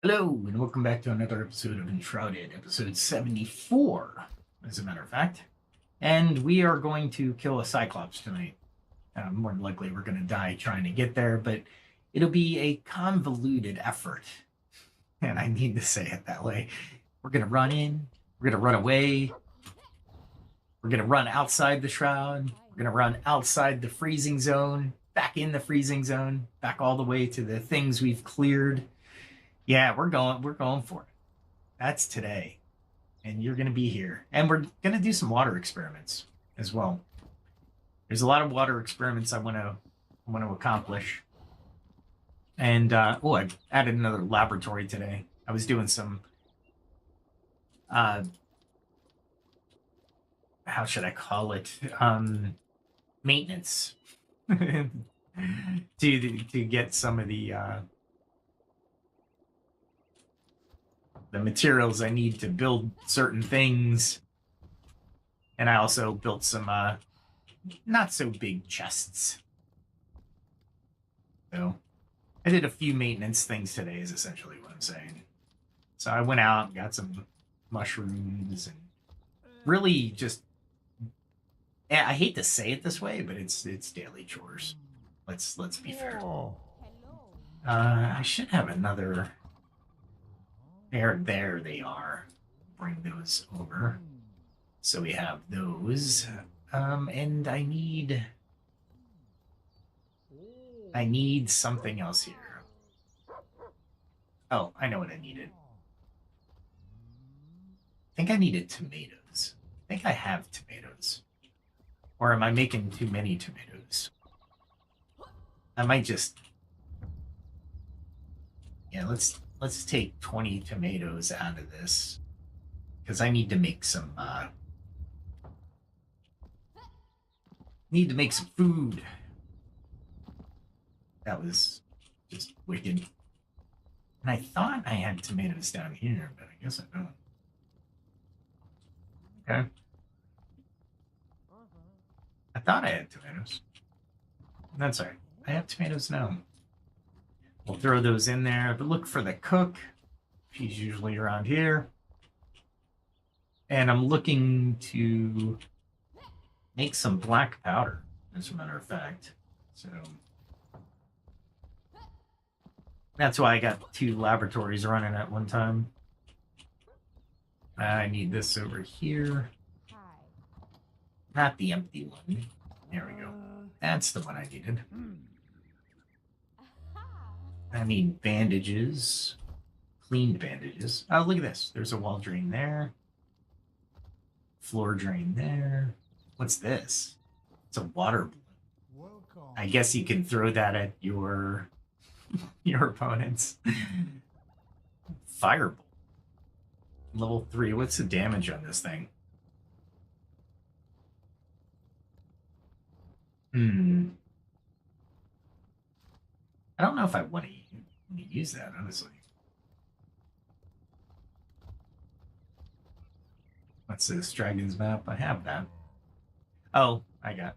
Hello, and welcome back to another episode of Enshrouded, episode 74, as a matter of fact. And we are going to kill a Cyclops tonight. More than likely, we're going to die trying to get there, but it'll be a convoluted effort. And I need to say it that way. We're going to run in, we're going to run away, we're going to run outside the Shroud, we're going to run outside the freezing zone, back in the freezing zone, back all the way to the things we've cleared. Yeah, we're going for it. That's today. And you're going to be here. And we're going to do some water experiments as well. There's a lot of water experiments I want to accomplish. And I added another laboratory today. I was doing some how should I call it? Maintenance to get some of the materials I need to build certain things. And I also built some not so big chests. So I did a few maintenance things today is essentially what I'm saying. So I went out and got some mushrooms and really just I hate to say it this way, but it's daily chores. Let's be fair. I should have another. There they are. Bring those over. So we have those. And I need something else here. Oh, I know what I needed. I think I needed tomatoes. I think I have tomatoes. Or am I making too many tomatoes? I might just... Yeah, let's take 20 tomatoes out of this. Because I need to make some... need to make some food. That was just wicked. And I thought I had tomatoes down here, but I guess I don't. Okay. I thought I had tomatoes. That's all right. I have tomatoes now. We'll throw those in there, but look for the cook. She's usually around here. And I'm looking to make some black powder, as a matter of fact. So that's why I got 2 laboratories running at one time. I need this over here. Not the empty one. There we go. That's the one I needed. I need bandages. Cleaned bandages. Oh, look at this. There's a wall drain there. Floor drain there. What's this? It's a water balloon. I guess you can throw that at your opponents. Fireball. Level 3. What's the damage on this thing? I don't know if I want to use that, honestly. What's this? Dragon's map? I have that. Oh, I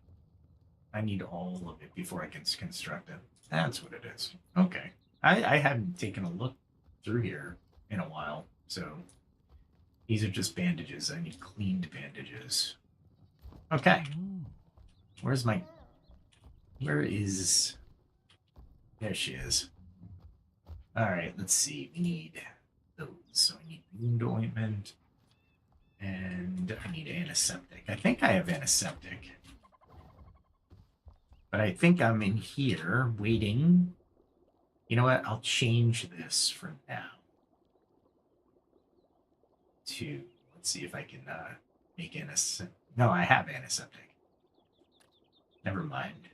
need all of it before I can construct it. That's what it is. Okay. I hadn't taken a look through here in a while, so these are just bandages. I need cleaned bandages. Okay. Where is... There she is. All right, let's see. We need those. So I need wound ointment. And I need antiseptic. I think I have antiseptic. But I think I'm in here waiting. You know what? I'll change this for now. Let's see if I can make antiseptic. No, I have antiseptic. Never mind.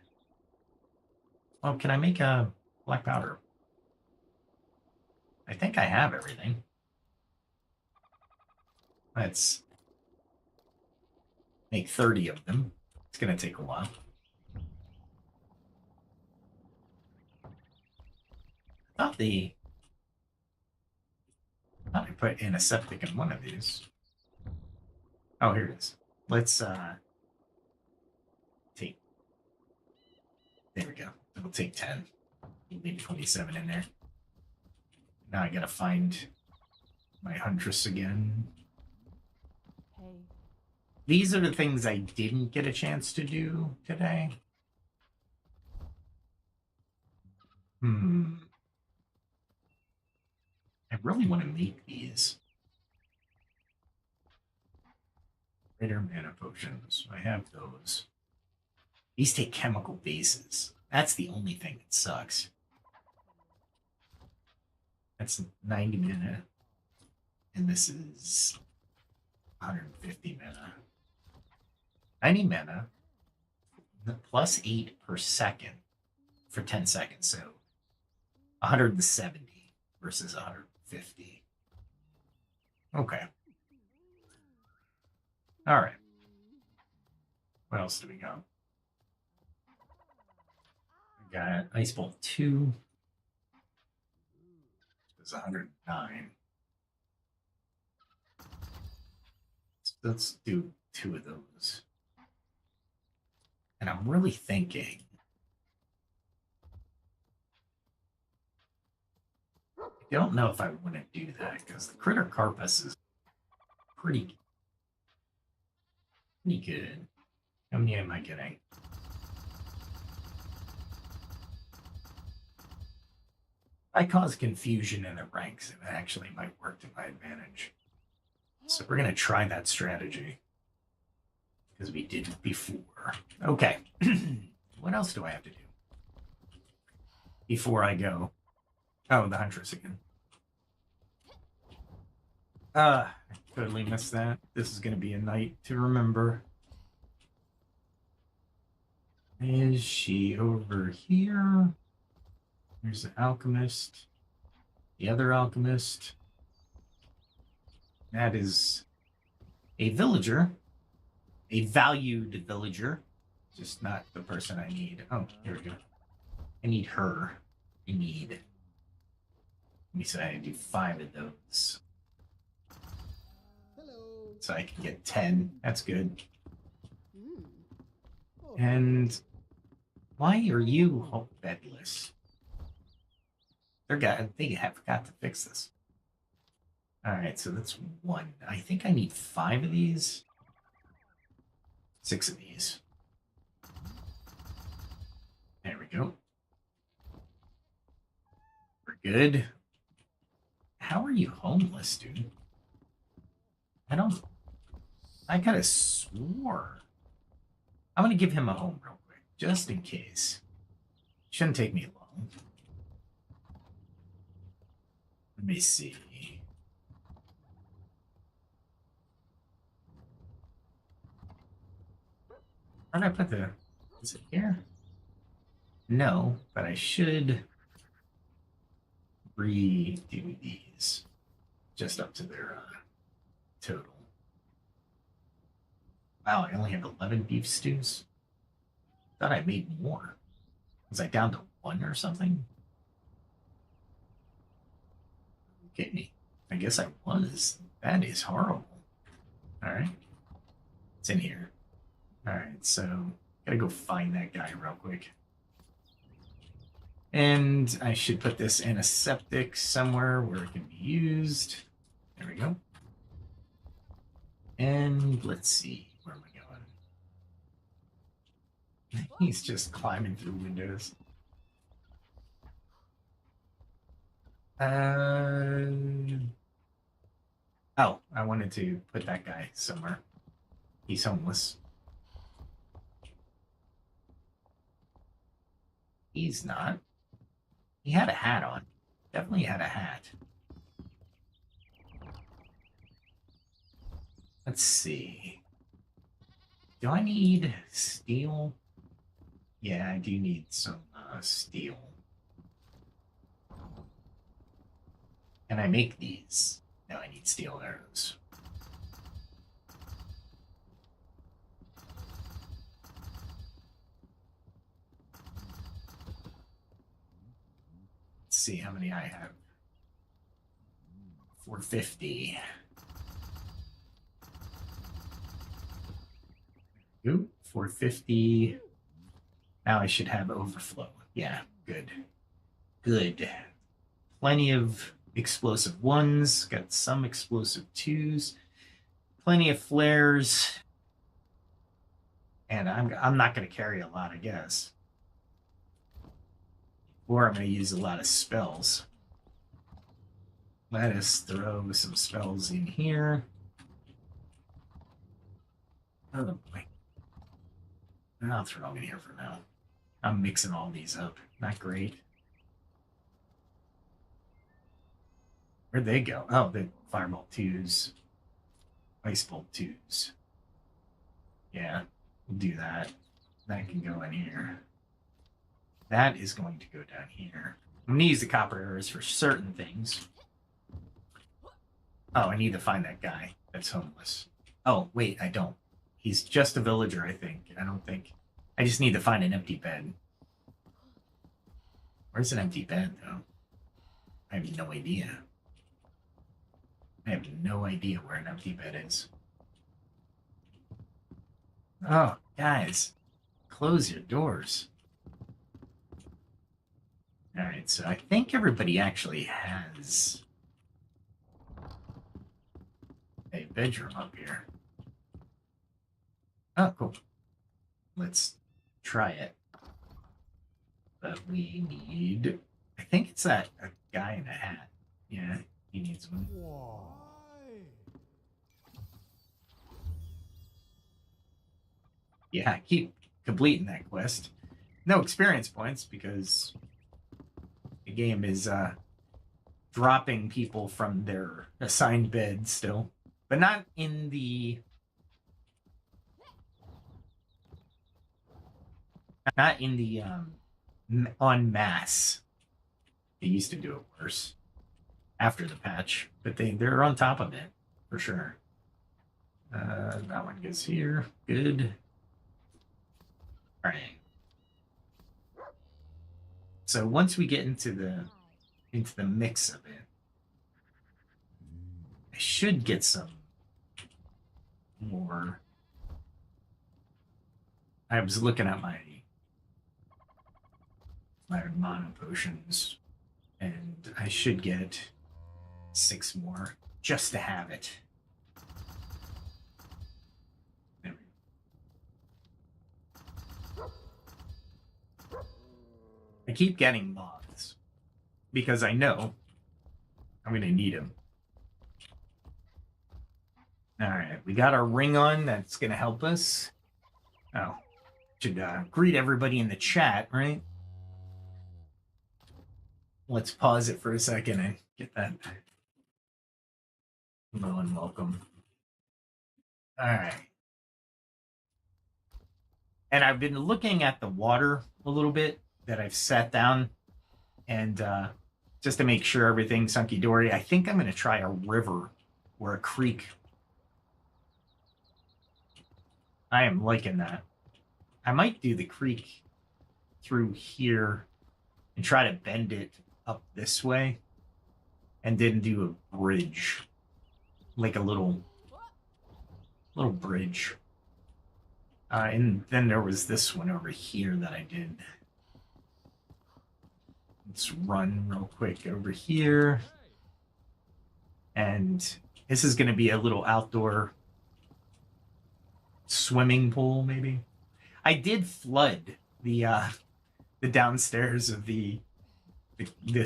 Well, can I make a black powder? I think I have everything. Let's make 30 of them. It's going to take a while. I thought I put antiseptic in one of these. Oh, here it is. Let's take... There we go. It'll take 10. Leave 27 in there. Now I gotta find my huntress again. Hey. These are the things I didn't get a chance to do today. I really want to make these. Greater mana potions. I have those. These take chemical bases. That's the only thing that sucks. That's 90 mana. And this is 150 mana. 90 mana plus 8 per second for 10 seconds. So 170 versus 150. Okay. All right. What else do we got? We got Ice Bolt 2. It's 109. Let's do 2 of those. And I'm really thinking. I don't know if I want to do that because the Critter Carpus is pretty good. How many am I getting? I cause confusion in the ranks, and it actually might work to my advantage. So we're going to try that strategy. Because we did it before. Okay. What else do I have to do? Before I go. Oh, the Huntress again. I totally missed that. This is going to be a night to remember. Is she over here? There's the alchemist. The other alchemist. That is a villager. A valued villager. Just not the person I need. Oh, here we go. I need her. I need. Let me say I do 5 of those. Hello. So I can get 10. That's good. And why are you bedless? They have got to fix this. Alright, so that's 1. I think I need 5 of these. 6 of these. There we go. We're good. How are you homeless, dude? I could have swore. I'm going to give him a home real quick, just in case. Shouldn't take me long. Let me see. Where did I put the... Is it here? No, but I should redo these just up to their total. Wow, I only have 11 beef stews. Thought I made more. Was I down to 1 or something? Are you kidding me? I guess I was. That is horrible. All right. It's in here. All right, so gotta go find that guy real quick. And I should put this in a septic somewhere where it can be used. There we go. And let's see, where am I going? He's just climbing through windows. Oh, I wanted to put that guy somewhere. He's homeless. He's not. He had a hat on. Definitely had a hat. Let's see. Do I need steel? Yeah, I do need some steel. Can I make these? No, I need steel arrows. Let's see how many I have. 450. Ooh, 450. Now I should have overflow. Yeah, good. Good. Plenty of explosive 1s, got some explosive 2s, plenty of flares, and I'm not going to carry a lot, I guess. Or I'm going to use a lot of spells. Let us throw some spells in here. Oh boy. I'll throw them in here for now. I'm mixing all these up. Not great. Where'd they go? Oh, the Fireball 2s. Ice Bolt 2s. Yeah, we'll do that. That can go in here. That is going to go down here. I'm going to use the copper arrows for certain things. Oh, I need to find that guy that's homeless. Oh, wait, I don't. He's just a villager, I think. I don't think... I just need to find an empty bed. Where's an empty bed, though? I have no idea. I have no idea where an empty bed is. Oh, guys. Close your doors. Alright, so I think everybody actually has a bedroom up here. Oh, cool. Let's try it. But we need... I think it's that a guy in a hat. Yeah, he needs one. Why? Yeah, keep completing that quest. No experience points because the game is dropping people from their assigned bed still. But not in the... Not in the en masse. They used to do it worse after the patch, but they're on top of it for sure. That one goes here. Good. All right. So once we get into the mix of it, I should get some more. I was looking at my mana potions, and I should get 6 more just to have it. There we go. I keep getting moths because I know I'm going to need them. All right, we got our ring on. That's going to help us. Oh, should greet everybody in the chat, right? Let's pause it for a second and get that. Hello and welcome. All right. And I've been looking at the water a little bit that I've sat down, and just to make sure everything's hunky-dory, I think I'm going to try a river or a creek. I am liking that. I might do the creek through here and try to bend it up this way and then do a bridge, like a little bridge. And then there was this one over here that I did. Let's run real quick over here. And this is going to be a little outdoor swimming pool, maybe. I did flood the downstairs of the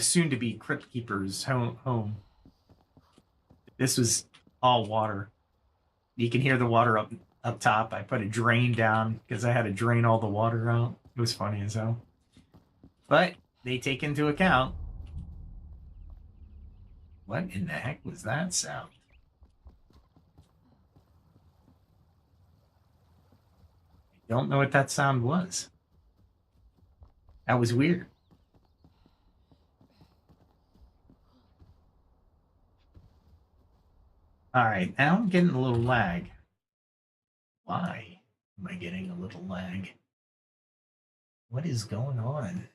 soon-to-be Crypt Keeper's home. This was all water. You can hear the water up top. I put a drain down because I had to drain all the water out. It was funny as hell. But they take into account... What in the heck was that sound? I don't know what that sound was. That was weird. All right, now I'm getting a little lag. Why am I getting a little lag? What is going on?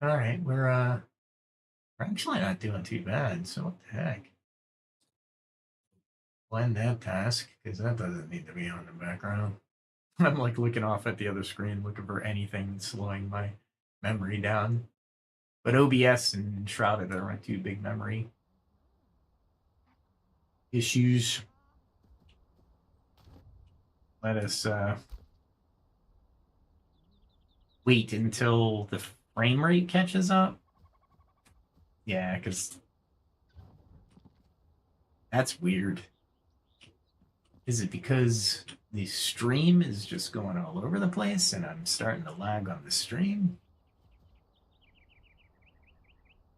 All right, we're actually not doing too bad, so what the heck? Blend that task, because that doesn't need to be on the background. I'm like looking off at the other screen, looking for anything slowing my memory down. But OBS and Shrouded are my two big memory issues. Let us wait until the frame rate catches up. Yeah, because that's weird. Is it because the stream is just going all over the place and I'm starting to lag on the stream?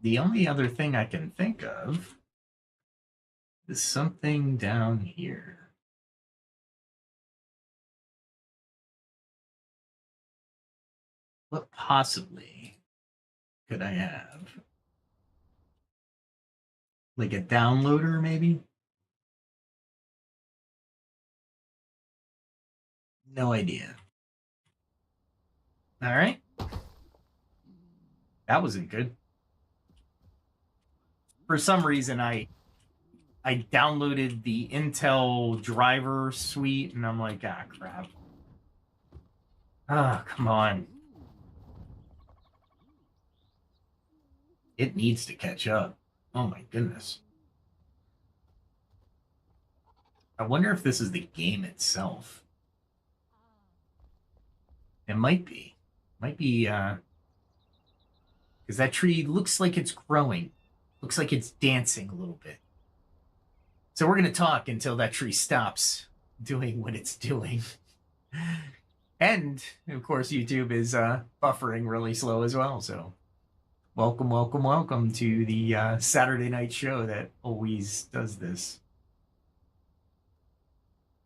The only other thing I can think of is something down here. What possibly could I have? Like a downloader, maybe? No idea. All right. That wasn't good. For some reason, I downloaded the Intel driver suite, and I'm like, ah, crap. Ah, come on. It needs to catch up. Oh my goodness. I wonder if this is the game itself. It might be. Might be, because that tree looks like it's growing. Looks like it's dancing a little bit. So we're going to talk until that tree stops doing what it's doing. And, of course, YouTube is buffering really slow as well. So welcome, welcome, welcome to the Saturday night show that always does this.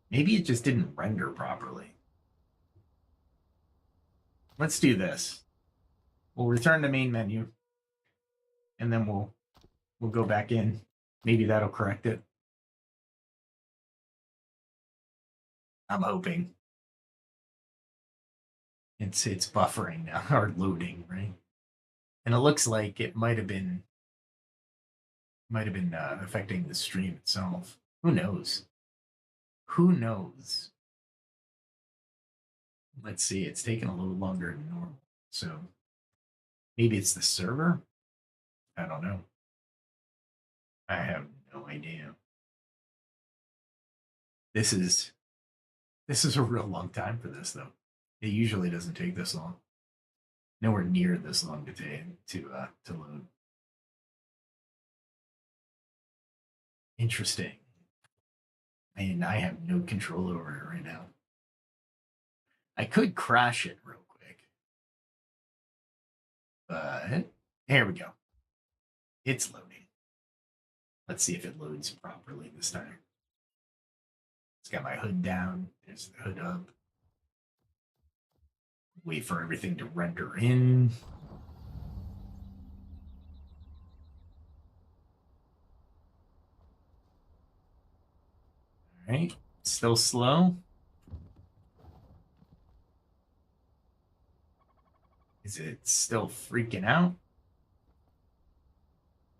Maybe it just didn't render properly. Let's do this. We'll return to main menu. And then we'll go back in. Maybe that'll correct it. I'm hoping. It's buffering now, or loading, right? And it looks like it might have been affecting the stream itself. Who knows? Who knows? Let's see. It's taking a little longer than normal. So maybe it's the server? I don't know. I have no idea. This is a real long time for this, though. It usually doesn't take this long. Nowhere near this long to load. Interesting. And I have no control over it right now. I could crash it real quick. But here we go. It's loading. Let's see if it loads properly this time. It's got my hood down. There's the hood up. Wait for everything to render in. All right. Still slow. Is it still freaking out?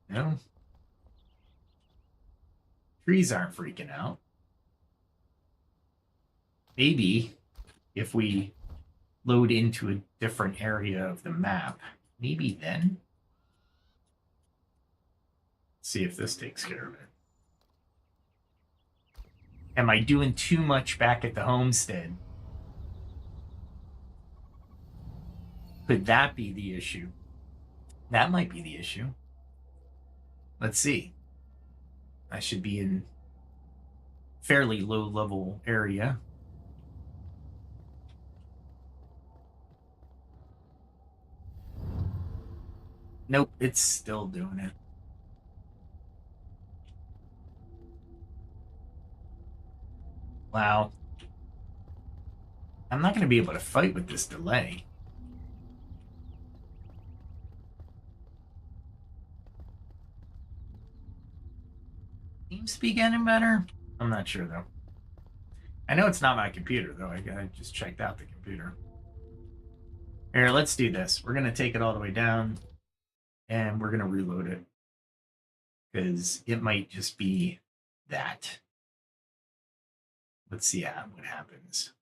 No. Trees aren't freaking out. Maybe if we load into a different area of the map, maybe then. Let's see if this takes care of it. Am I doing too much back at the homestead? Could that be the issue? That might be the issue. Let's see. I should be in fairly low level area. Nope, it's still doing it. Wow. I'm not going to be able to fight with this delay. TeamSpeak getting better? I'm not sure, though. I know it's not my computer, though. I just checked out the computer. Here, let's do this. We're going to take it all the way down, and we're going to reload it. Because it might just be that. Let's see what happens.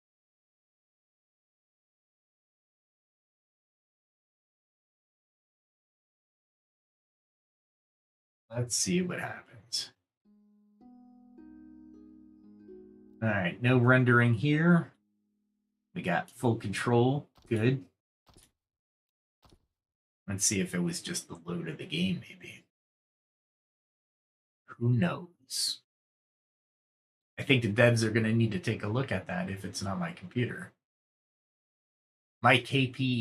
Let's see what happens. All right, no rendering here. We got full control. Good. Let's see if it was just the load of the game, maybe. Who knows? I think the devs are going to need to take a look at that if it's not my computer. My KBPSs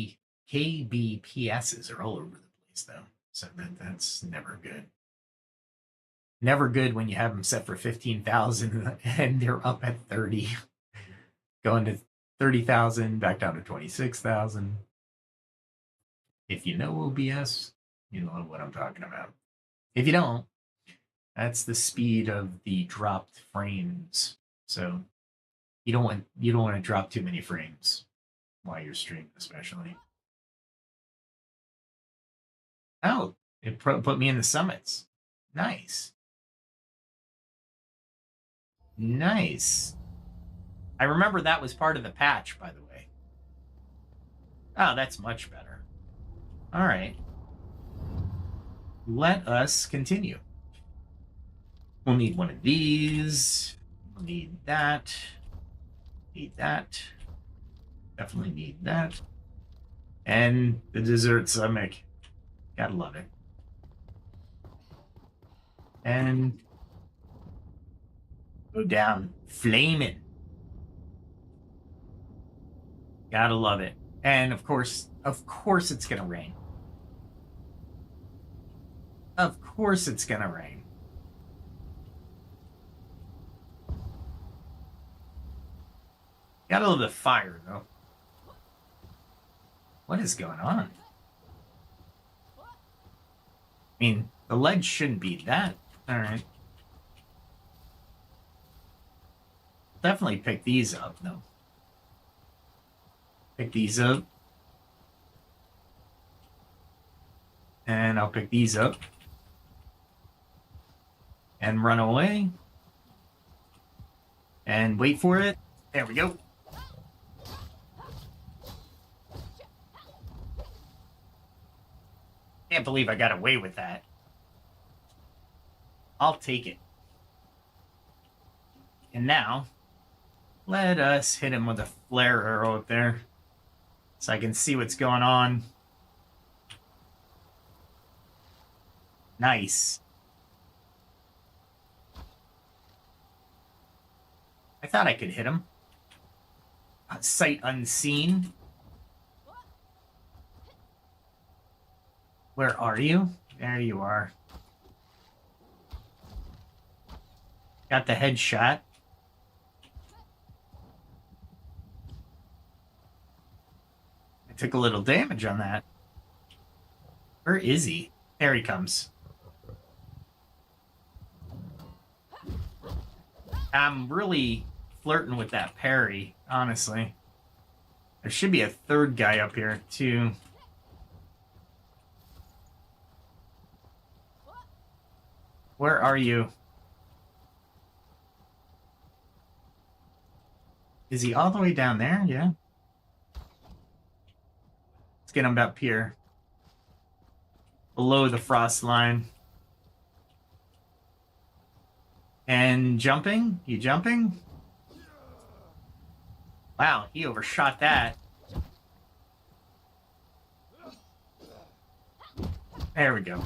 are all over the place, though. So that's never good. Never good when you have them set for 15,000 and they're up at 30. Going to 30,000, back down to 26,000. If you know OBS, you know what I'm talking about. If you don't, that's the speed of the dropped frames. So you don't want to drop too many frames while you're streaming, especially. Oh, it put me in the summits. Nice. Nice. I remember that was part of the patch, by the way. Oh, that's much better. All right. Let us continue. We'll need one of these. We'll need that. Need that. Definitely need that. And the dessert stomach. Gotta love it. And go down. Flaming. Gotta love it. And of course it's gonna rain. Of course it's gonna rain. Gotta love the fire, though. What is going on? I mean, the ledge shouldn't be that. All right. Definitely pick these up, though. Pick these up. And I'll pick these up. And run away. And wait for it. There we go. Can't believe I got away with that. I'll take it. And now, let us hit him with a flare arrow up there so I can see what's going on. Nice. I thought I could hit him. Sight unseen. Where are you? There you are. Got the headshot. I took a little damage on that. Where is he? There he comes. I'm really flirting with that parry, honestly. There should be a third guy up here, too. Where are you? Is he all the way down there? Yeah. Let's get him up here. Below the frost line. And jumping? You jumping? Wow, he overshot that. There we go.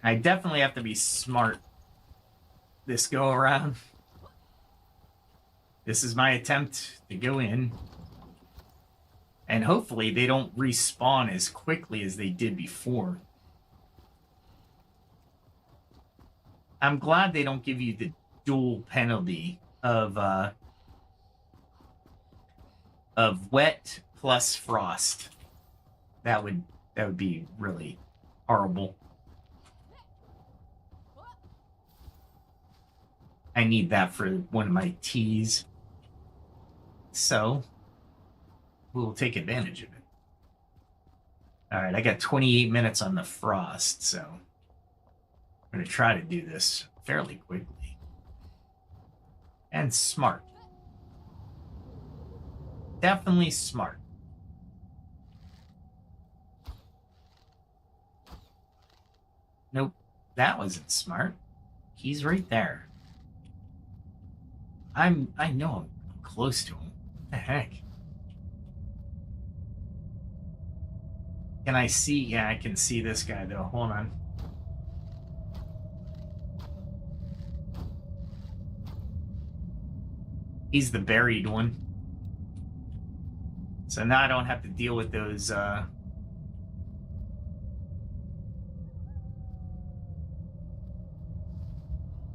I definitely have to be smart this go around. This is my attempt to go in. And hopefully they don't respawn as quickly as they did before. I'm glad they don't give you the dual penalty of wet plus frost. That would be really horrible. I need that for one of my teas. So we'll take advantage of it. All right, I got 28 minutes on the frost, so I'm going to try to do this fairly quickly. And smart. Definitely smart. Nope. That wasn't smart. He's right there. I know I'm close to him. What the heck? Can I see? Yeah, I can see this guy though. Hold on. He's the buried one. So now I don't have to deal with those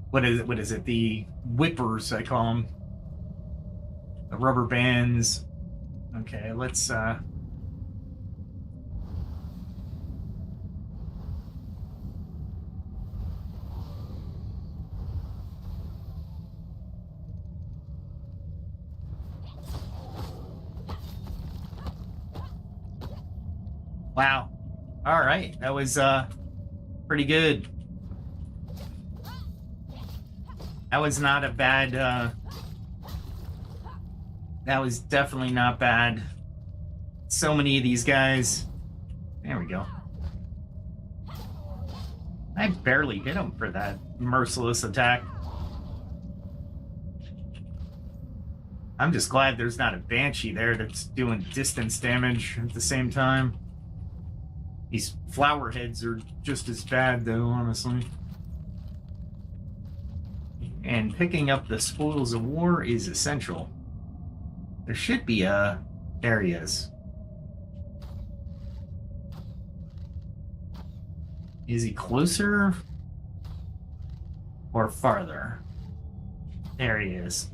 what is it? The whippers, I call them. The rubber bands. Okay, let's wow. All right. That was pretty good. That was not a bad that was definitely not bad. So many of these guys. There we go. I barely hit him for that merciless attack. I'm just glad there's not a Banshee there that's doing distance damage at the same time. These flower heads are just as bad, though, honestly. And picking up the spoils of war is essential. There should be areas. Is he closer or farther? There he is.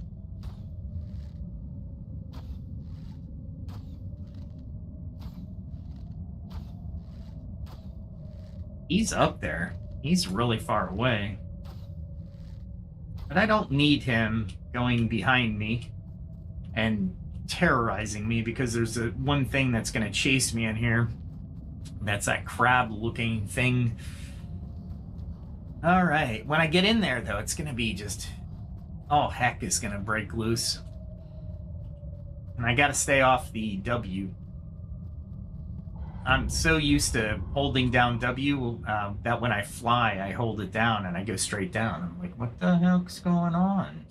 He's up there. He's really far away. But I don't need him going behind me and terrorizing me, because there's one thing that's going to chase me in here. That's that crab-looking thing. All right. When I get in there, though, it's going to be just... all heck is going to break loose. And I got to stay off the W. I'm so used to holding down W that when I fly, I hold it down and I go straight down. I'm like, what the heck's going on?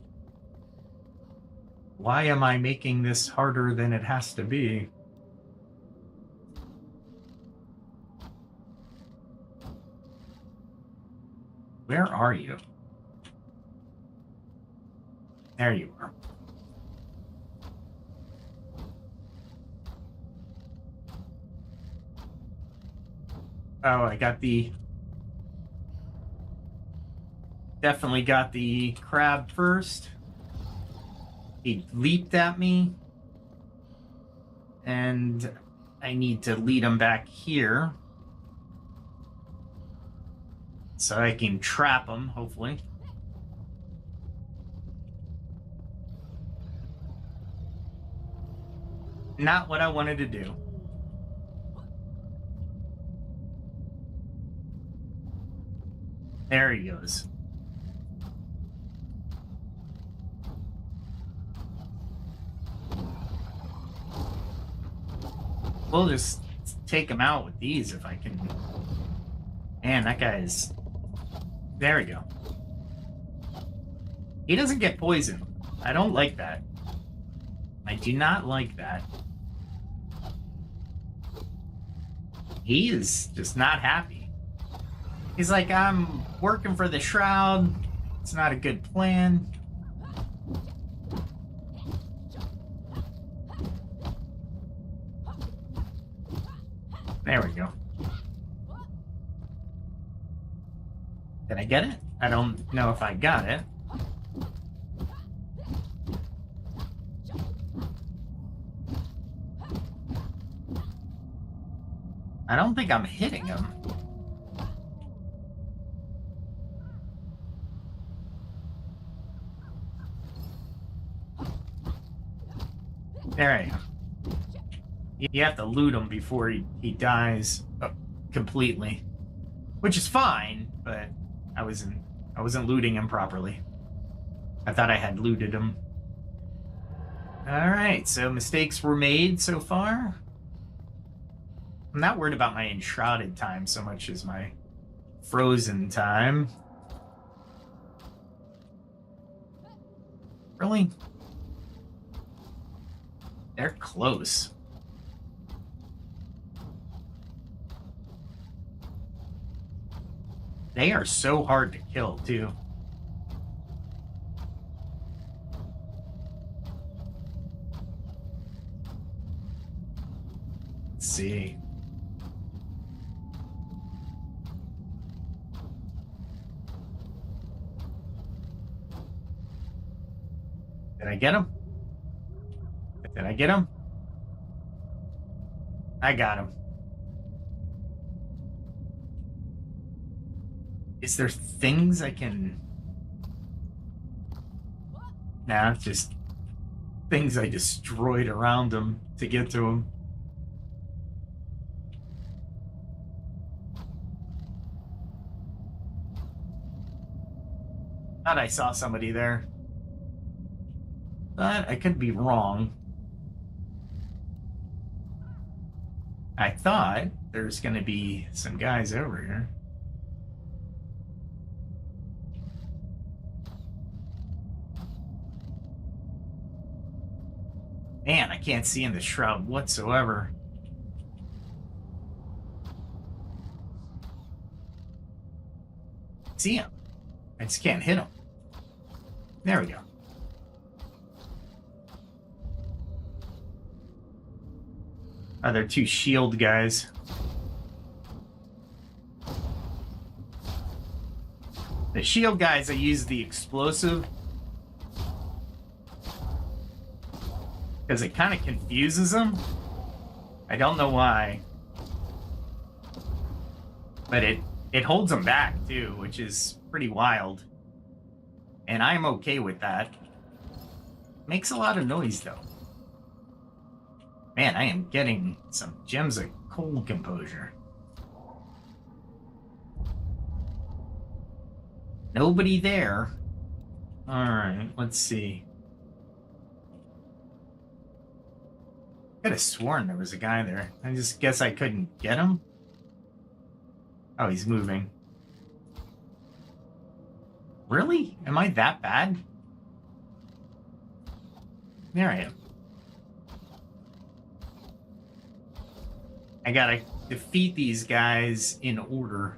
Why am I making this harder than it has to be? Where are you? There you are. Oh, I got the... definitely got the crab first. He leaped at me. And I need to lead him back here. So I can trap him, hopefully. Not what I wanted to do. There he goes. We'll just take him out with these if I can. Man, that guy is... there we go. He doesn't get poisoned. I don't like that. I do not like that. He is just not happy. He's like, I'm working for the Shroud. It's not a good plan. There we go. Did I get it? I don't know if I got it. I don't think I'm hitting him. There I am. You have to loot him before he dies completely, which is fine, but I wasn't looting him properly. I thought I had looted him. All right, so mistakes were made so far. I'm not worried about my enshrouded time so much as my frozen time. Really? They're close. They are so hard to kill, too. Let's see. Did I get him? Did I get him? I got him. Is there things I can... Nah, just things I destroyed around him to get to him. Thought I saw somebody there. But I could be wrong. I thought there's going to be some guys over here. Man, I can't see in the shroud whatsoever. See him. I just can't hit him. There we go. Oh, they're two shield guys. The shield guys, I use the explosive because it kind of confuses them. I don't know why. But it holds them back too, which is pretty wild. And I'm okay with that. Makes a lot of noise though. Man, I am getting some gems of cold composure. Nobody there. Alright, let's see. Could have sworn there was a guy there. I just guess I couldn't get him. Oh, he's moving. Really? Am I that bad? There I am. I gotta defeat these guys in order.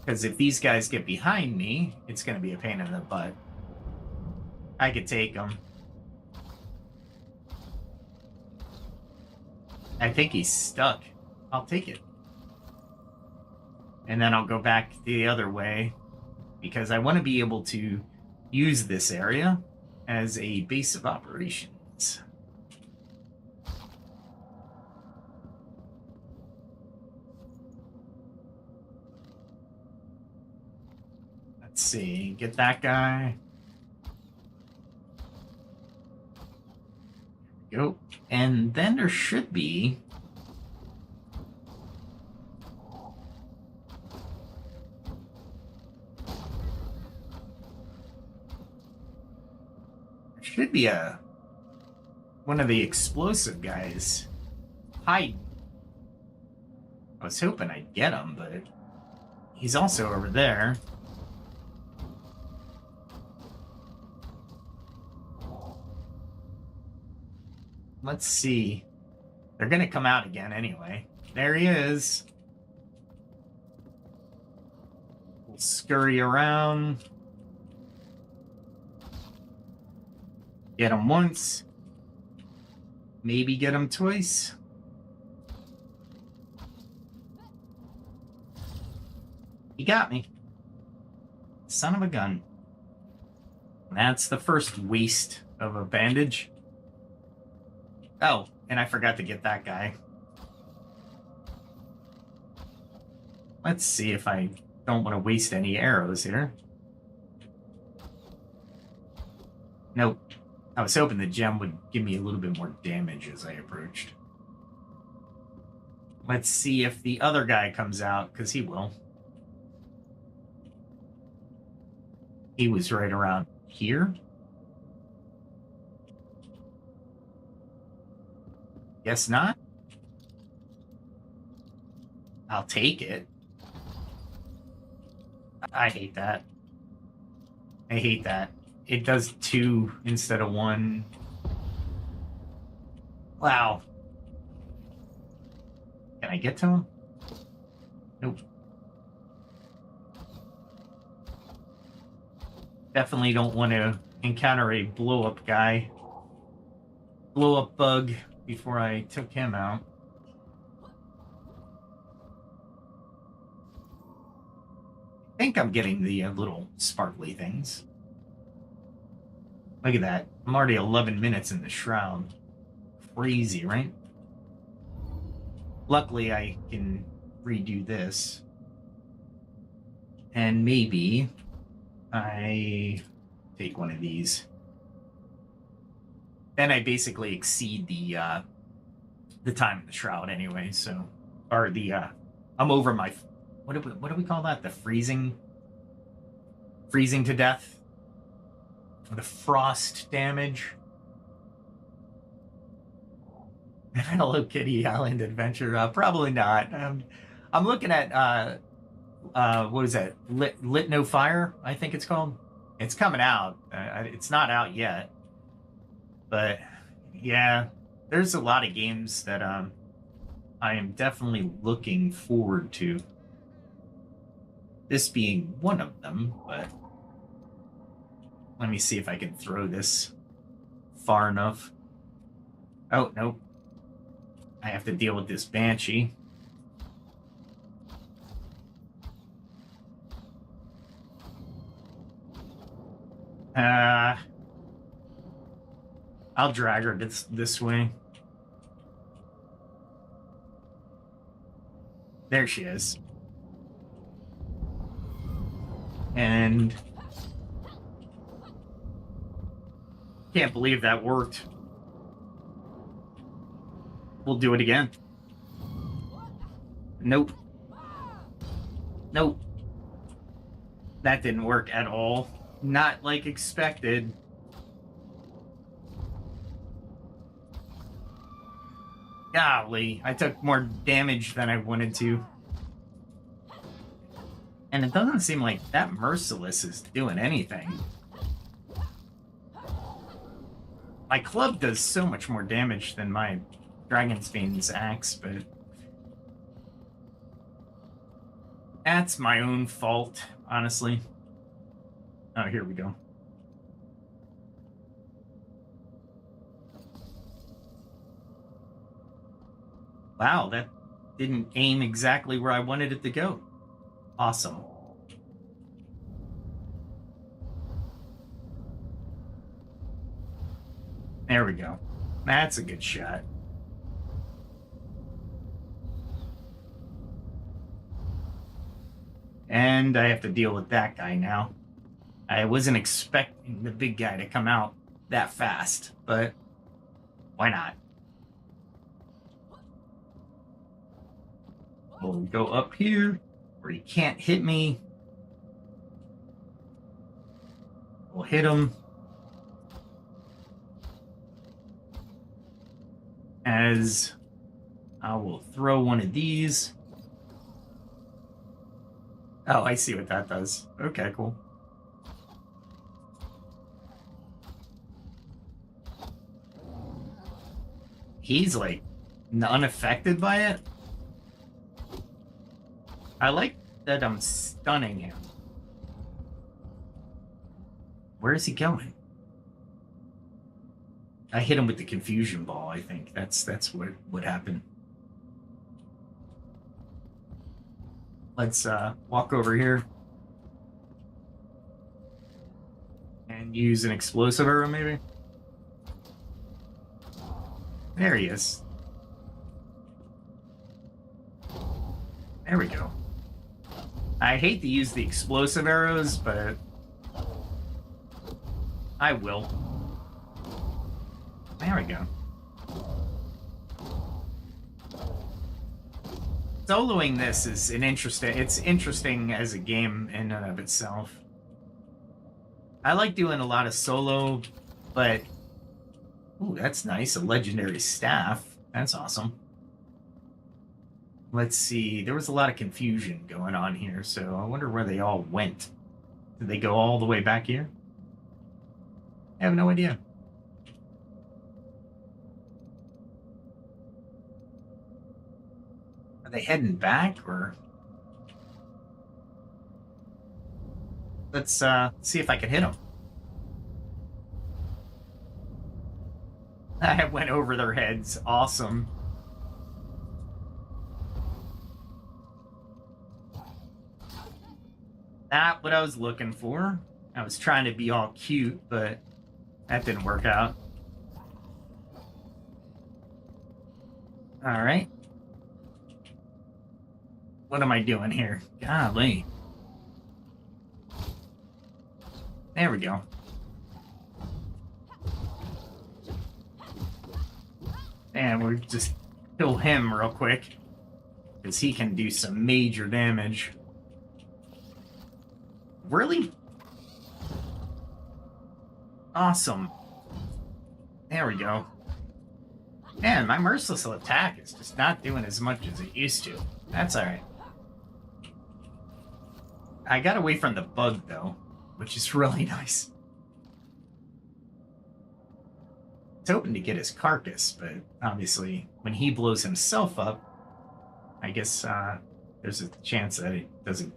Because if these guys get behind me, it's gonna be a pain in the butt. I could take them. I think he's stuck. I'll take it. And then I'll go back the other way. Because I want to be able to use this area as a base of operations. Let's see, get that guy. There we go. And then there should be... should be one of the explosive guys hiding. I was hoping I'd get him, but he's also over there. Let's see. They're gonna come out again anyway. There he is. We'll scurry around. Get him once. Maybe get him twice. He got me. Son of a gun. That's the first waste of a bandage. Oh, and I forgot to get that guy. Let's see if I don't want to waste any arrows here. Nope. I was hoping the gem would give me a little bit more damage as I approached. Let's see if the other guy comes out, because he will. He was right around here. Guess not. I'll take it. I hate that. I hate that. It does 2 instead of 1. Wow. Can I get to him? Nope. Definitely don't want to encounter a blow-up guy. Blow-up bug before I took him out. I think I'm getting the little sparkly things. Look at that. I'm already 11 minutes in the Shroud. Crazy, right? Luckily, I can redo this. And maybe I take one of these. Then I basically exceed the time in the Shroud anyway, so... Or the, I'm over my... What do we call that? The freezing to death? The frost damage? Hello Kitty Island Adventure. Probably not. I'm looking at what is that? Lit No Fire, I think it's called. It's coming out. It's not out yet, but yeah, there's a lot of games that I am definitely looking forward to. This being one of them, but let me see if I can throw this far enough. Oh, nope. I have to deal with this Banshee. I'll drag her this way. There she is. And can't believe that worked. We'll do it again. Nope. Nope. That didn't work at all. Not like expected. Golly, I took more damage than I wanted to. And it doesn't seem like that Merciless is doing anything. My club does so much more damage than my Dragonsbane's axe, but that's my own fault, honestly. Oh, here we go. Wow, that didn't aim exactly where I wanted it to go. Awesome. There we go. That's a good shot. And I have to deal with that guy now. I wasn't expecting the big guy to come out that fast, but why not? We'll go up here where he can't hit me. We'll hit him. As I will throw one of these. Oh, I see what that does. Okay, cool. He's like unaffected by it. I like that I'm stunning him. Where is he going? I hit him with the confusion ball, I think. That's what happened. Let's walk over here. And use an explosive arrow, maybe? There he is. There we go. I hate to use the explosive arrows, but I will. There we go. Soloing this is it's interesting as a game in and of itself. I like doing a lot of solo, but ooh, that's nice. A legendary staff. That's awesome. Let's see. There was a lot of confusion going on here, so I wonder where they all went. Did they go all the way back here? I have no idea. Are they heading back, or... Let's see if I can hit them. I went over their heads. Awesome. Not what I was looking for. I was trying to be all cute, but that didn't work out. All right. What am I doing here? Golly. There we go. And we'll just kill him real quick, because he can do some major damage. Really? Awesome. There we go. Man, my merciless attack is just not doing as much as it used to. That's alright. I got away from the bug, though, which is really nice. I was hoping to get his carcass, but obviously, when he blows himself up, I guess there's a chance that it doesn't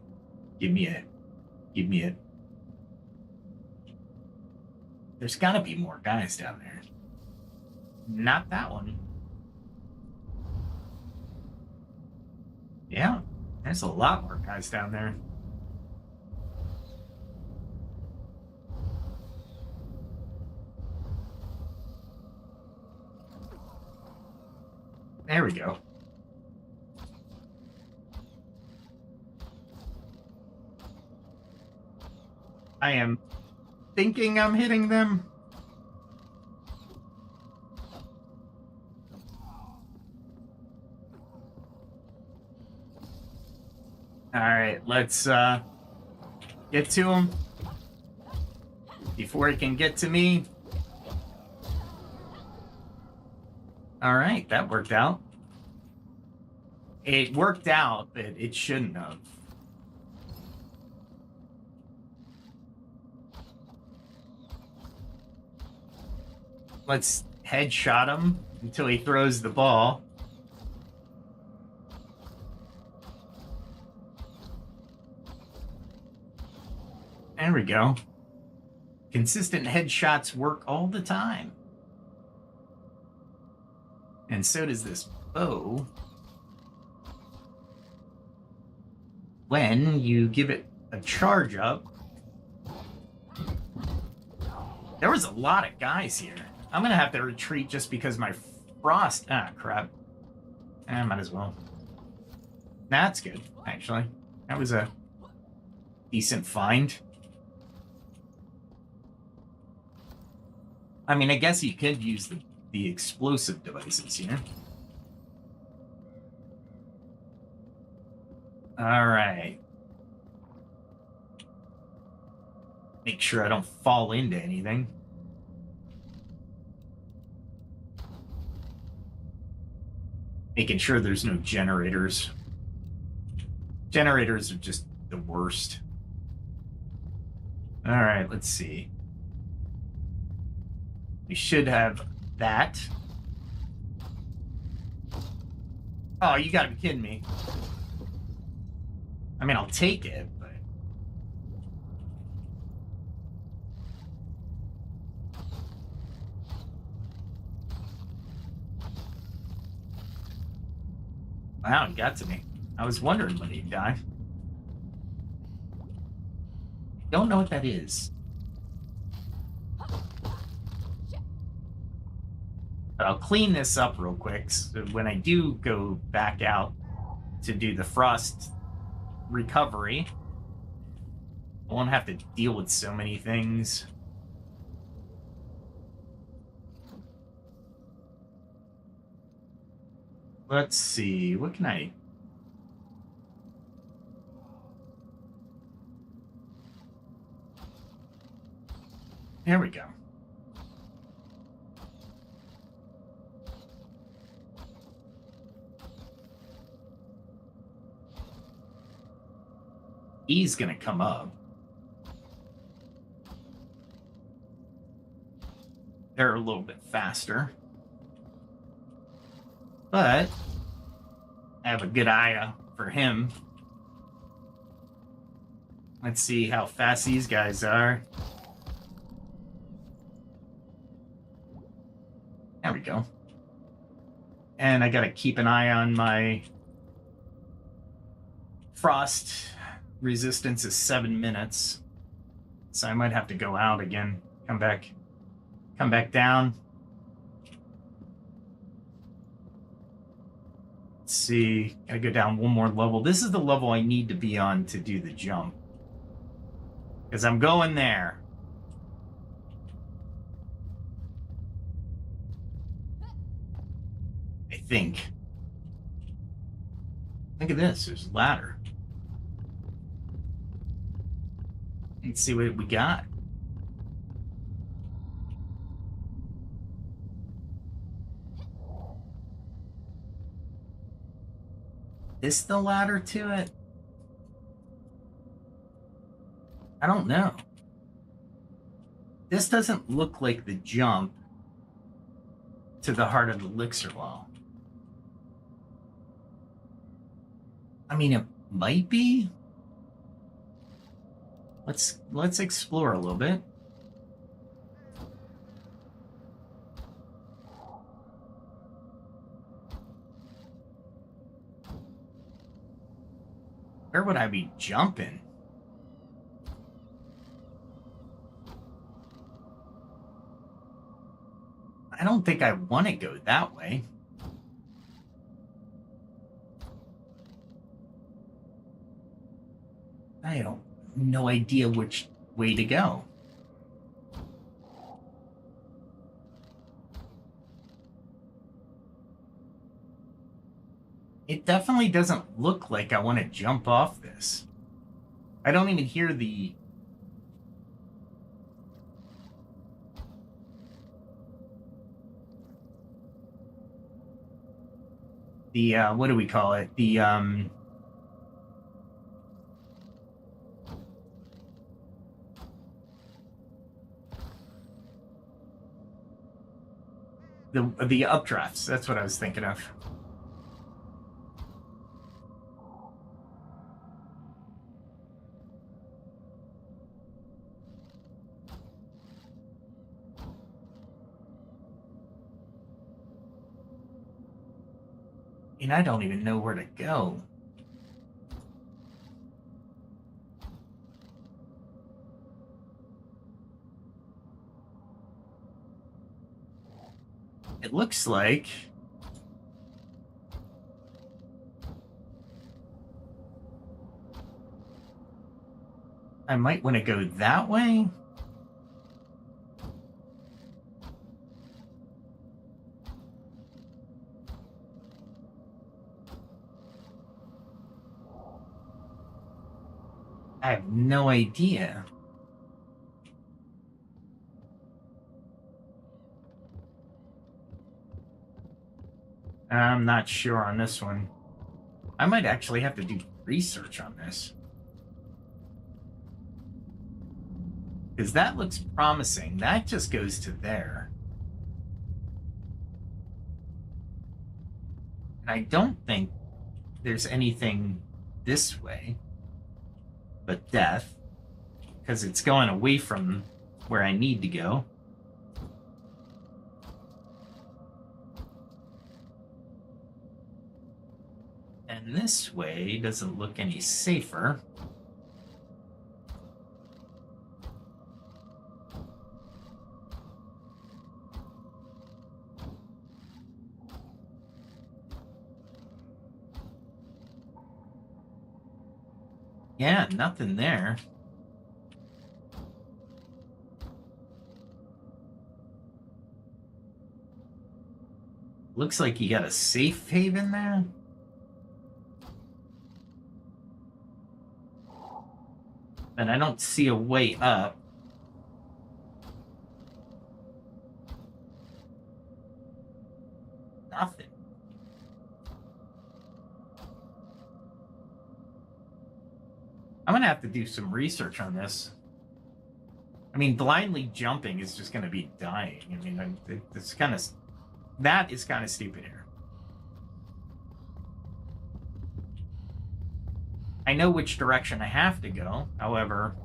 give me a... There's gotta be more guys down there. Not that one. Yeah, there's a lot more guys down there. There we go. I am thinking I'm hitting them. All right, let's get to him before he can get to me. All right, that worked out. It worked out, but it shouldn't have. Let's headshot him until he throws the ball. There we go. Consistent headshots work all the time. And so does this bow. When you give it a charge up. There was a lot of guys here. I'm gonna have to retreat just because my frost... Ah, crap. I might as well. That's good, actually. That was a decent find. I mean, I guess you could use the explosive devices here. All right. Make sure I don't fall into anything. Making sure there's no generators. Generators are just the worst. All right, let's see. We should have that. Oh, you gotta be kidding me. I mean, I'll take it, but... Wow, he got to me. I was wondering when he'd die. Don't know what that is. But I'll clean this up real quick, so when I do go back out to do the frost recovery, I won't have to deal with so many things. Let's see, what can I... There we go. He's gonna come up. They're a little bit faster. But I have a good eye out for him. Let's see how fast these guys are. There we go. And I gotta keep an eye on my frost resistance is 7 minutes. So I might have to go out again. Come back down. Let's see. Gotta go down one more level. This is the level I need to be on to do the jump. Because I'm going there. I think. Look at this. There's a ladder. Let's see what we got. Is the ladder to it? I don't know. This doesn't look like the jump to the heart of the elixir well. I mean, it might be. Let's explore a little bit. Where would I be jumping? I don't think I want to go that way. I have no idea which way to go. It definitely doesn't look like I want to jump off this. I don't even hear the... what do we call it? The updrafts. That's what I was thinking of. And I don't even know where to go. It looks like I might want to go that way. I have no idea. I'm not sure on this one. I might actually have to do research on this. Because that looks promising. That just goes to there. And I don't think there's anything this way but death. Because it's going away from where I need to go. And this way doesn't look any safer. Yeah, nothing there. Looks like you got a safe haven there. And I don't see a way up. Nothing. I'm going to have to do some research on this. I mean, blindly jumping is just going to be dying. I mean, it's kind of... That is kind of stupid here. I know which direction I have to go. However...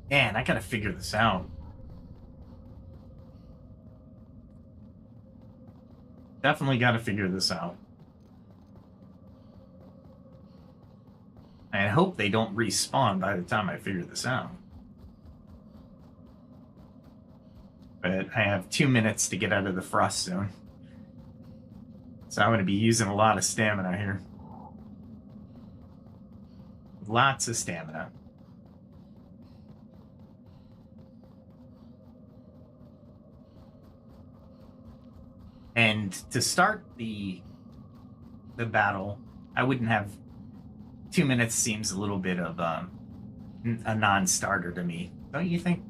Man, I got to figure this out. Definitely got to figure this out. I hope they don't respawn by the time I figure this out. But I have 2 minutes to get out of the frost zone. So I'm going to be using a lot of stamina here. Lots of stamina. And to start the battle, I wouldn't have 2 minutes. Seems a little bit of a non-starter to me, don't you think?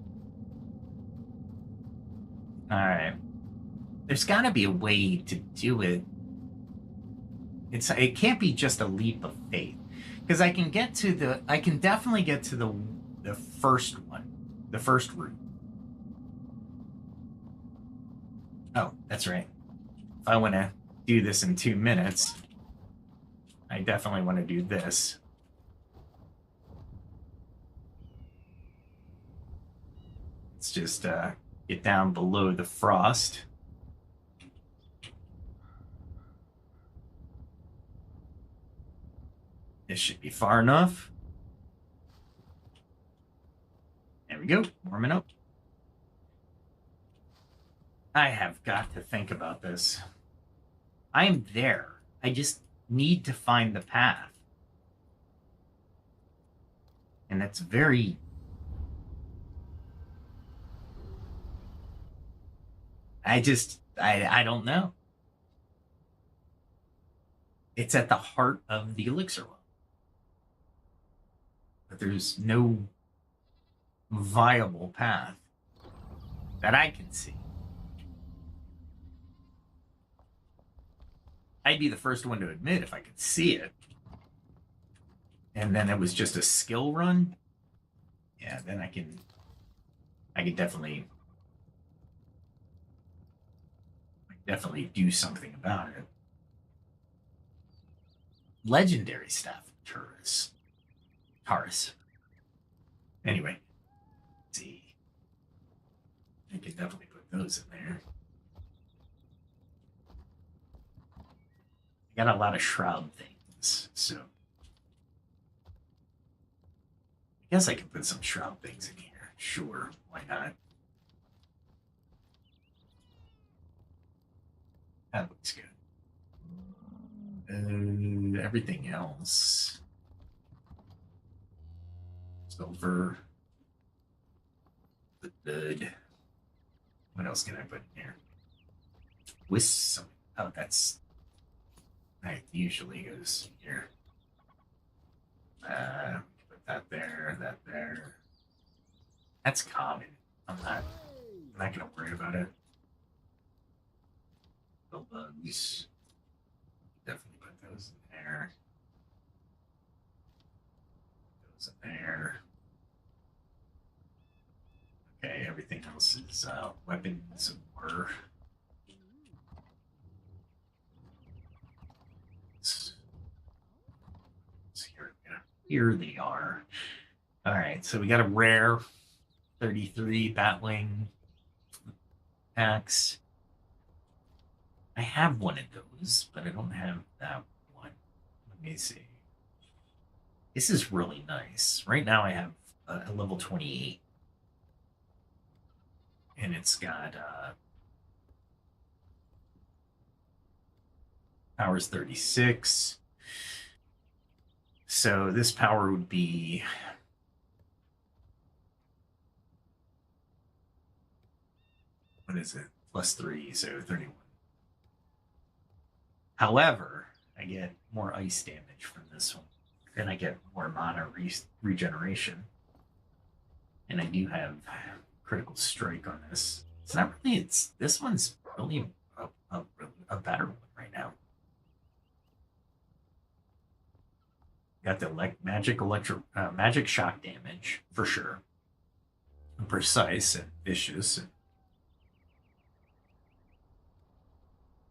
All right, there's got to be a way to do it. It can't be just a leap of faith, because I can definitely get to the first one, the first route. Oh, that's right. If I want to do this in 2 minutes, I definitely want to do this. Let's just get down below the frost. This should be far enough. There we go, warming up. I have got to think about this. I'm there. I just need to find the path. And that's very... I don't know. It's at the heart of the elixir well. But there's no viable path that I can see. I'd be the first one to admit if I could see it. And then it was just a skill run. Yeah, then I can definitely do something about it. Legendary staff Taurus. Anyway, let's see. I could definitely put those in there. I got a lot of shroud things, so I guess I can put some shroud things in here. Sure, why not? That looks good. Everything else. Silver. Good. What else can I put in here? Wisp. Oh, that usually goes here. Put that there, that there. That's common. I'm not gonna worry about it. The bugs. Definitely put those in there. Those in there. Okay, everything else is weapons or here they are. All right, so we got a rare 33 battling axe. I have one of those, but I don't have that one. Let me see. This is really nice. Right now I have a level 28. And it's got power's 36. So this power would be what is it? +3, so 31. However, I get more ice damage from this one. And I get more mana regeneration. And I do have critical strike on this. It's not really, this one's really a better one right now. Got the magic shock damage for sure. Precise and vicious. And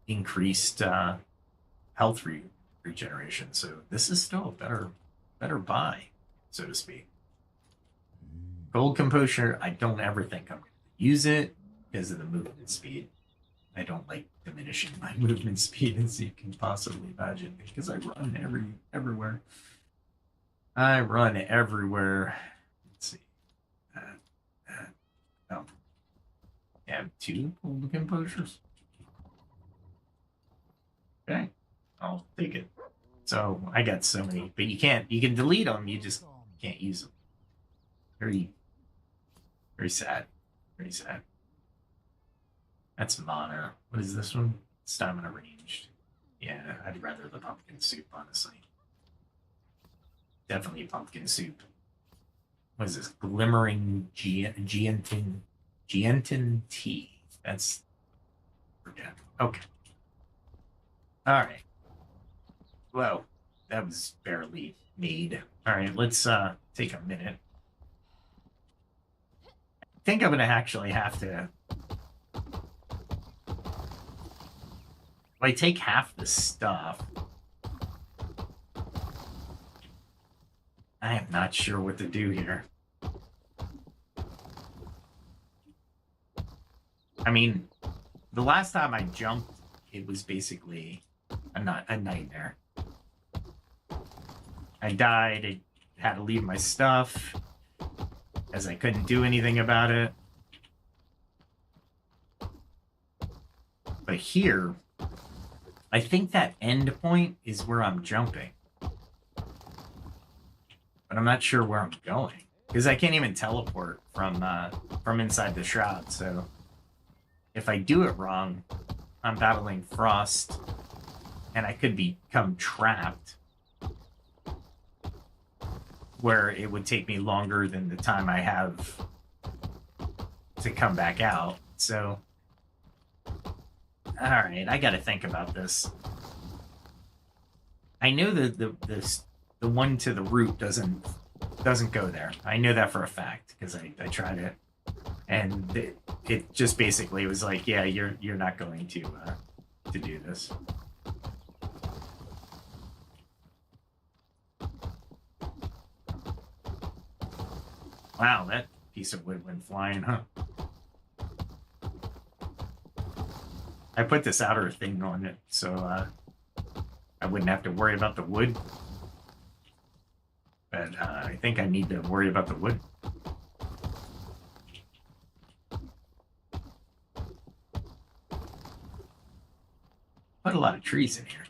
increased health regeneration. So this is still a better buy, so to speak. Gold Composure, I don't ever think I'm going to use it because of the movement speed. I don't like diminishing my movement speed, as you can possibly imagine, because I run everywhere. I run everywhere. Let's see. Oh. I have 2 Gold Composures. Okay, I'll take it. So I got so many, but you can delete them, you just can't use them. Very sad. Very sad. That's mana. What is this one? Stamina ranged. Yeah, I'd rather the pumpkin soup, honestly. Definitely pumpkin soup. What is this? Glimmering Giantin tea. That's forget. Okay. Alright. Whoa. That was barely made. Alright, let's take a minute. I think I'm gonna actually have to. If I take half the stuff, I am not sure what to do here. I mean, the last time I jumped, it was basically a nightmare. I died, I had to leave my stuff, as I couldn't do anything about it. But here, I think that end point is where I'm jumping. But I'm not sure where I'm going. Because I can't even teleport from inside the shroud, so if I do it wrong, I'm battling Frost, and I could become trapped, where it would take me longer than the time I have to come back out. So, all right, I got to think about this. I know that the one to the root doesn't go there. I know that for a fact because I tried it, and it just basically was like, yeah, you're not going to do this. Wow, that piece of wood went flying, huh? I put this outer thing on it, so I wouldn't have to worry about the wood. But I think I need to worry about the wood. Put a lot of trees in here.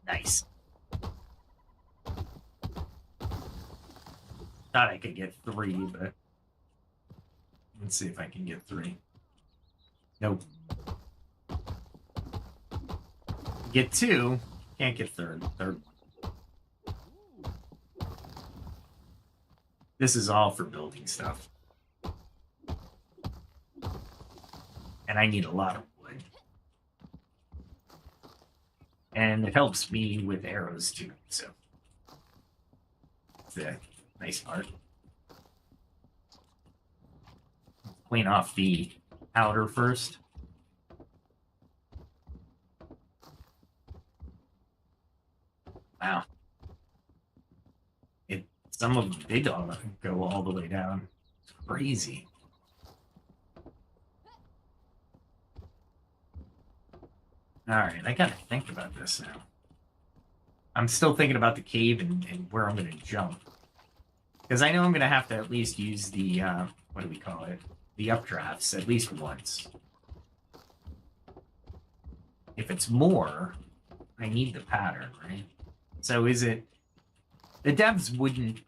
Nice. Thought I could get 3, but let's see if I can get 3. Nope. Get 2, can't get third one. This is all for building stuff. And I need a lot of wood. And it helps me with arrows too, so it's a nice part. Clean off the outer first. Wow. Some of them did go all the way down. It's crazy. Alright, I gotta think about this now. I'm still thinking about the cave and where I'm gonna jump. Because I know I'm gonna have to at least use the, what do we call it? The updrafts at least once. If it's more, I need the pattern, right? So is it... The devs wouldn't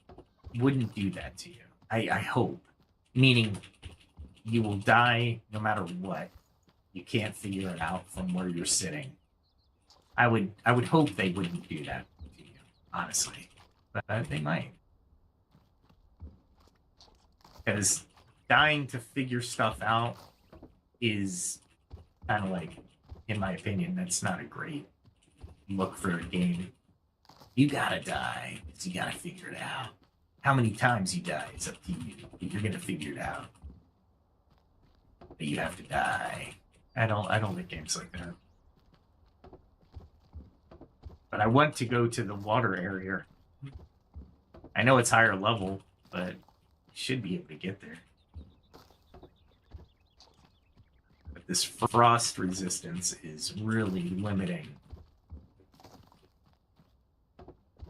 do that to you. I hope. Meaning, you will die no matter what. You can't figure it out from where you're sitting. I would hope they wouldn't do that to you, honestly. But they might. Because dying to figure stuff out is kind of like, in my opinion, that's not a great look for a game. You gotta die. You gotta figure it out. How many times you die is up to you. You're gonna figure it out. But you have to die. I don't like games like that. But I want to go to the water area. I know it's higher level, but you should be able to get there. But this frost resistance is really limiting. I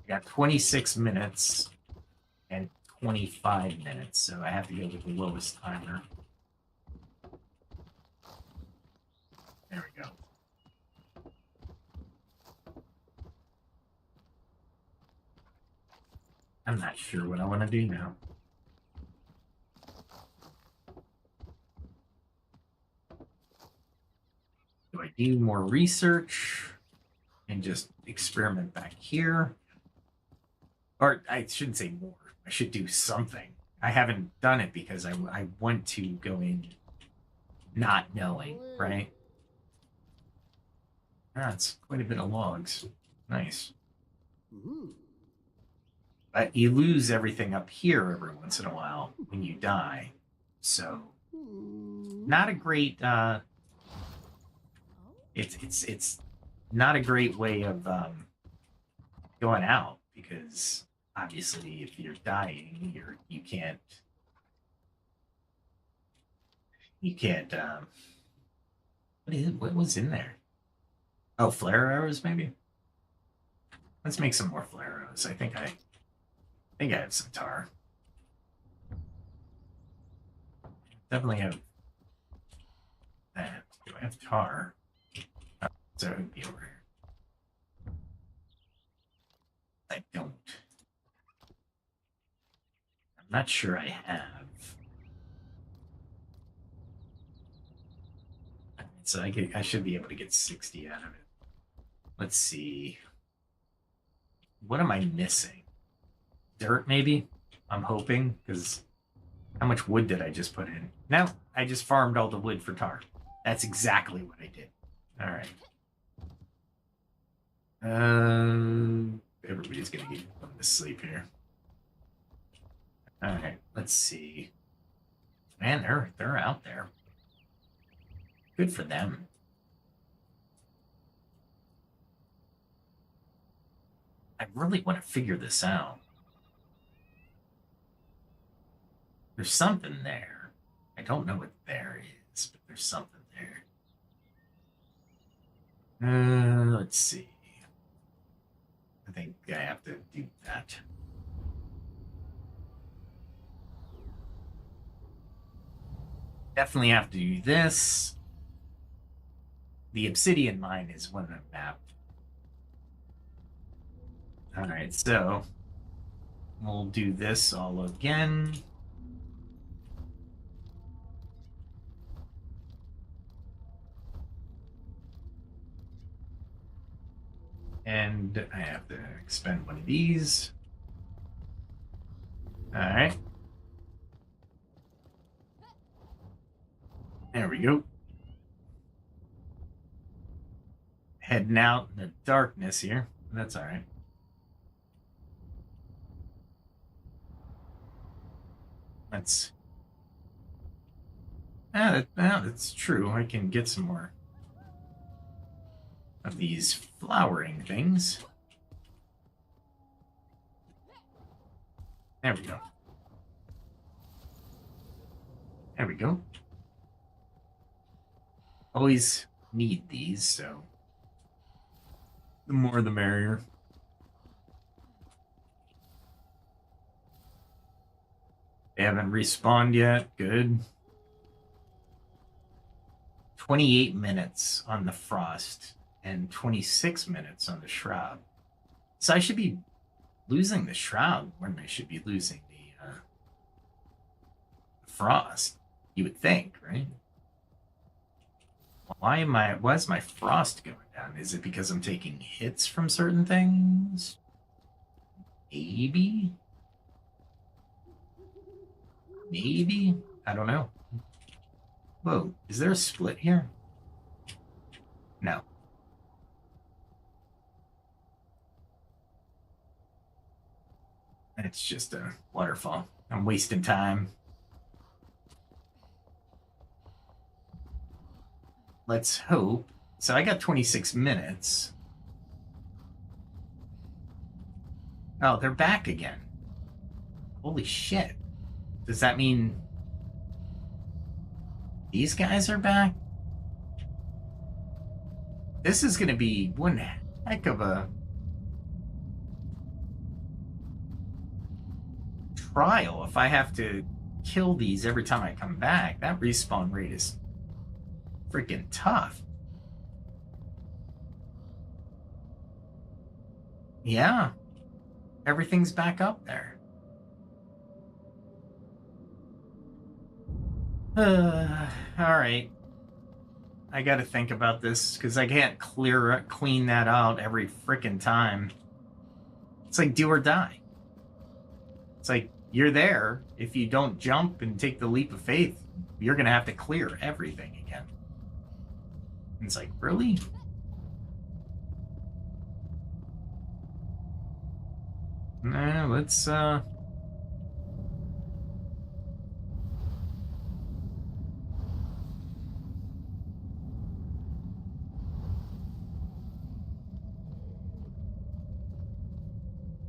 got 26 minutes and 25 minutes, so I have to go with the lowest timer. There we go. I'm not sure what I want to do now. Do I do more research and just experiment back here? Or I shouldn't say more. I should do something. I haven't done it because I want to go in not knowing, right? That's quite a bit of logs. Nice. But you lose everything up here every once in a while when you die. So not a great it's not a great way of going out, because obviously if you're dying, you can't what was in there? Oh, flare arrows maybe? Let's make some more flare arrows. I think I have some tar. Definitely have that. Do I have tar? Oh, so it would be over here. I don't. I'm not sure I have. So I should be able to get 60 out of it. Let's see. What am I missing? Dirt, maybe? I'm hoping, because how much wood did I just put in? No, I just farmed all the wood for tar. That's exactly what I did. All right. Everybody's gonna get going to sleep here. All right, let's see. Man, they're out there. Good for them. I really want to figure this out. There's something there. I don't know what there is, but there's something there. Let's see. I think I have to do that. Definitely have to do this. The obsidian mine is one I've mapped. All right, so we'll do this all again. And I have to expend one of these. All right. There we go. Heading out in the darkness here. That's all right. That's... that's true. I can get some more of these flowering things. There we go. There we go. Always need these, so the more the merrier. They haven't respawned yet. Good. 28 minutes on the frost and 26 minutes on the shroud. So I should be losing the shroud when I should be losing the frost. You would think, right? Why is my frost going down? Is it because I'm taking hits from certain things? Maybe? Maybe? I don't know. Whoa, is there a split here? No. It's just a waterfall. I'm wasting time. Let's hope. So I got 26 minutes. Oh, they're back again. Holy shit. Does that mean these guys are back? This is going to be one heck of a trial if I have to kill these every time I come back. That respawn rate is freaking tough. Yeah. Everything's back up there. All right. I got to think about this because I can't clean that out every freaking time. It's like do or die. It's like you're there. If you don't jump and take the leap of faith, you're going to have to clear everything again. And it's like, really? Nah, let's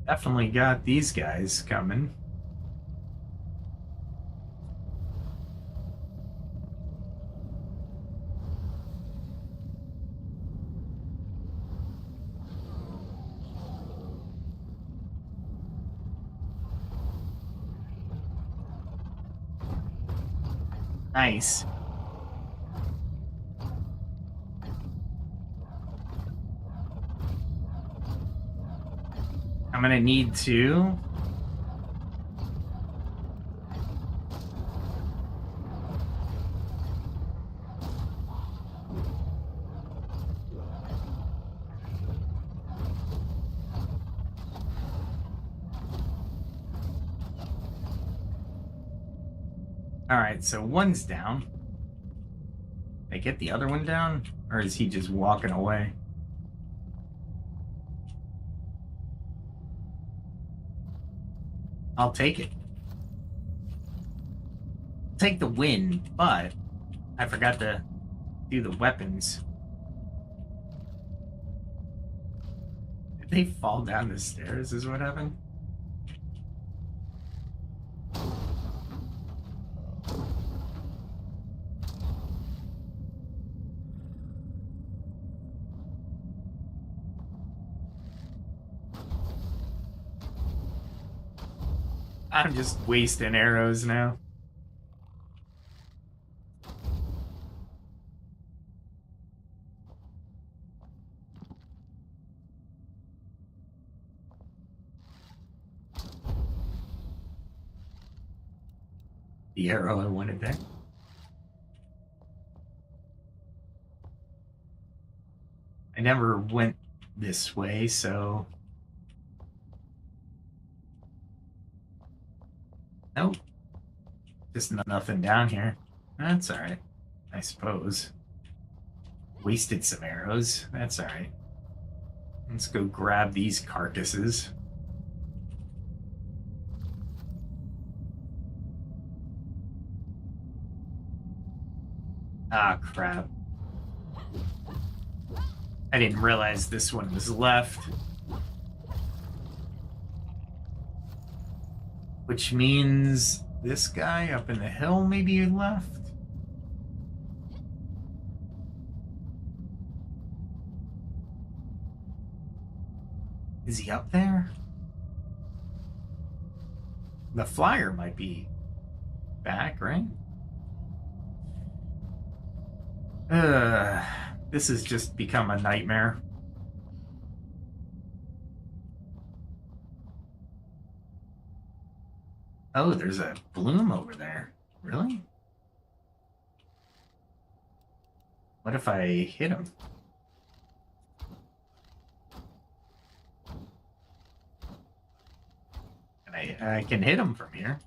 definitely got these guys coming. Nice. I'm gonna need to all right, so one's down. Did I get the other one down? Or is he just walking away? I'll take it. Take the win, but I forgot to do the weapons. Did they fall down the stairs is what happened? I'm just wasting arrows now. The arrow I wanted there. I never went this way, so... Nope. Just nothing down here. That's alright, I suppose. Wasted some arrows. That's alright. Let's go grab these carcasses. Ah, crap. I didn't realize this one was left. Which means this guy up in the hill maybe left? Is he up there? The flyer might be back, right? This has just become a nightmare. Oh, there's a bloom over there. Really? What if I hit him? And I can hit him from here.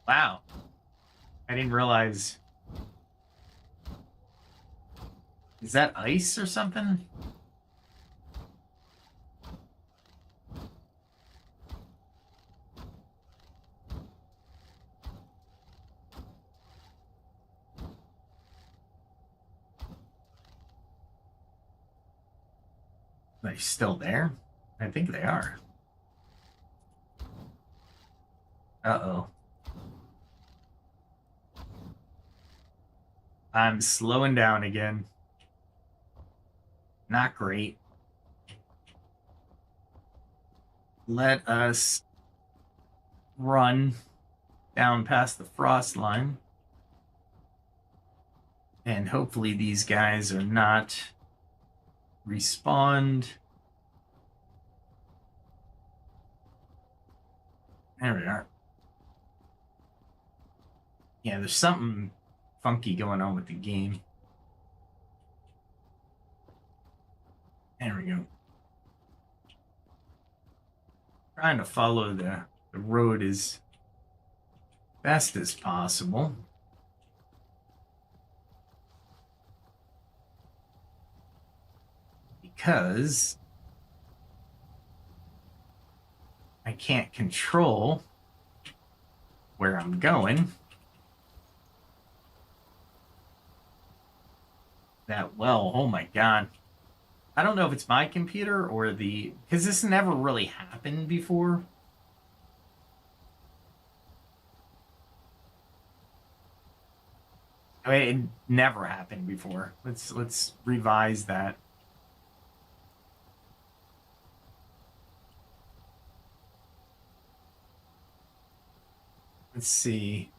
Wow. I didn't realize Is that ice or something? Are they still there? I think they are. Uh-oh. I'm slowing down again. Not great. Let us run down past the frost line. And hopefully these guys are not respawned. There we are. Yeah, there's something funky going on with the game. There we go. Trying to follow the road as best as possible. Because I can't control where I'm going that well. Oh my God. I don't know if it's my computer or because this never really happened before. I mean, it never happened before. Let's revise that. Let's see.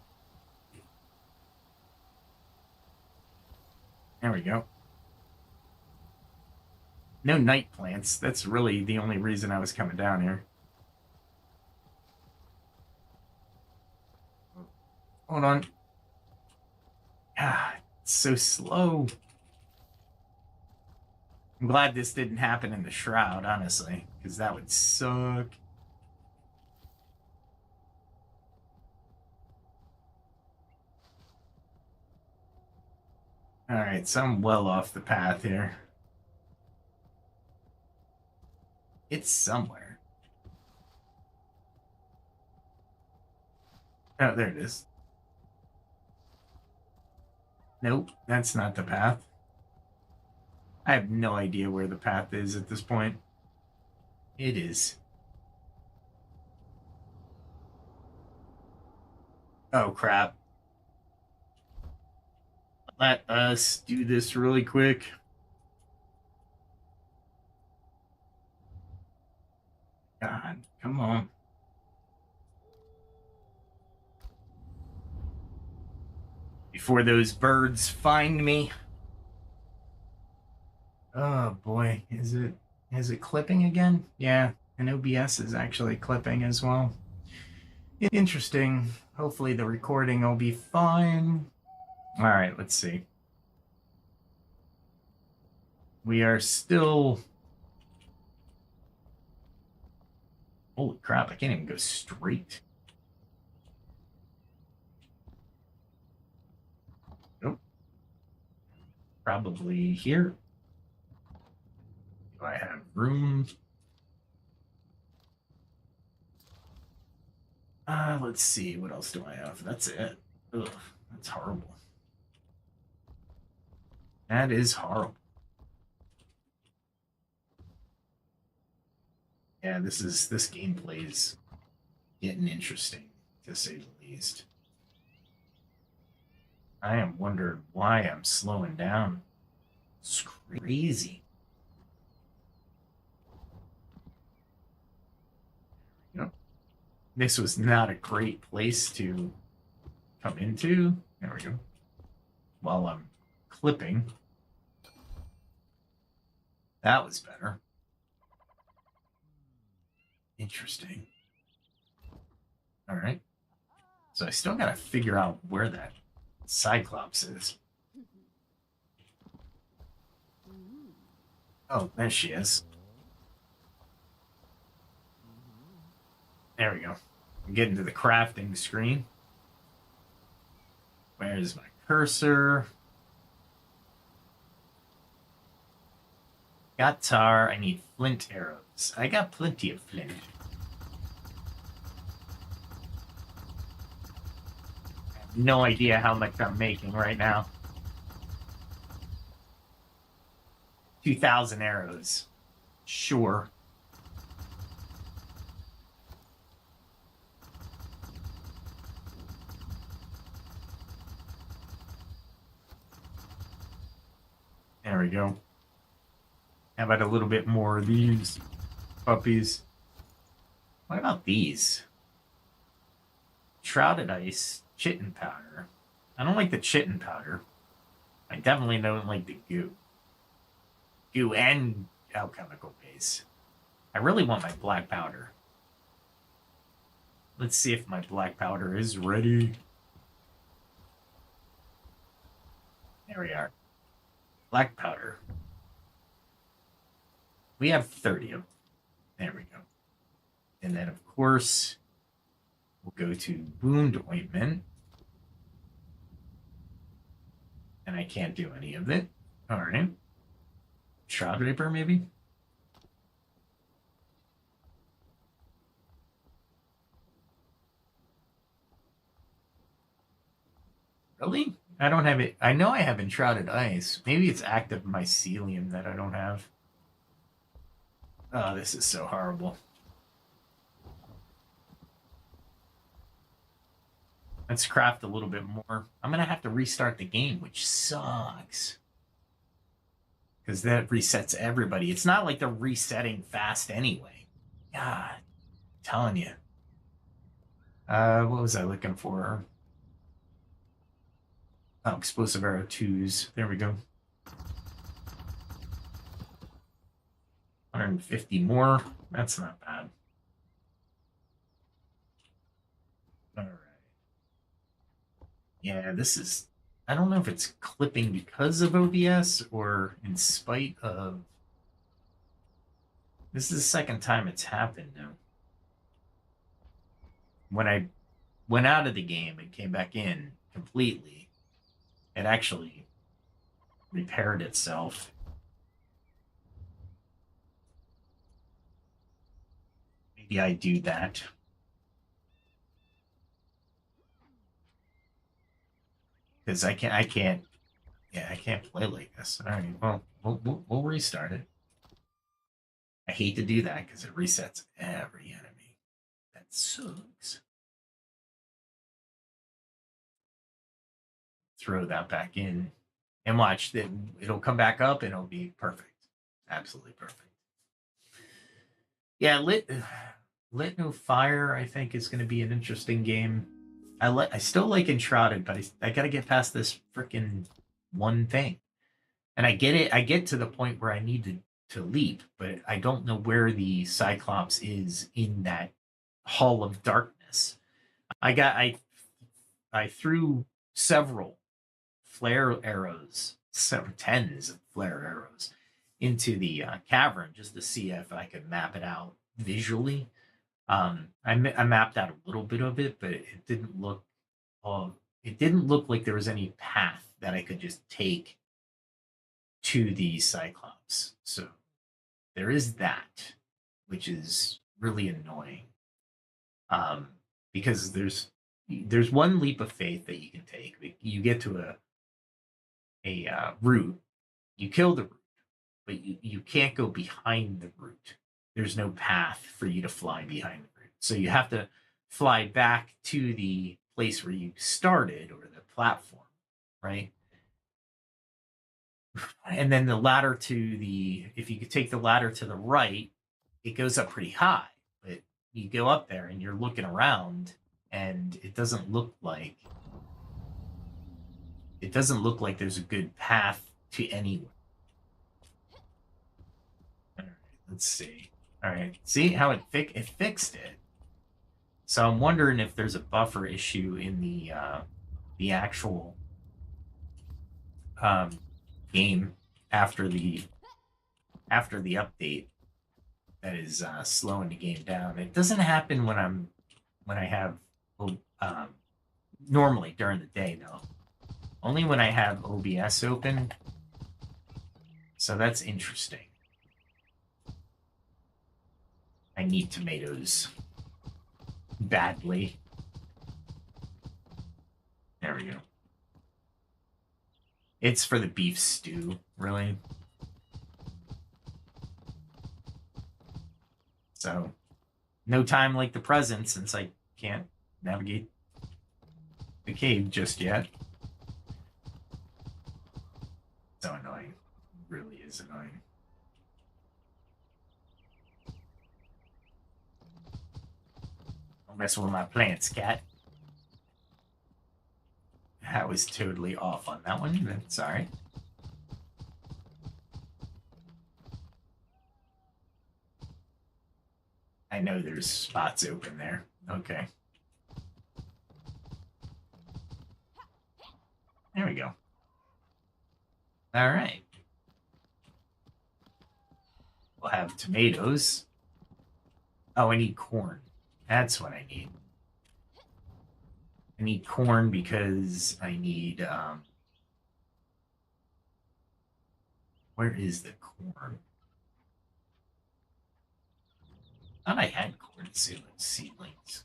There we go. No night plants. That's really the only reason I was coming down here. Hold on. Ah, it's so slow. I'm glad this didn't happen in the Shroud, honestly, because that would suck. All right, so I'm well off the path here. It's somewhere. Oh, there it is. Nope, that's not the path. I have no idea where the path is at this point. It is. Oh, crap. Let us do this really quick. God, come on. Before those birds find me. Oh boy, is it clipping again? Yeah, and OBS is actually clipping as well. Interesting. Hopefully the recording will be fine. All right, let's see. We are still... Holy crap, I can't even go straight. Nope. Probably here. Do I have room? Let's see. What else do I have? That's it. Ugh, that's horrible. That is horrible. Yeah, this gameplay is getting interesting, to say the least. I am wondering why I'm slowing down. It's crazy. You know, this was not a great place to come into. There we go. While I'm clipping. That was better. Interesting. All right. So I still got to figure out where that Cyclops is. Oh, there she is. There we go. I'm getting to the crafting screen. Where's my cursor? Got tar. I need flint arrows. I got plenty of flint. I have no idea how much I'm making right now. 2,000 arrows. Sure. There we go. How about a little bit more of these puppies? What about these? Shrouded ice, chitin powder. I don't like the chitin powder. I definitely don't like the goo. Goo and alchemical base. I really want my black powder. Let's see if my black powder is ready. There we are. Black powder. We have 30 of them. There we go. And then, of course, we'll go to wound ointment. And I can't do any of it. All right. Shroud Raper, maybe? Really? I don't have it. I know I have Enshrouded Ice. Maybe it's active mycelium that I don't have. Oh, this is so horrible. Let's craft a little bit more. I'm going to have to restart the game, which sucks. Because that resets everybody. It's not like they're resetting fast anyway. God, I'm telling you. What was I looking for? Oh, explosive arrow 2s. There we go. 150 more. That's not bad. All right. Yeah, this is... I don't know if it's clipping because of OBS or in spite of... This is the second time it's happened now. When I went out of the game and came back in completely, it actually repaired itself. Maybe I do that. Because I can't play like this. All right, well, we'll restart it. I hate to do that because it resets every enemy. That sucks. Throw that back in and watch that it'll come back up and it'll be perfect. Absolutely perfect. Yeah, Lit No Fire, I think, is going to be an interesting game. I still like Enshrouded, but I got to get past this freaking one thing. And I get it. I get to the point where I need to leap, but I don't know where the Cyclops is in that Hall of Darkness. I threw several flare arrows, several tens of flare arrows into the cavern just to see if I could map it out visually. I mapped out a little bit of it, but it didn't look like there was any path that I could just take to the Cyclops. So there is that, which is really annoying. Because there's one leap of faith that you can take. You get to a route, you kill the route, but you can't go behind the route. There's no path for you to fly behind the route. So you have to fly back to the place where you started or the platform, right? And then the ladder if you could take the ladder to the right, it goes up pretty high, but you go up there and you're looking around and it doesn't look like there's a good path to anywhere. All right, let's see. All right, see how it fixed it. So I'm wondering if there's a buffer issue in the actual game after the update that is slowing the game down. It doesn't happen when I have normally during the day though. Only when I have OBS open. So that's interesting. I need tomatoes badly. There we go. It's for the beef stew, really. So, no time like the present since I can't navigate the cave just yet. So annoying. It really is annoying. Don't mess with my plants, cat. I was totally off on that one. That's alright. I know there's spots open there. Okay. There we go. Alright. We'll have tomatoes. Oh, I need corn. That's what I need. I need corn because I need, where is the corn? I thought I had corn seedlings.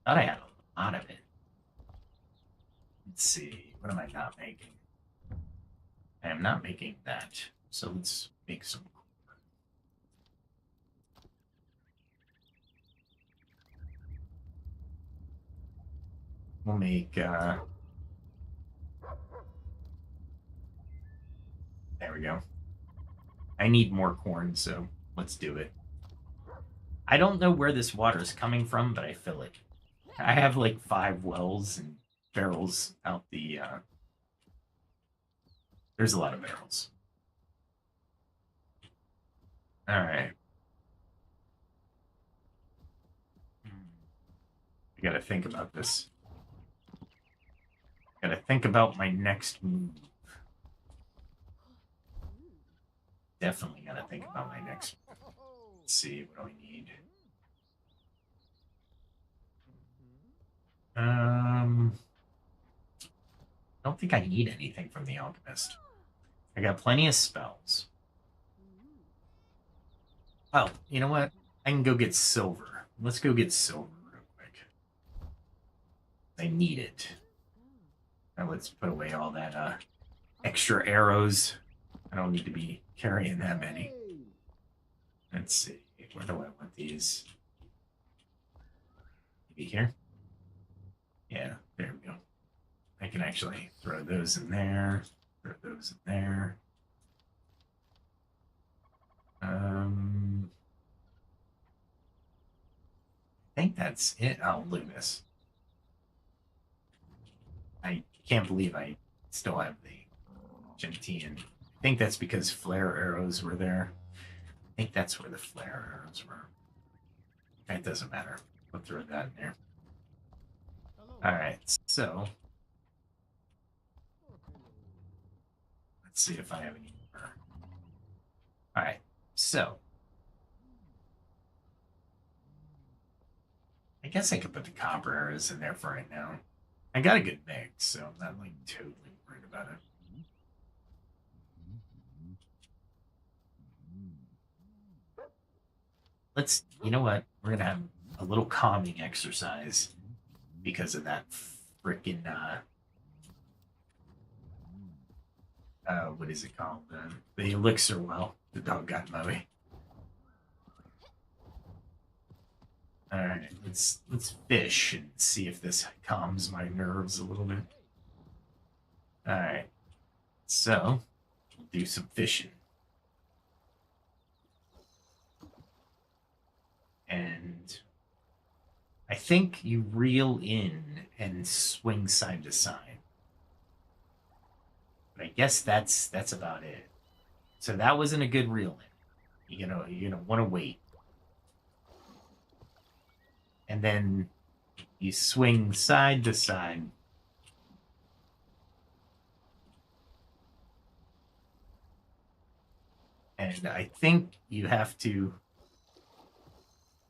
I thought I had a lot of it. Let's see. What am I not making? I am not making that. So let's make some corn. We'll make, there we go. I need more corn, so let's do it. I don't know where this water is coming from, but I fill it. I have like 5 wells and barrels out the, there's a lot of barrels. All right. I gotta think about this. Gotta think about my next move. Definitely gotta think about my next move. Let's see, what do I need? I don't think I need anything from the alchemist. I got plenty of spells. Oh, you know what? I can go get silver. Let's go get silver real quick. I need it. Now let's put away all that extra arrows. I don't need to be carrying that many. Let's see. Where do I want these? Maybe here? Yeah, there we go. I can actually throw those in there. Throw those in there. I think that's it. Oh, look at this. I can't believe I still have the Gentian. I think that's because flare arrows were there. I think that's where the flare arrows were. It doesn't matter. We'll throw that in there. Alright, so let's see if I have any more. Alright, so I guess I could put the copper arrows in there for right now. I got a good mix, so I'm not like totally worried about it. Let's, you know what? We're gonna have a little calming exercise because of that freaking what is it called? The elixir well. The dog got Moe. Alright, let's fish and see if this calms my nerves a little bit. Alright. So we'll do some fishing. And I think you reel in and swing side to side. But I guess that's about it. So that wasn't a good reel in. You're gonna want to wait. And then you swing side to side. And I think you have to.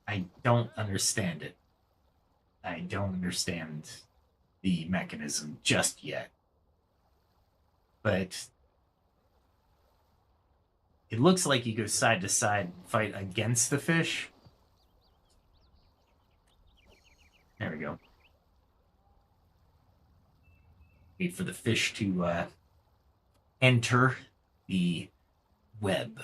I don't understand it. I don't understand the mechanism just yet. But It looks like you go side to side and fight against the fish. There we go. Wait for the fish to enter the web.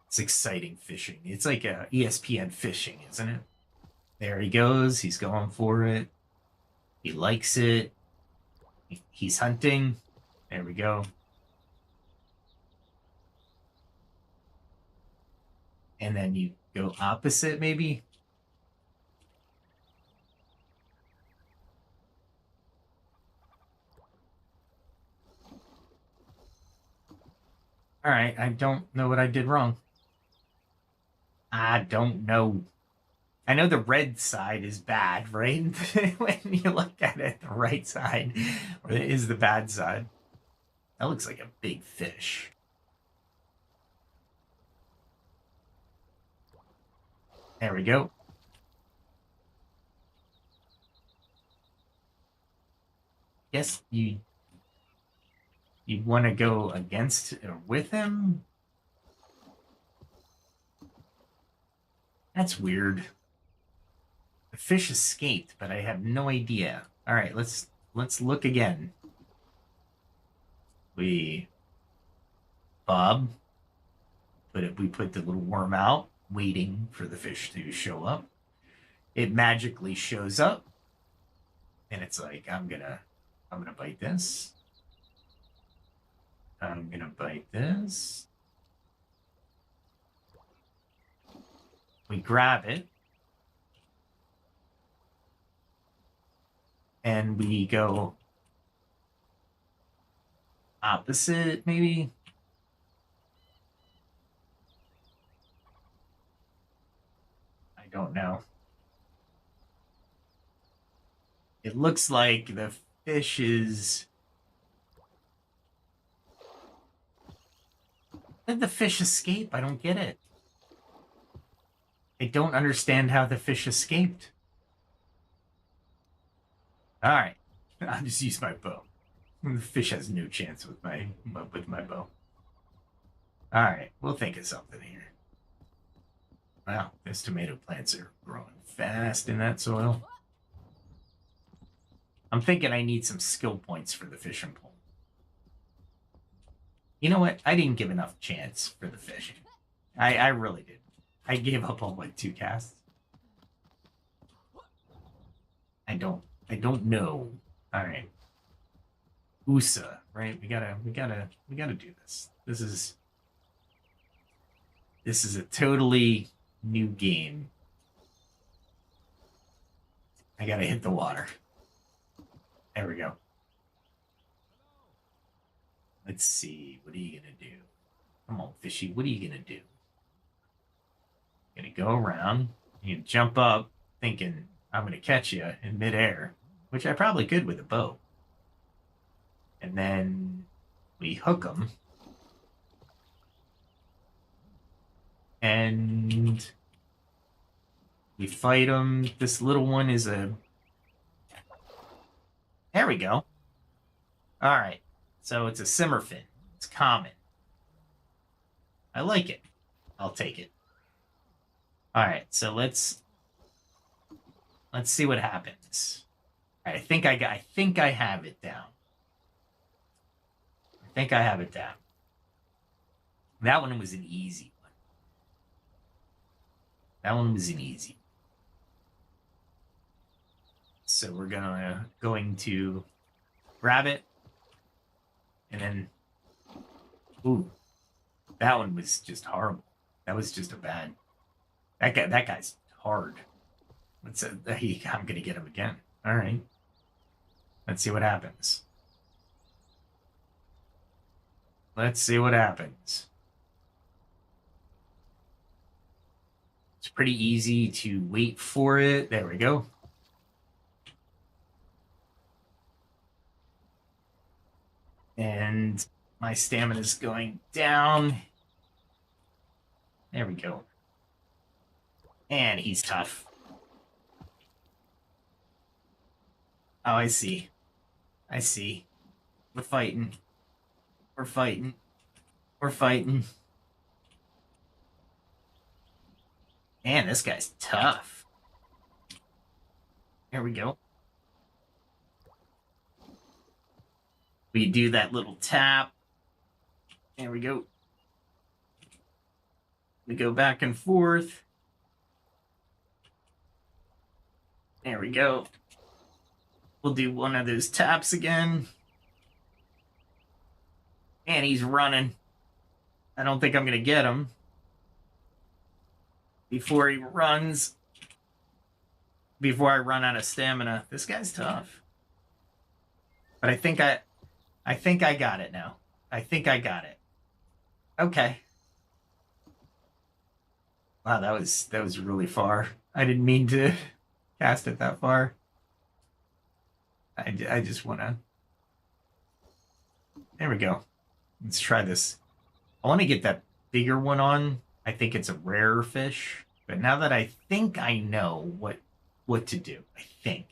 It's exciting fishing. It's like a ESPN fishing, isn't it? There he goes. He's going for it. He likes it. He's hunting. There we go. And then you go opposite, maybe. All right, I don't know what I did wrong. I don't know. I know the red side is bad, right? When you look at it, the right side is the bad side. That looks like a big fish. There we go. Guess you want to go against or with him? That's weird. The fish escaped, but I have no idea. All right, let's look again. We put the little worm out, waiting for the fish to show up. It magically shows up, and it's like, I'm gonna bite this. I'm gonna bite this. We grab it. And we go opposite, maybe? I don't know. It looks like the fish is... Did the fish escape? I don't get it. I don't understand how the fish escaped. All right, I'll just use my bow. The fish has no chance with my bow. All right, we'll think of something here. Wow, those tomato plants are growing fast in that soil. I'm thinking I need some skill points for the fishing pole. You know what? I didn't give enough chance for the fishing. I really didn't. I gave up on like 2 casts. I don't know. All right. USA, right? We gotta do this. This is a totally new game. I gotta hit the water. There we go. Let's see. What are you gonna do? Come on, fishy. What are you gonna do? You're gonna go around. You jump up, thinking I'm gonna catch you in midair, which I probably could with a bow. And then we hook them. And we fight them. This little one is a... There we go. All right. So it's a simmerfin. It's common. I like it. I'll take it. All right. So let's see what happens. I think I have it down. I think I have it down. That one was an easy one. That one was an easy. So we're going to grab it, and then, ooh, that one was just horrible. That was just a bad. That guy's hard. I'm gonna get him again. All right. Let's see what happens. Let's see what happens. It's pretty easy to wait for it. There we go. And my stamina is going down. There we go. And he's tough. Oh, I see. I see. We're fighting. We're fighting. We're fighting. Man, this guy's tough. There we go. We do that little tap. There we go. We go back and forth. There we go. We'll do one of those taps again. And he's running. I don't think I'm going to get him before he runs. Before I run out of stamina. This guy's tough. But I think I got it now. I think I got it. Okay. Wow, that was really far. I didn't mean to cast it that far. I just want to... There we go. Let's try this. I want to get that bigger one on. I think it's a rarer fish. But now that I think I know what to do, I think.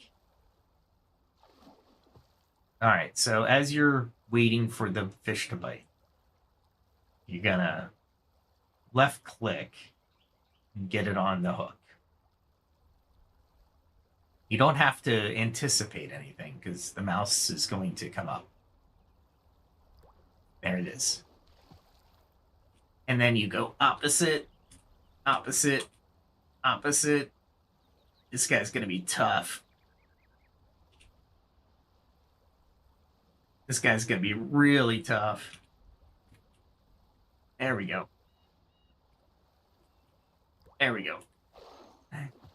All right, so as you're waiting for the fish to bite, you're gonna left click and get it on the hook. You don't have to anticipate anything because the mouse is going to come up. There it is. And then you go opposite, opposite, opposite. This guy's going to be tough. This guy's going to be really tough. There we go. There we go.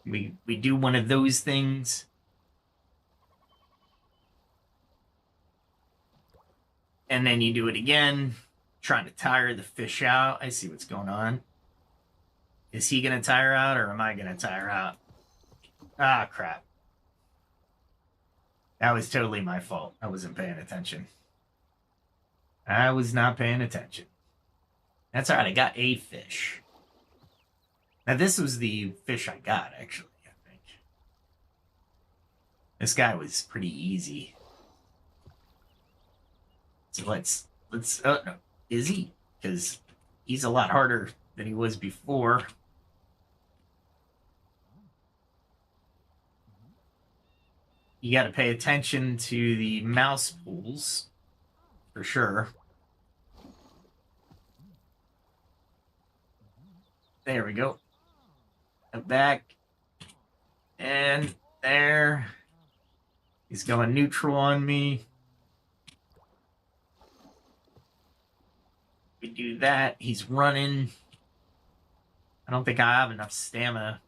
We do one of those things. And then you do it again, trying to tire the fish out. I see what's going on. Is he going to tire out or am I going to tire out? Ah, crap. That was totally my fault. I wasn't paying attention. I was not paying attention. That's all right. I got a fish. Now, this was the fish I got, actually, I think. This guy was pretty easy. So let's oh, no. Is he? Because he's a lot harder than he was before. You got to pay attention to the mouse pools, for sure. There we go. Back. And there. He's going neutral on me. We do that. He's running. I don't think I have enough stamina.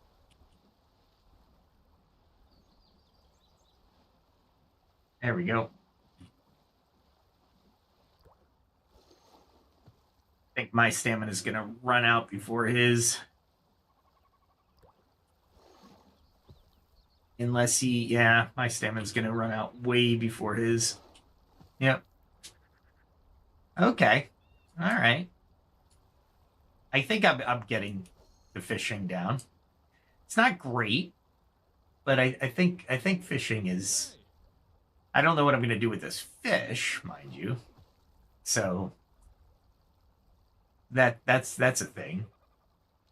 There we go. I think my stamina is going to run out before his. Unless he, yeah, my stamina is going to run out way before his. Yep. Okay. All right. I think I'm getting the fishing down. It's not great, but I think fishing is. I don't know what I'm going to do with this fish, mind you. So that's a thing.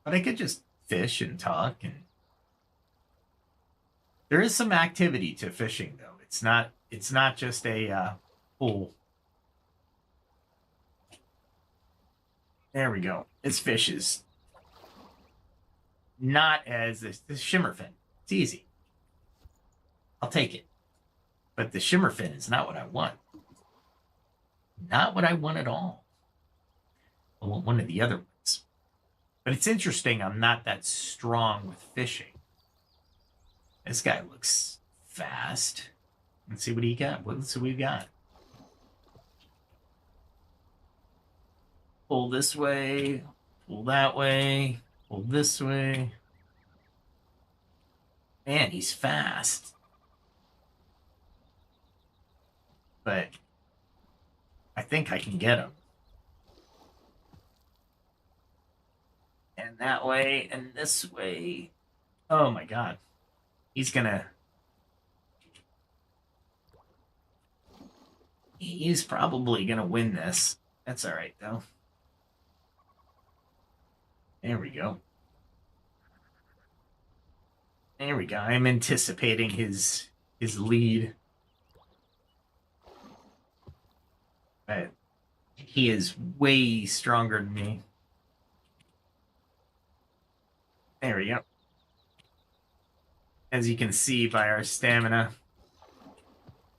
But I could just fish and talk, and there is some activity to fishing, though. It's not just a pool. There we go. This fish is not as this shimmerfin. It's easy. I'll take it. But the shimmerfin is not what I want. Not what I want at all. I want one of the other ones. But it's interesting I'm not that strong with fishing. This guy looks fast. Let's see what he got. Let's see what we got. Pull this way. Pull that way. Pull this way. Man, he's fast. But I think I can get him. And that way, and this way. Oh my god. He's gonna... He's probably gonna win this. That's alright, though. There we go. There we go. I'm anticipating his lead. But he is way stronger than me. There we go. As you can see by our stamina.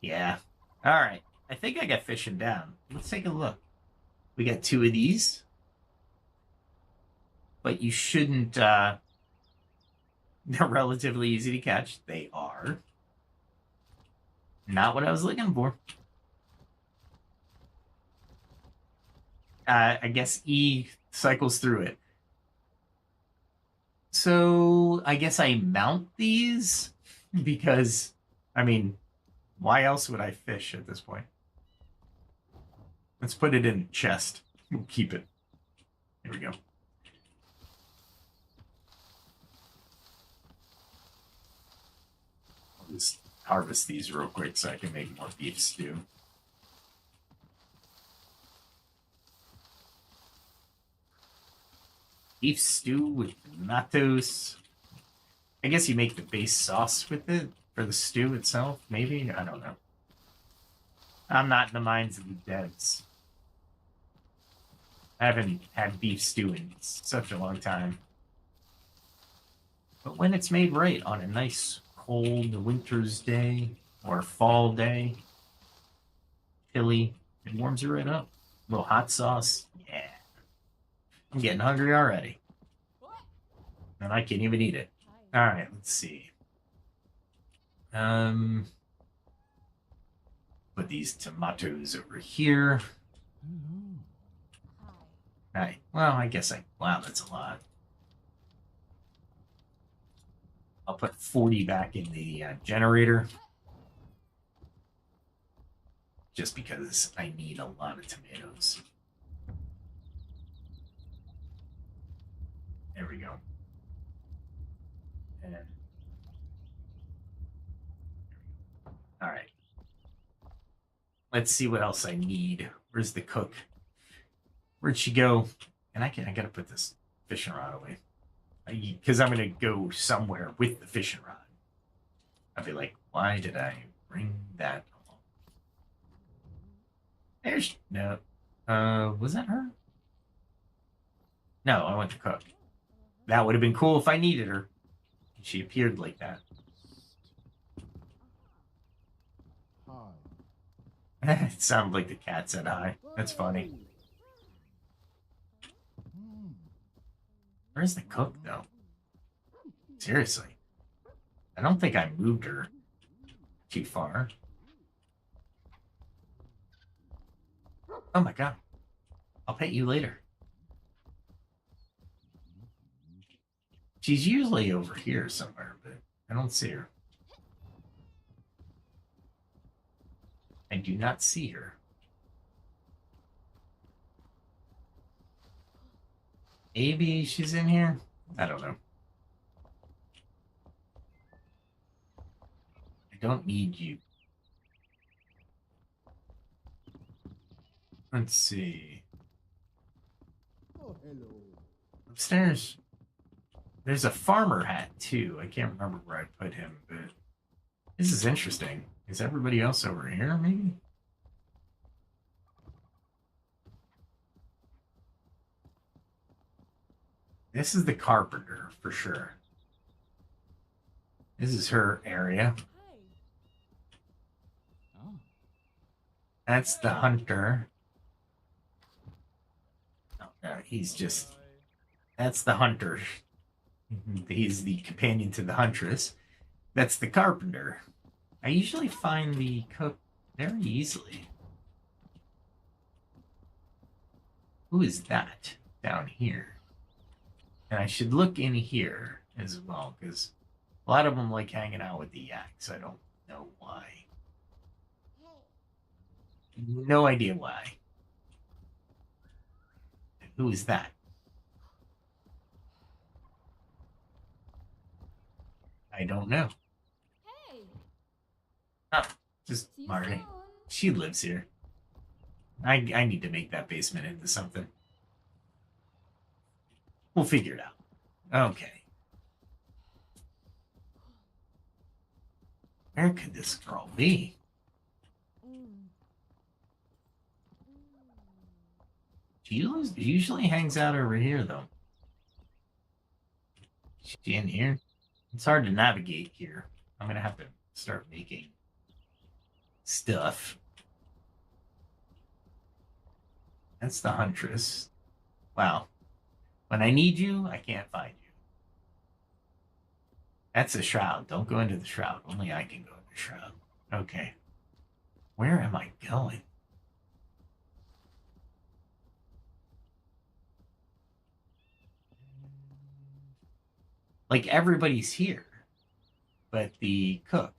Yeah. Alright. I think I got fishing down. Let's take a look. We got 2 of these. But you shouldn't, they're relatively easy to catch. They are. Not what I was looking for. I guess E cycles through it. So I guess I mount these because, I mean, why else would I fish at this point? Let's put it in the chest. We'll keep it. Here we go. I'll just harvest these real quick so I can make more beef stew. Beef stew with tomatoes. I guess you make the base sauce with it for the stew itself, maybe? I don't know. I'm not in the minds of the devs. I haven't had beef stew in such a long time. But when it's made right on a nice cold winter's day or fall day, chilly, it warms you right up. A little hot sauce. Yeah. I'm getting hungry already. And I can't even eat it. Alright, let's see. Put these tomatoes over here. Hi. Well, I guess wow, that's a lot. I'll put 40 back in the generator. Just because I need a lot of tomatoes. There we go. And all right. Let's see what else I need. Where's the cook? Where'd she go? And I gotta put this fishing rod away. Because I'm gonna go somewhere with the fishing rod. I'll be like, why did I bring that along? There's no. Was that her? No, I went to cook. That would have been cool if I needed her. She appeared like that. It sounded like the cat said hi. That's funny. Where's the cook, though? Seriously. I don't think I moved her too far. Oh my god. I'll pet you later. She's usually over here somewhere, but I don't see her. I do not see her. Maybe she's in here? I don't know. I don't need you. Let's see. Oh, hello. Upstairs. There's a farmer hat, too. I can't remember where I put him, but this is interesting. Is everybody else over here, maybe? This is the carpenter, for sure. This is her area. That's the hunter. Oh, no, he's just... That's the hunter. He's the companion to the huntress. That's the carpenter. I usually find the cook very easily. Who is that down here? And I should look in here as well, because a lot of them like hanging out with the yaks. I don't know why. No idea why. Who is that? I don't know. Hey. Oh, just See you Marty. soon. She lives here. I need to make that basement into something. We'll figure it out. Okay. Where could this girl be? She usually hangs out over here, though. Is she in here? It's hard to navigate here. I'm going to have to start making stuff. That's the Huntress. Wow. When I need you, I can't find you. That's the Shroud. Don't go into the Shroud. Only I can go into the Shroud. Okay. Where am I going? Like, everybody's here. But the cook.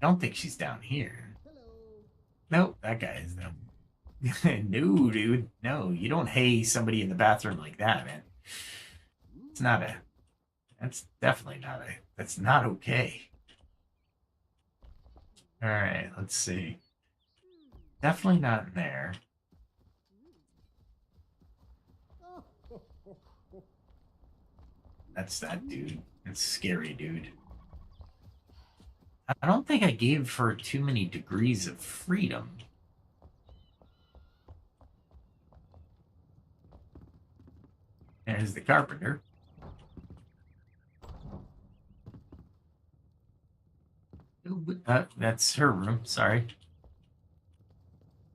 I don't think she's down here. Nope, that guy is no. No, dude. No, you don't hay somebody in the bathroom like that, man. It's not a... That's definitely not a... That's not okay. Alright, let's see. Definitely not in there. That's that dude. That's scary, dude. I don't think I gave her too many degrees of freedom. There's the carpenter. That's her room. Sorry.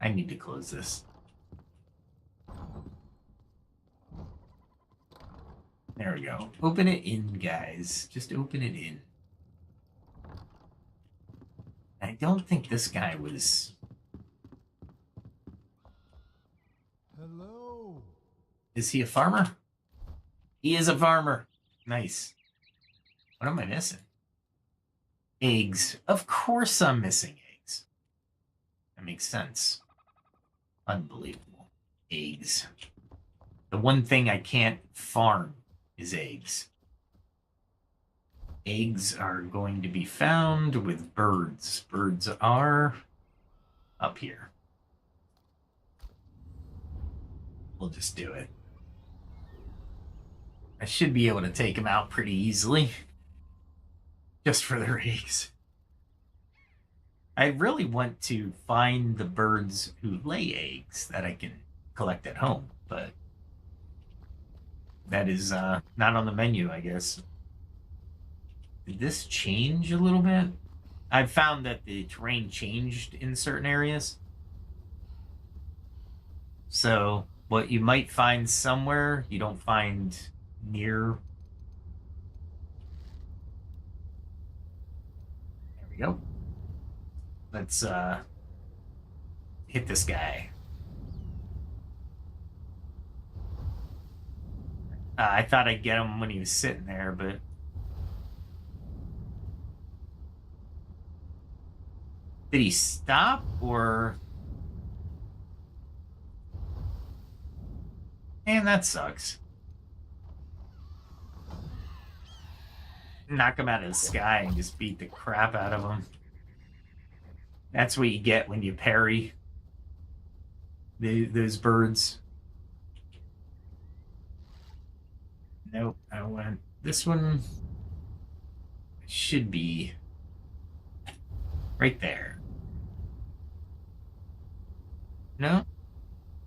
I need to close this. There we go. Open it in, guys. Just open it in. I don't think this guy was... Hello. Is he a farmer? He is a farmer. Nice. What am I missing? Eggs. Of course I'm missing eggs. That makes sense. Unbelievable. Eggs. The one thing I can't farm is eggs. Eggs are going to be found with birds. Birds are up here. We'll just do it. I should be able to take them out pretty easily. Just for their eggs. I really want to find the birds who lay eggs that I can collect at home, but that is not on the menu, I guess. Did this change a little bit? I've found that the terrain changed in certain areas. So what you might find somewhere, you don't find near. There we go. Let's hit this guy. I thought I'd get him when he was sitting there, but did he stop or? Man, that sucks. Knock him out of the sky and just beat the crap out of him. That's what you get when you parry those birds. Nope, I went. This one should be right there. No?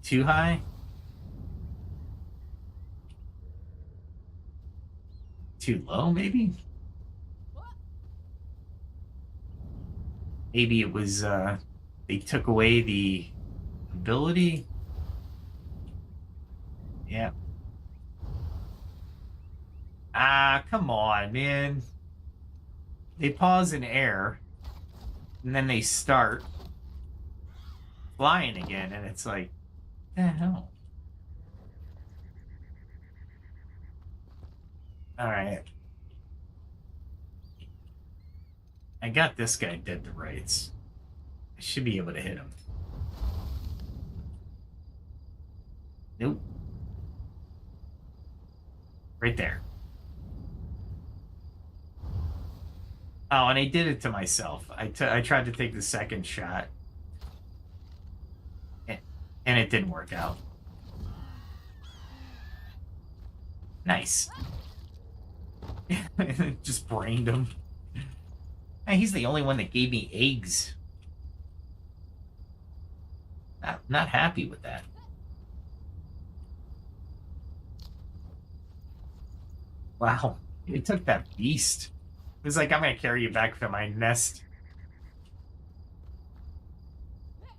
Too high? Too low, maybe? Maybe it was, they took away the ability? Yeah. Ah, come on, man. They pause in air, and then they start flying again, and it's like, what the hell? Alright. I got this guy dead to rights. I should be able to hit him. Nope. Right there. Oh, and I did it to myself. I tried to take the second shot. And it didn't work out. Nice. Just brained him. Hey, he's the only one that gave me eggs. Not happy with that. Wow. It took that beast. It was like, I'm going to carry you back to my nest. There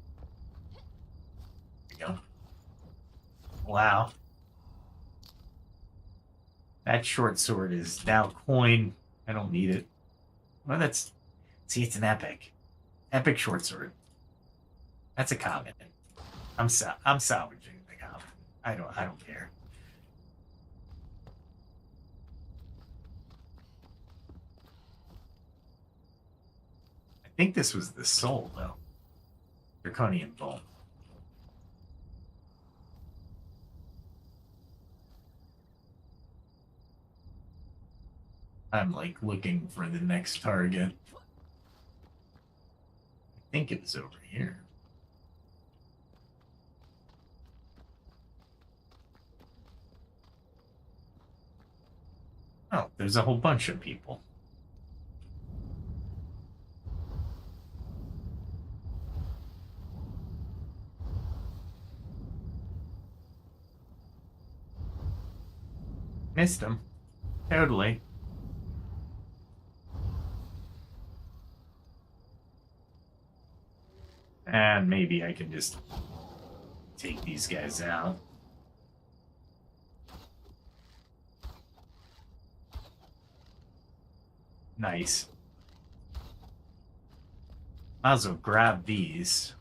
you go. Wow. That short sword is now coin. I don't need it. Well, that's... See, it's an epic. Epic short sword. That's a common. I'm salvaging the common. I don't care. I think this was the soul, though. Draconian Bone. I'm like looking for the next target. I think it was over here. Oh, there's a whole bunch of people. Missed him. Totally. And maybe I can just take these guys out. Nice. Might as well grab these.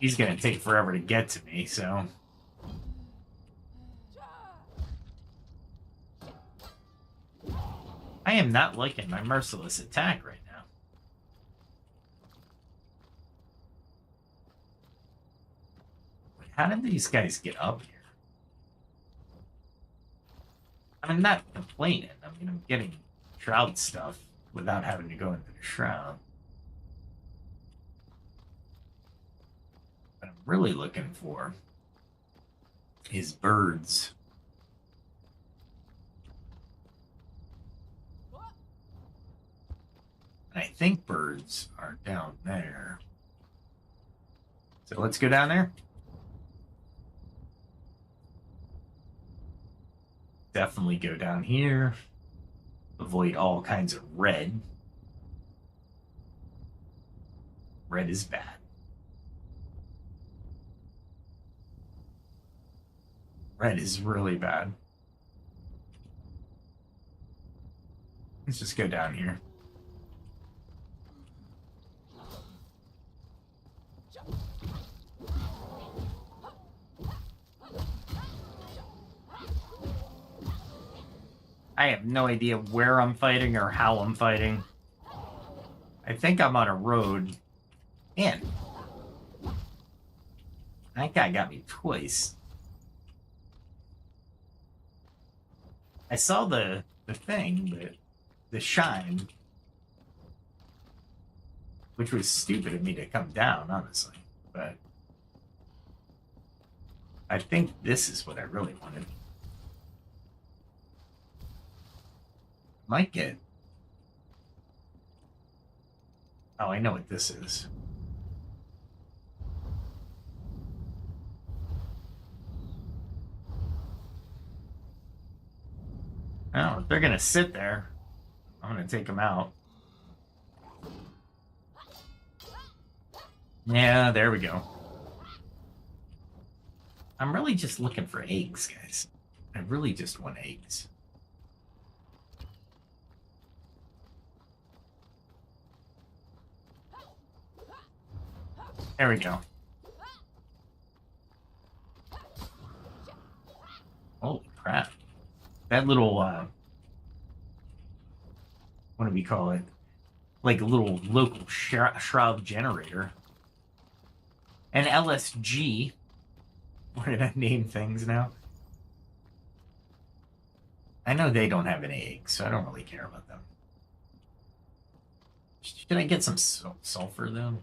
He's gonna take forever to get to me, so... I am not liking my merciless attack right now. How did these guys get up here? I'm not complaining. I mean, I'm getting Shroud stuff without having to go into the Shroud. What I'm really looking for is birds. And I think birds are down there. So let's go down there. Definitely go down here. Avoid all kinds of red. Red is bad. Red is really bad. Let's just go down here. I have no idea where I'm fighting or how I'm fighting. I think I'm on a road. And that guy got me twice. I saw the thing, but the shine, which was stupid of me to come down, honestly. But I think this is what I really wanted. Might get... Oh, I know what this is. Oh, if they're gonna sit there, I'm gonna take them out. Yeah, there we go. I'm really just looking for eggs, guys. I really just want eggs. There we go. Holy crap. That little, what do we call it? Like a little local shroud generator. An LSG. Where did I name things now? I know they don't have any eggs, so I don't really care about them. Should I get some sulfur, though?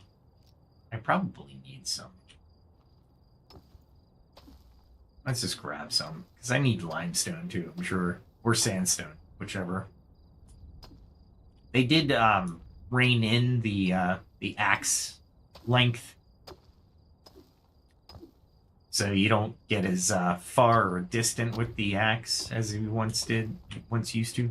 I probably need some. Let's just grab some, because I need limestone, too, I'm sure. Or sandstone, whichever. They did rein in the axe length, so you don't get as far or distant with the axe as you once used to.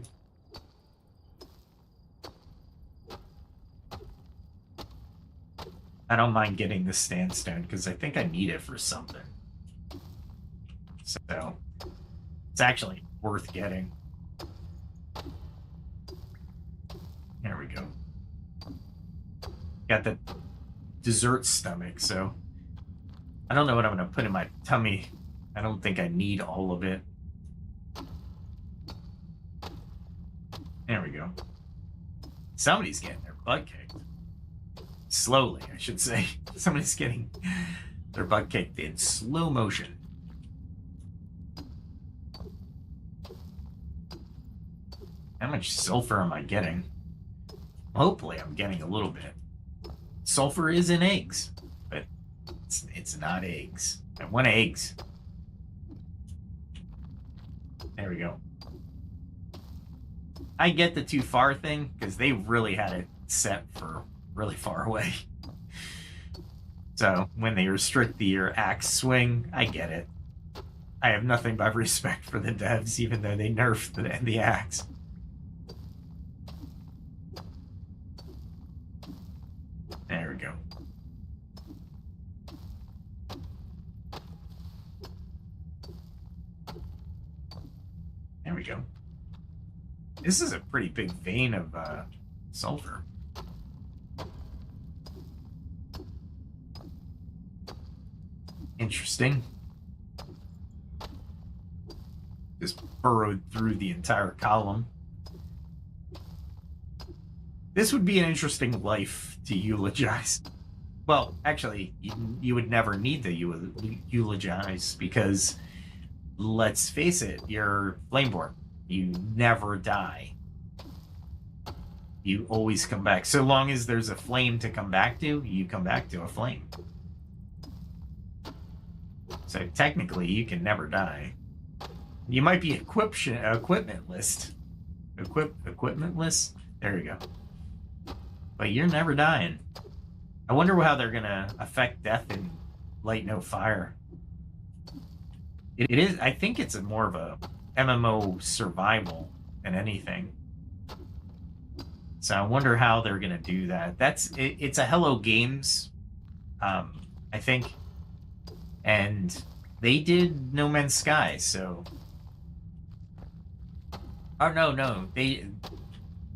I don't mind getting the sandstone because I think I need it for something. So it's actually worth getting. There we go. Got the dessert stomach, so I don't know what I'm going to put in my tummy. I don't think I need all of it. There we go. Somebody's getting their butt kicked. Slowly, I should say. Somebody's getting their butt kicked in slow motion. How much sulfur am I getting? Hopefully I'm getting a little bit. Sulfur is in eggs, but it's not eggs. I want eggs. There we go. I get the too far thing, because they really had it set for really far away. So when they restrict your axe swing, I get it. I have nothing but respect for the devs, even though they nerfed the axe. There we go. There we go. This is a pretty big vein of sulfur. Interesting. Just burrowed through the entire column. This would be an interesting life to eulogize. Well, actually, you would never need to eulogize because, let's face it, you're flameborn. You never die. You always come back. So long as there's a flame to come back to, you come back to a flame. So technically, you can never die. You might be equipmentless. Equipmentless? There you go. But you're never dying. I wonder how they're gonna affect death in Light No Fire. It is. I think it's more of a MMO survival than anything. So I wonder how they're gonna do that. It's a Hello Games, I think, and they did No Man's Sky. So, oh no, they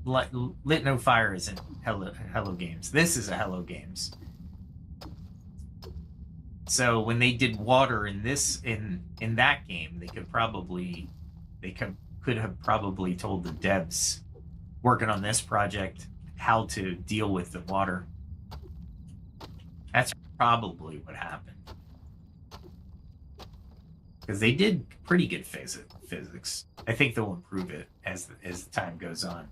Lit No Fire isn't Hello Games. This is a Hello Games. So when they did water in that game, they could have probably told the devs working on this project how to deal with the water. That's probably what happened. Because they did pretty good physics. I think they'll improve it as the time goes on.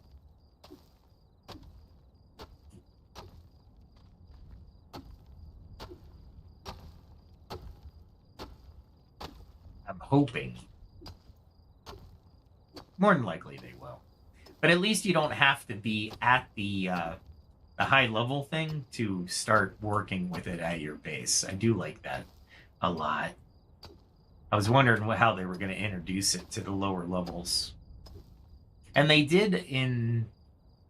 I'm hoping. More than likely they will. But at least you don't have to be at the high level thing to start working with it at your base. I do like that a lot. I was wondering how they were going to introduce it to the lower levels. And they did in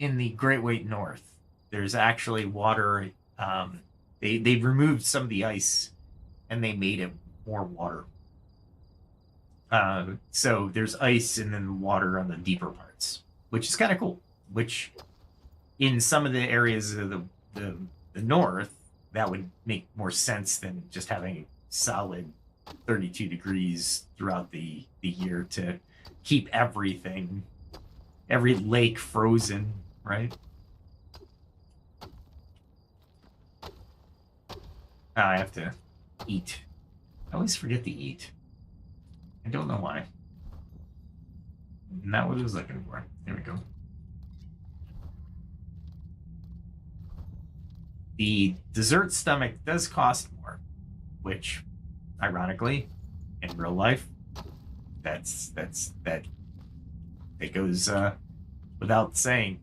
the Great White North. There's actually water. They removed some of the ice and they made it more water. So there's ice and then water on the deeper parts, which is kind of cool. Which, in some of the areas of the north, that would make more sense than just having solid 32 degrees throughout the year to keep every lake frozen, right? I have to eat. I always forget to eat. I don't know why. Not what I was looking for. There we go. The dessert stomach does cost more, which, ironically, in real life, that goes without saying.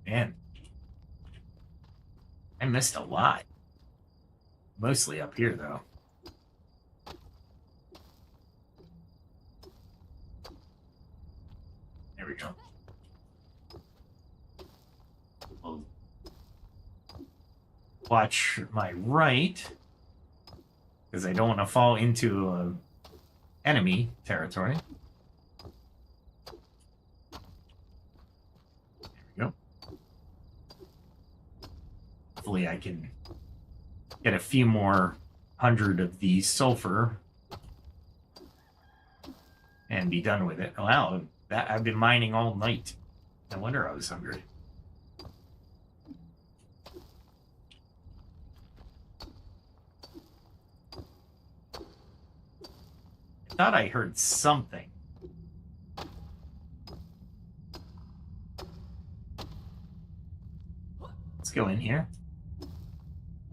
Man, I missed a lot. Mostly up here, though. There we go. We'll watch my right, because I don't want to fall into enemy territory. There we go. Hopefully I can get a few more hundred of the sulfur and be done with it. Wow, I've been mining all night. No wonder I was hungry. I thought I heard something. Let's go in here.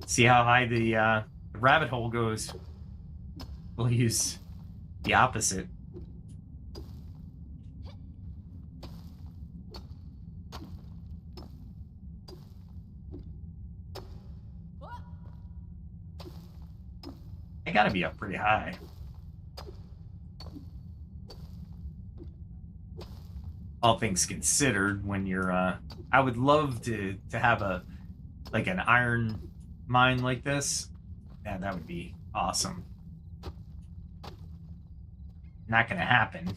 See how high the rabbit hole goes. We'll use the opposite. I gotta be up pretty high. All things considered, when you're I would love to have an iron mine like this. Yeah, that would be awesome. Not gonna happen.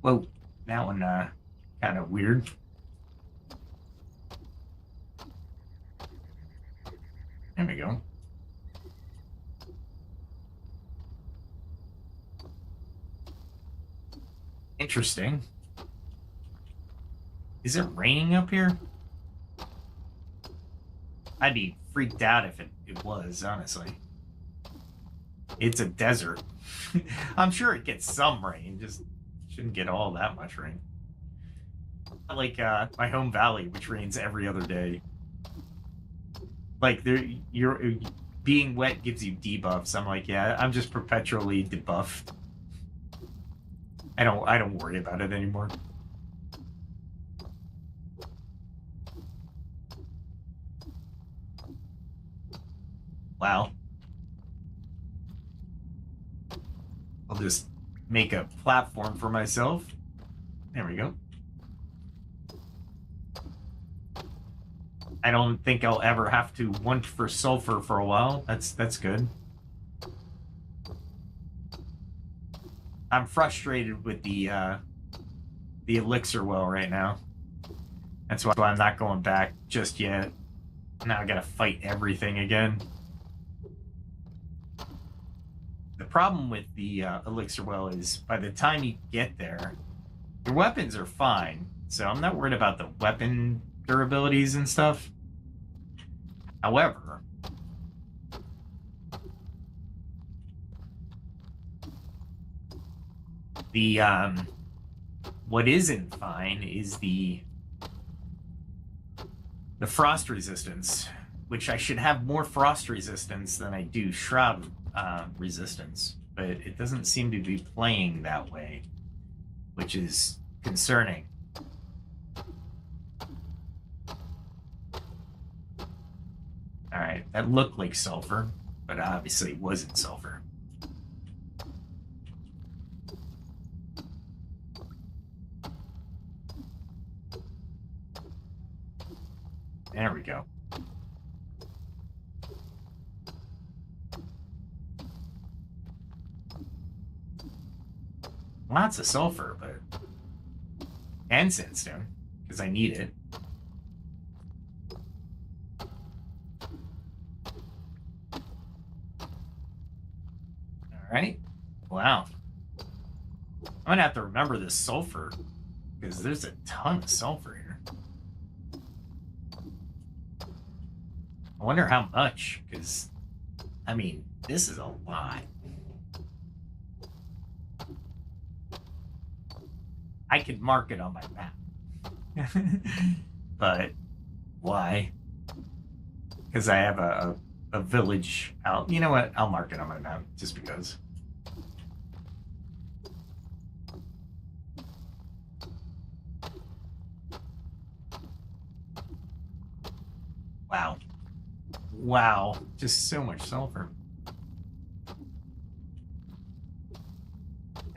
Whoa, that one kind of weird. There we go. Interesting. Is it raining up here? I'd be freaked out if it was, honestly. It's a desert. I'm sure it gets some rain, just shouldn't get all that much rain. Like my home valley, which rains every other day. Like being wet gives you debuffs. I'm like, yeah, I'm just perpetually debuffed. I don't worry about it anymore. Wow. I'll just make a platform for myself. There we go. I don't think I'll ever have to want for sulfur for a while. That's good. I'm frustrated with the elixir well right now. That's why I'm not going back just yet. Now I gotta fight everything again. The problem with the elixir well is by the time you get there, your weapons are fine. So I'm not worried about the weapon durabilities and stuff. However, the what isn't fine is the frost resistance, which I should have more frost resistance than I do shroud resistance, but it doesn't seem to be playing that way, which is concerning. All right, that looked like sulfur, but obviously it wasn't sulfur. There we go. Lots of sulfur, but... and sandstone, because I need it. Alright. Wow. I'm gonna have to remember this sulfur, because there's a ton of sulfur here. I wonder how much, because I mean, this is a lot. I could mark it on my map. But why? Because I have a village out. You know what? I'll mark it on my map just because. Wow. Wow. Just so much sulfur.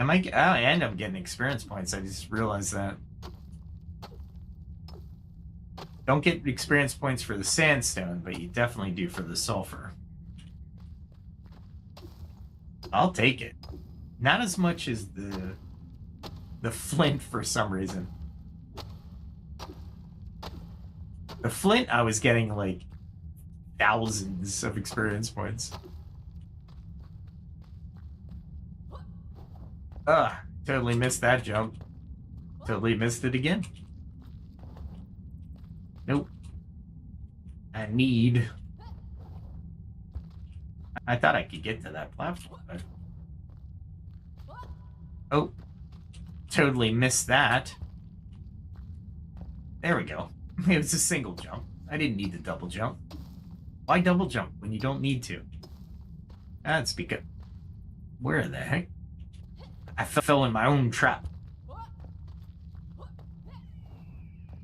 I end up getting experience points. I just realized that. Don't get experience points for the sandstone, but you definitely do for the sulfur. I'll take it. Not as much as the flint for some reason. The flint, I was getting like thousands of experience points. Ugh, totally missed that jump. Totally missed it again. Nope. I thought I could get to that platform, but... Oh. Totally missed that. There we go. It was a single jump. I didn't need to double jump. Why double jump when you don't need to? That's because... Where the heck? I fell in my own trap.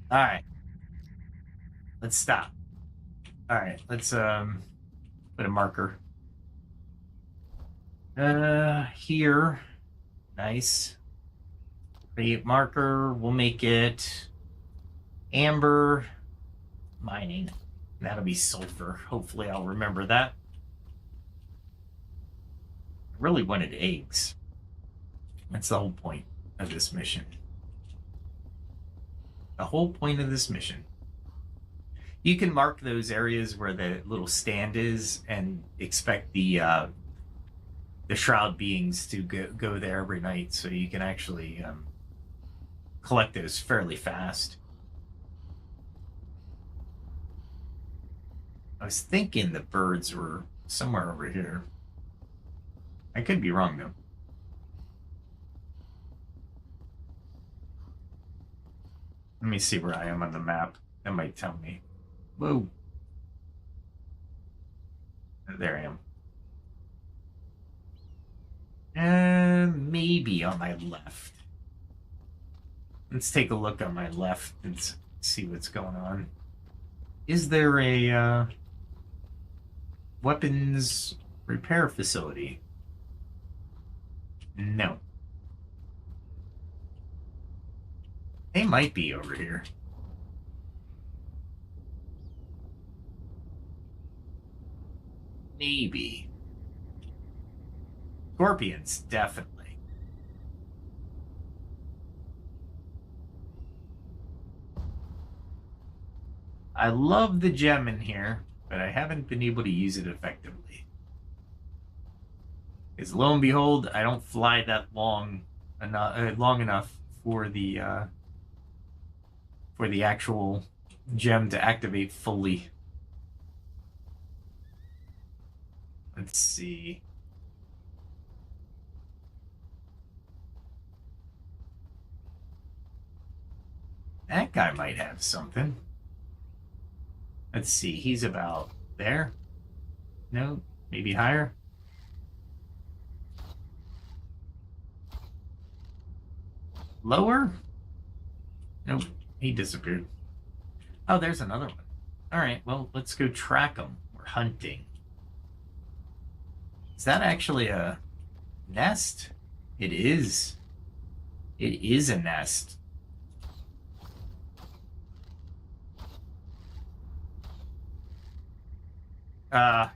Alright. Let's stop. Alright, let's put a marker. Here. Nice. Create marker. We'll make it amber mining. That'll be sulfur. Hopefully I'll remember that. I really wanted eggs. That's the whole point of this mission. The whole point of this mission. You can mark those areas where the little stand is and expect the shroud beings to go there every night, so you can actually collect those fairly fast. I was thinking the birds were somewhere over here. I could be wrong, though. Let me see where I am on the map. That might tell me. Whoa. There I am. Maybe on my left. Let's take a look on my left and see what's going on. Is there a weapons repair facility? No. They might be over here. Maybe. Scorpions, definitely. I love the gem in here, but I haven't been able to use it effectively. Because lo and behold, I don't fly that long enough for the actual gem to activate fully. Let's see. That guy might have something. Let's see. He's about there. No, maybe higher. Lower? Nope. He disappeared. Oh, there's another one. All right, well, let's go track him. We're hunting. Is that actually a nest? It is. It is a nest.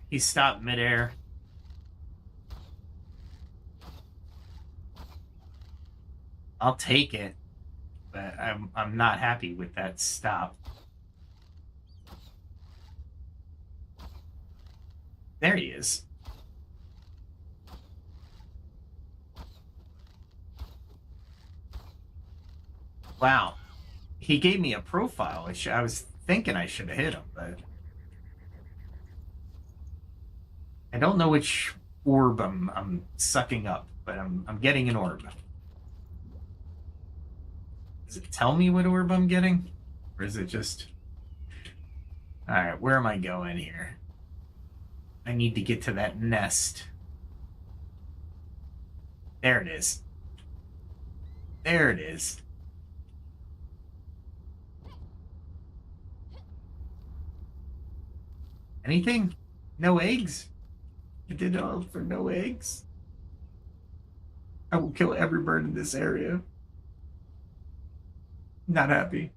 He stopped midair. I'll take it, but I'm not happy with that stop. There he is. Wow. He gave me a profile. I was thinking I should have hit him, but... I don't know which orb I'm sucking up, but I'm getting an orb. Does it tell me what orb I'm getting? Or is it just... Alright, where am I going here? I need to get to that nest. There it is. There it is. Anything? No eggs? I did all for no eggs? I will kill every bird in this area. Not happy.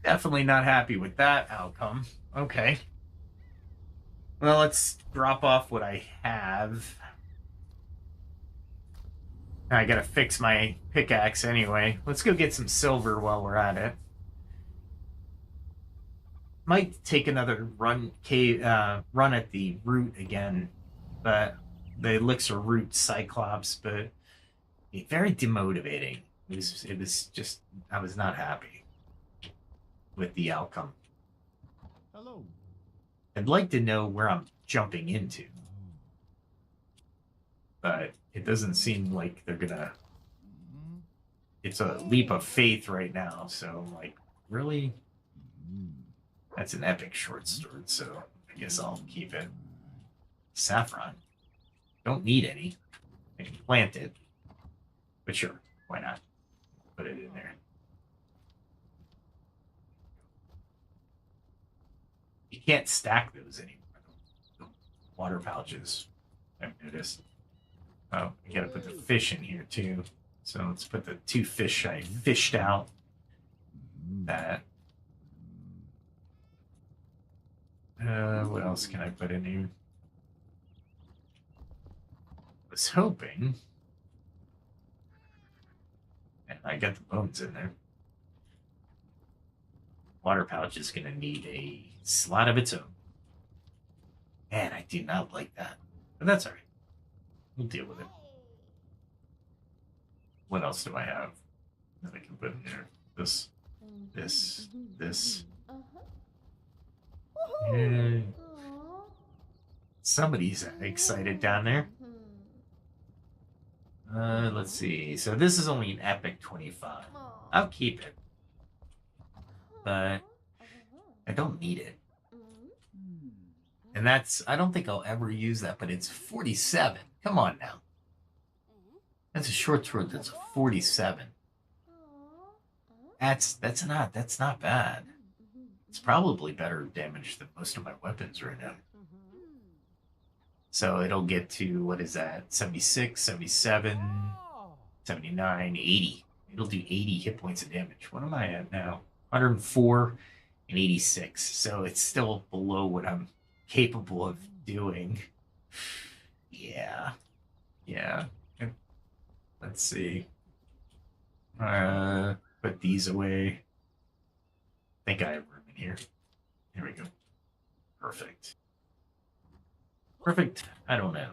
Definitely not happy with that outcome. Okay. Well, let's drop off what I have. I gotta fix my pickaxe anyway. Let's go get some silver while we're at it. Might take another run at the root again, but the elixir root Cyclops, but very demotivating. It was just I was not happy with the outcome. Hello. I'd like to know where I'm jumping into, but it doesn't seem like they're gonna. It's a leap of faith right now, so I'm like, really? That's an epic short sword, so I guess I'll keep it. Saffron. Don't need any. I can plant it. But sure, why not? Put it in there. You can't stack those anymore. The water pouches, I've noticed. Oh, you gotta put the fish in here too. So let's put the 2 fish I fished out. That. What else can I put in here? Was hoping. And I got the bones in there. Water pouch is going to need a slot of its own. Man, I do not like that. But that's alright. We'll deal with it. What else do I have that I can put in there? This. Yeah. Somebody's excited down there. Let's see. So this is only an epic 25. I'll keep it. But I don't need it. And I don't think I'll ever use that, but it's 47. Come on now. That's a short sword that's a 47. That's not bad. It's probably better damage than most of my weapons right now. So it'll get to, what is that? 76, 77, 79, 80. It'll do 80 hit points of damage. What am I at now? 104 and 86. So it's still below what I'm capable of doing. Yeah. Let's see. Put these away. I think I have room in here. Here we go. Perfect. I don't know.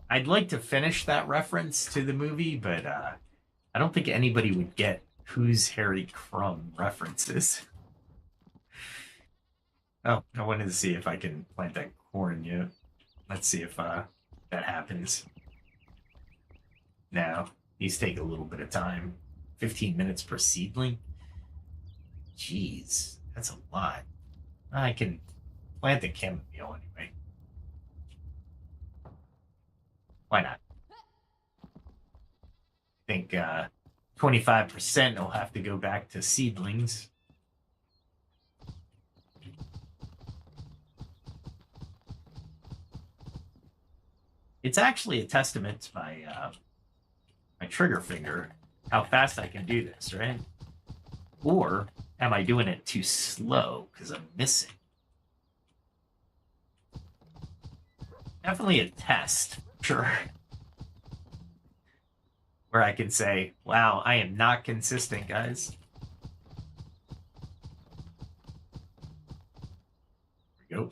I'd like to finish that reference to the movie, but I don't think anybody would get who's Harry Crumb references. Oh, I wanted to see if I can plant that corn yet. Let's see if that happens. Now, these take a little bit of time. 15 minutes per seedling? Jeez, that's a lot. I can plant the chamomile anyway. Why not? I think 25% will have to go back to seedlings. It's actually a testament to my trigger finger, how fast I can do this, right? Or am I doing it too slow because I'm missing? Definitely a test, sure. Where I can say, wow, I am not consistent, guys. There we go.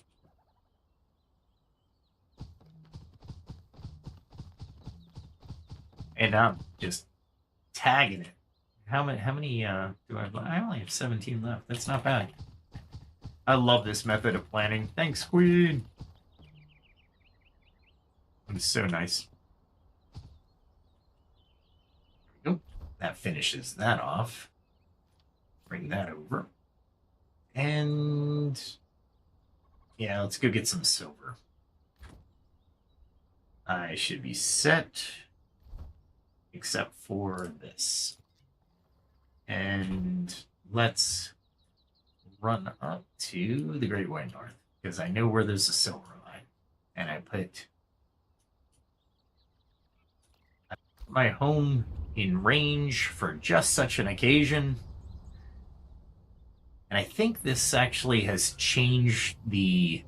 And I'm just tagging it. How many do I have? I only have 17 left. That's not bad. I love this method of planning. Thanks, Queen. It's so nice. There we go. That finishes that off. Bring that over. And yeah, let's go get some silver. I should be set, except for this. And let's run up to the Great White North, because I know where there's a silver line. And I put my home in range for just such an occasion. And I think this actually has changed the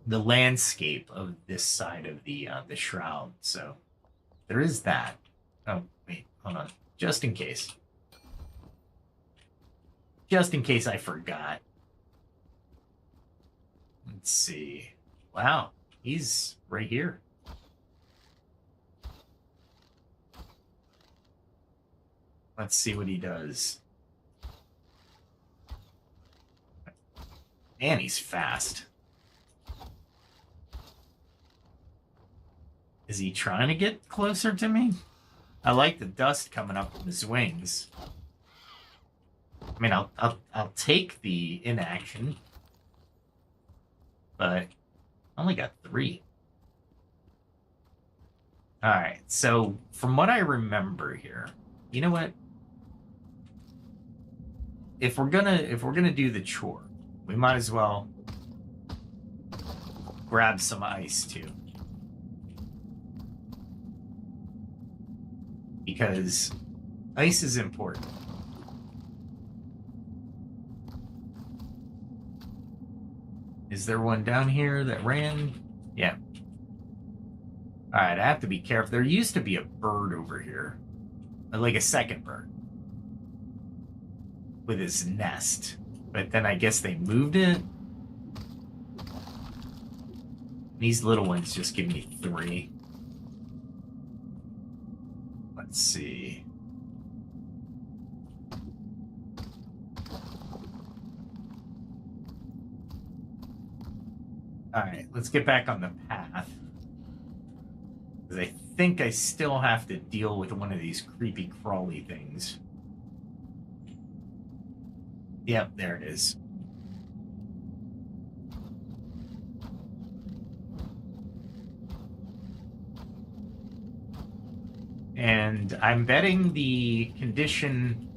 landscape of this side of the Shroud. So there is that. Oh, wait, hold on. Just in case. Just in case I forgot. Let's see. Wow, he's right here. Let's see what he does. Man, he's fast. Is he trying to get closer to me? I like the dust coming up from his wings. I mean, I'll take the inaction, but I only got 3. All right. So from what I remember here, you know what? If we're gonna do the chore, we might as well grab some ice too. Because ice is important. Is there one down here that ran? Yeah. Alright, I have to be careful. There used to be a bird over here. Like a second bird. With his nest. But then I guess they moved it. These little ones just give me 3. Let's see. All right, let's get back on the path. Because I think I still have to deal with one of these creepy crawly things. Yep, there it is. And I'm betting the condition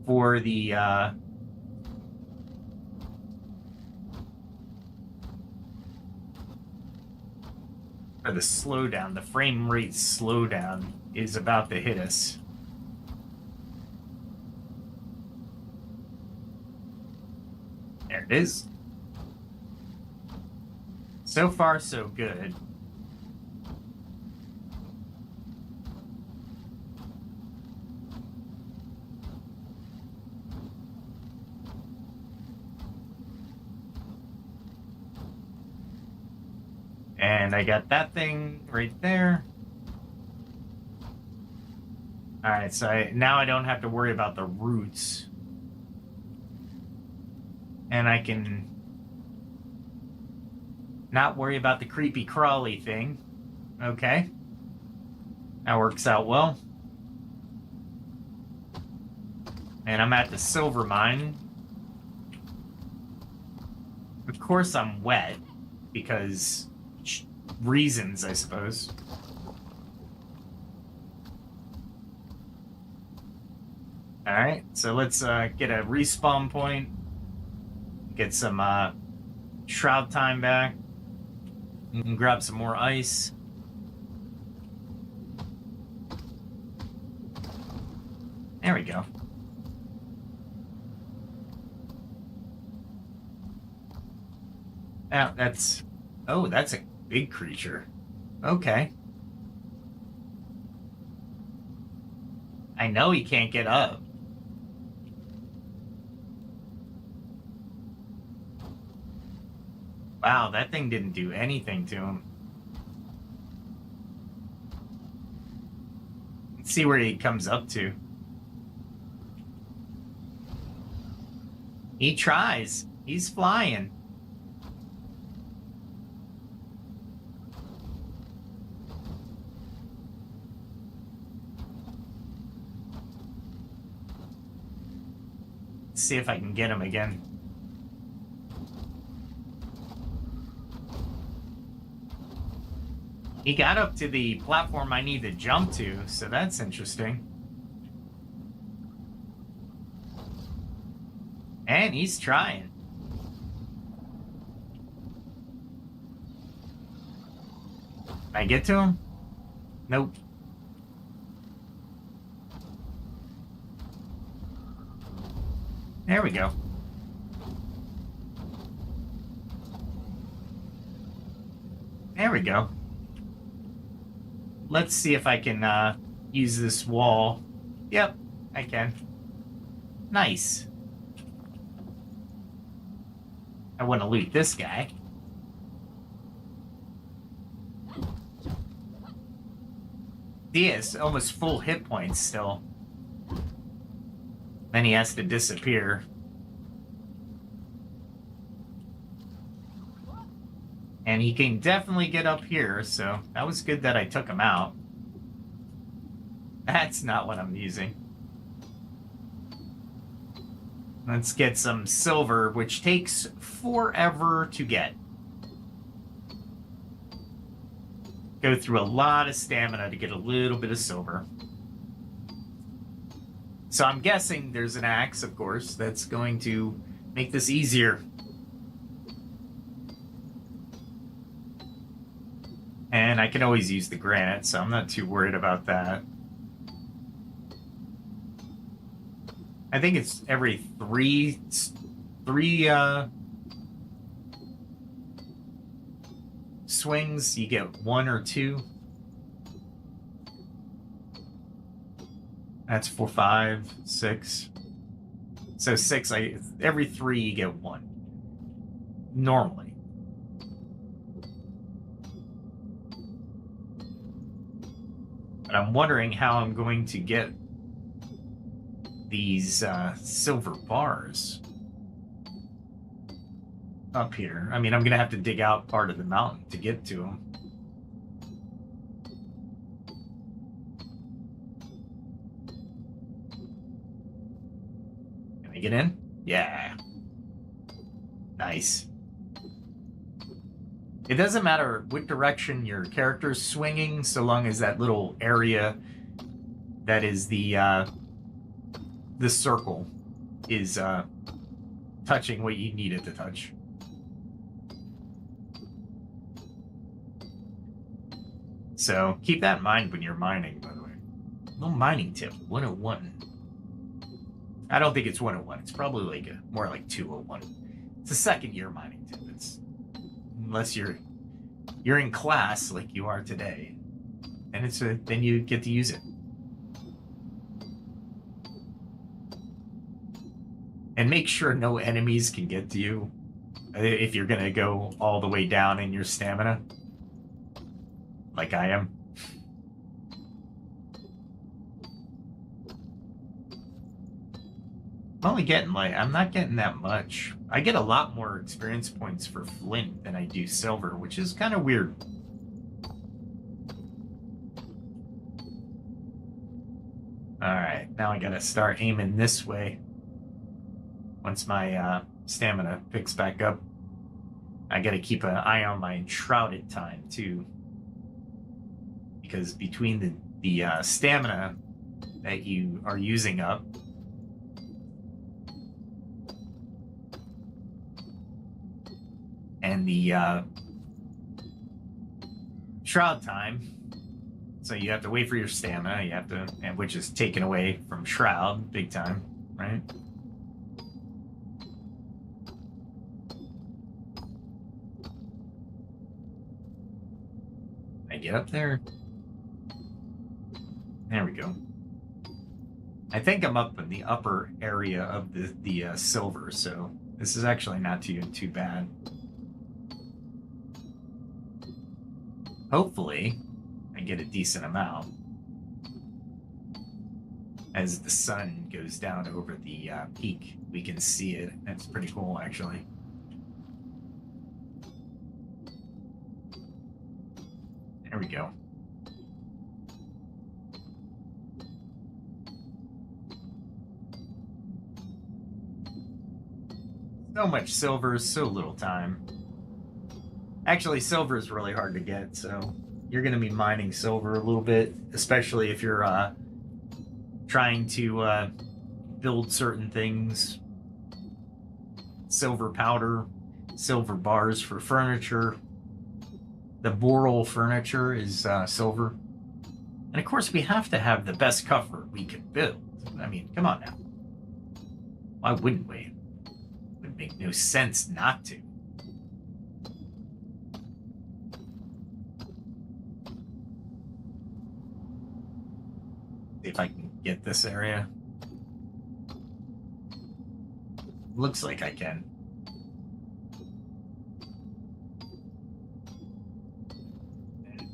for the slowdown, the frame rate slowdown is about to hit us. There it is. So far, so good. And I got that thing right there. All right, so now I don't have to worry about the roots. And I can not worry about the creepy crawly thing. Okay. That works out well. And I'm at the silver mine. Of course I'm wet, because reasons, I suppose. Alright, so let's get a respawn point. Get some Shroud time back. And grab some more ice. There we go. Now that's... Oh, that's a big creature. Okay. I know he can't get up. Wow, that thing didn't do anything to him. Let's see where he comes up to. He tries. He's flying. Let's see if I can get him again. He got up to the platform I need to jump to, so that's interesting. And he's trying. Can I get to him? Nope. There we go. There we go. Let's see if I can use this wall. Yep, I can. Nice. I want to loot this guy. He has almost full hit points still. Then he has to disappear. And he can definitely get up here, so that was good that I took him out. That's not what I'm using. Let's get some silver, which takes forever to get. Go through a lot of stamina to get a little bit of silver. So I'm guessing there's an axe, of course, that's going to make this easier. And I can always use the granite, so I'm not too worried about that. I think it's every three swings you get 1 or 2. That's 4, 5, 6. So 6, every 3 you get 1. Normally. But I'm wondering how I'm going to get these silver bars up here. I mean, I'm going to have to dig out part of the mountain to get to them. Can I get in? Yeah. Nice. It doesn't matter what direction your character's swinging, so long as that little area that is the circle is touching what you need it to touch. So keep that in mind when you're mining, by the way. Little mining tip, 101. I don't think it's 101. It's probably like more like 201. It's a second year mining tip. It's unless you're in class like you are today, and then you get to use it. And make sure no enemies can get to you if you're gonna go all the way down in your stamina, like I am. I'm not getting that much. I get a lot more experience points for flint than I do silver, which is kind of weird. Alright, now I gotta start aiming this way. Once my stamina picks back up, I gotta keep an eye on my Enshrouded time too. Because between the stamina that you are using up and the Shroud time, so you have to wait for your stamina, and which is taken away from Shroud big time, right? I get up there. There we go. I think I'm up in the upper area of the silver, so this is actually not too bad. Hopefully, I get a decent amount. as the sun goes down over the peak. We can see it. It's pretty cool, actually. There we go. So much silver, so little time. Actually, silver is really hard to get, so you're going to be mining silver a little bit, especially if you're trying to build certain things. Silver powder, silver bars for furniture. The Boral furniture is silver. And of course, we have to have the best cover we could build. I mean, come on now. Why wouldn't we? It would make no sense not to. See if I can get this area. Looks like I can.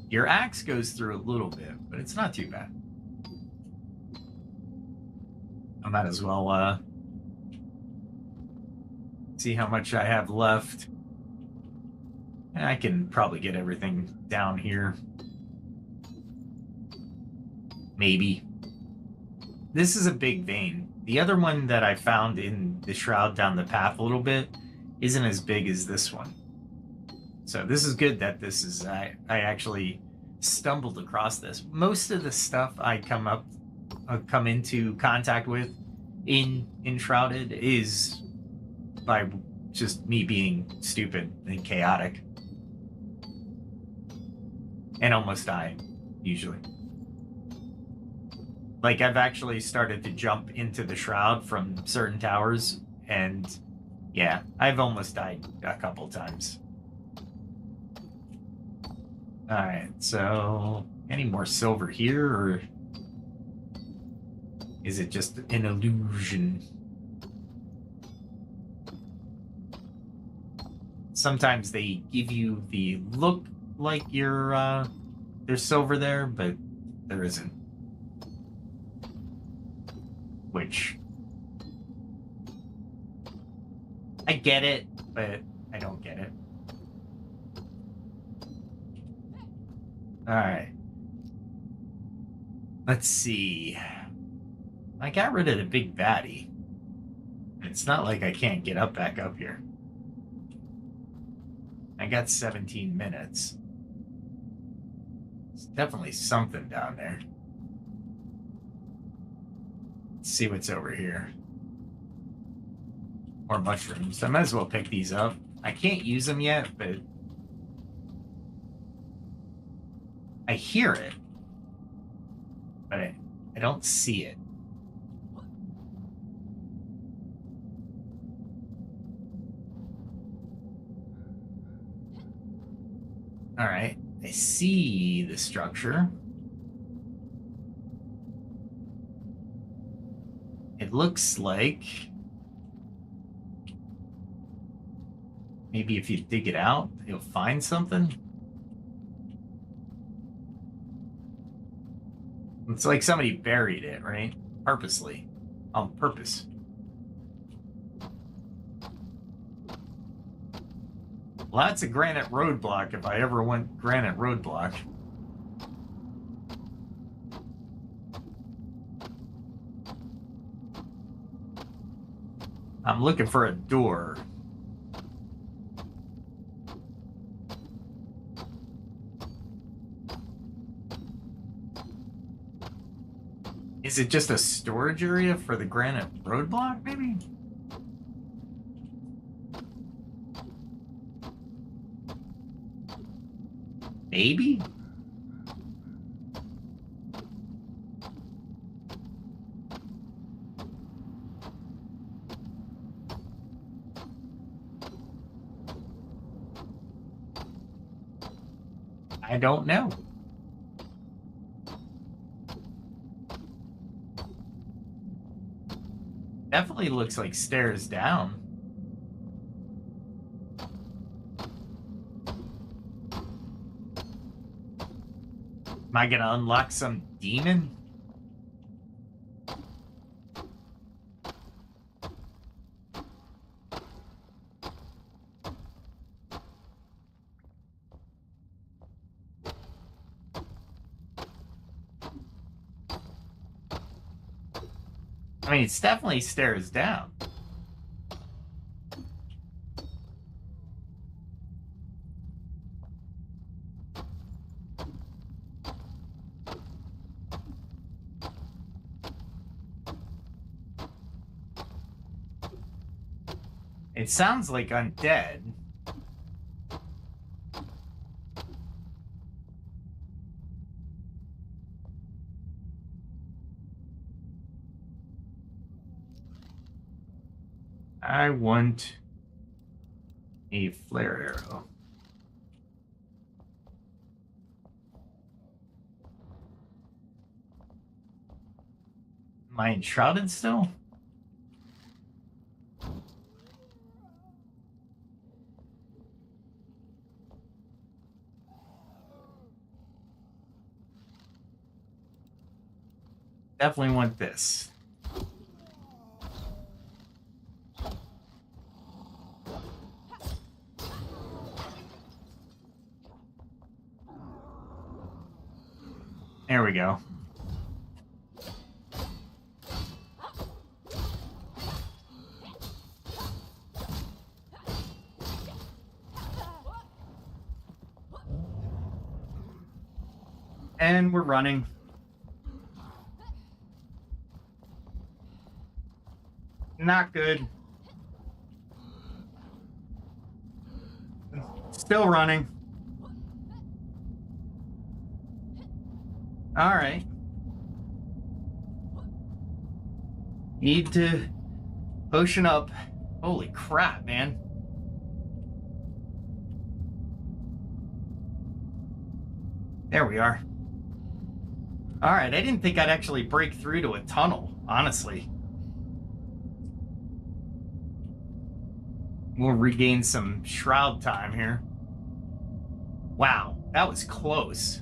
Your axe goes through a little bit, but it's not too bad. I might as well see how much I have left. And I can probably get everything down here. Maybe. This is a big vein. The other one that I found in the Shroud down the path a little bit isn't as big as this one. So this is good that this is, I actually stumbled across this. Most of the stuff I come into contact with in Enshrouded is by just me being stupid and chaotic. And almost die, usually. Like, I've actually started to jump into the Shroud from certain towers, and yeah, I've almost died a couple times. Alright, so any more silver here, or is it just an illusion? Sometimes they give you the look like there's silver there, but there isn't. Which, I get it, but I don't get it. Alright. Let's see. I got rid of the big baddie. It's not like I can't get back up here. I got 17 minutes. It's definitely something down there. Let's see what's over here. More mushrooms. I might as well pick these up. I can't use them yet, but I hear it, but I don't see it. All right, I see the structure. It looks like maybe if you dig it out, you'll find something. It's like somebody buried it, right? Purposely. On purpose. Well, that's a granite roadblock if I ever went granite roadblock. I'm looking for a door. Is it just a storage area for the granite roadblock, maybe? Maybe? I don't know. Definitely looks like stairs down. Am I gonna unlock some demon? I mean, it's definitely stairs down. It sounds like undead. I want a flare arrow. Am I enshrouded still? Definitely want this. There we go. And we're running. Not good. Still running. All right. Need to potion up. Holy crap, man. There we are. All right, I didn't think I'd actually break through to a tunnel, honestly. We'll regain some Shroud time here. Wow, that was close.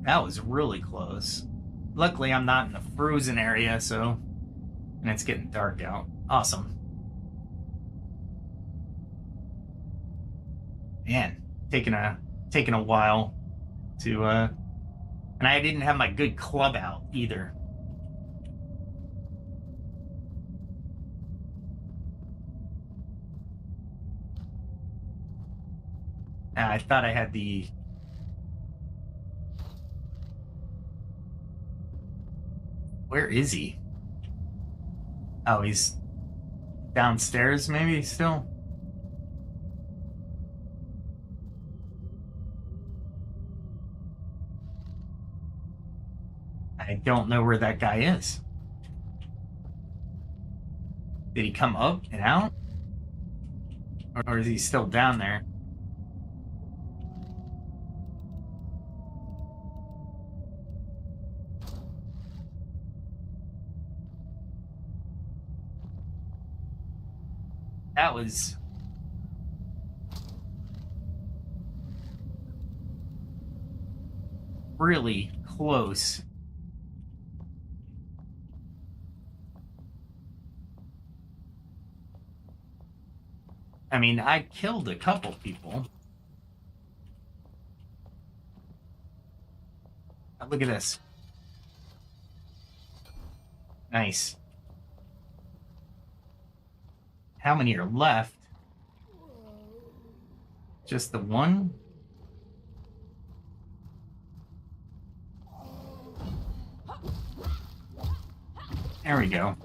That was really close. Luckily, I'm not in the frozen area, so... And it's getting dark out. Awesome. Man, taking a while to, And I didn't have my good club out, either. I thought I had the... Where is he? Oh, he's downstairs, maybe, still? I don't know where that guy is. Did he come up and out? Or is he still down there? That was... really close. I mean, I killed a couple people. Oh, look at this. Nice. How many are left? Just the one? There we go.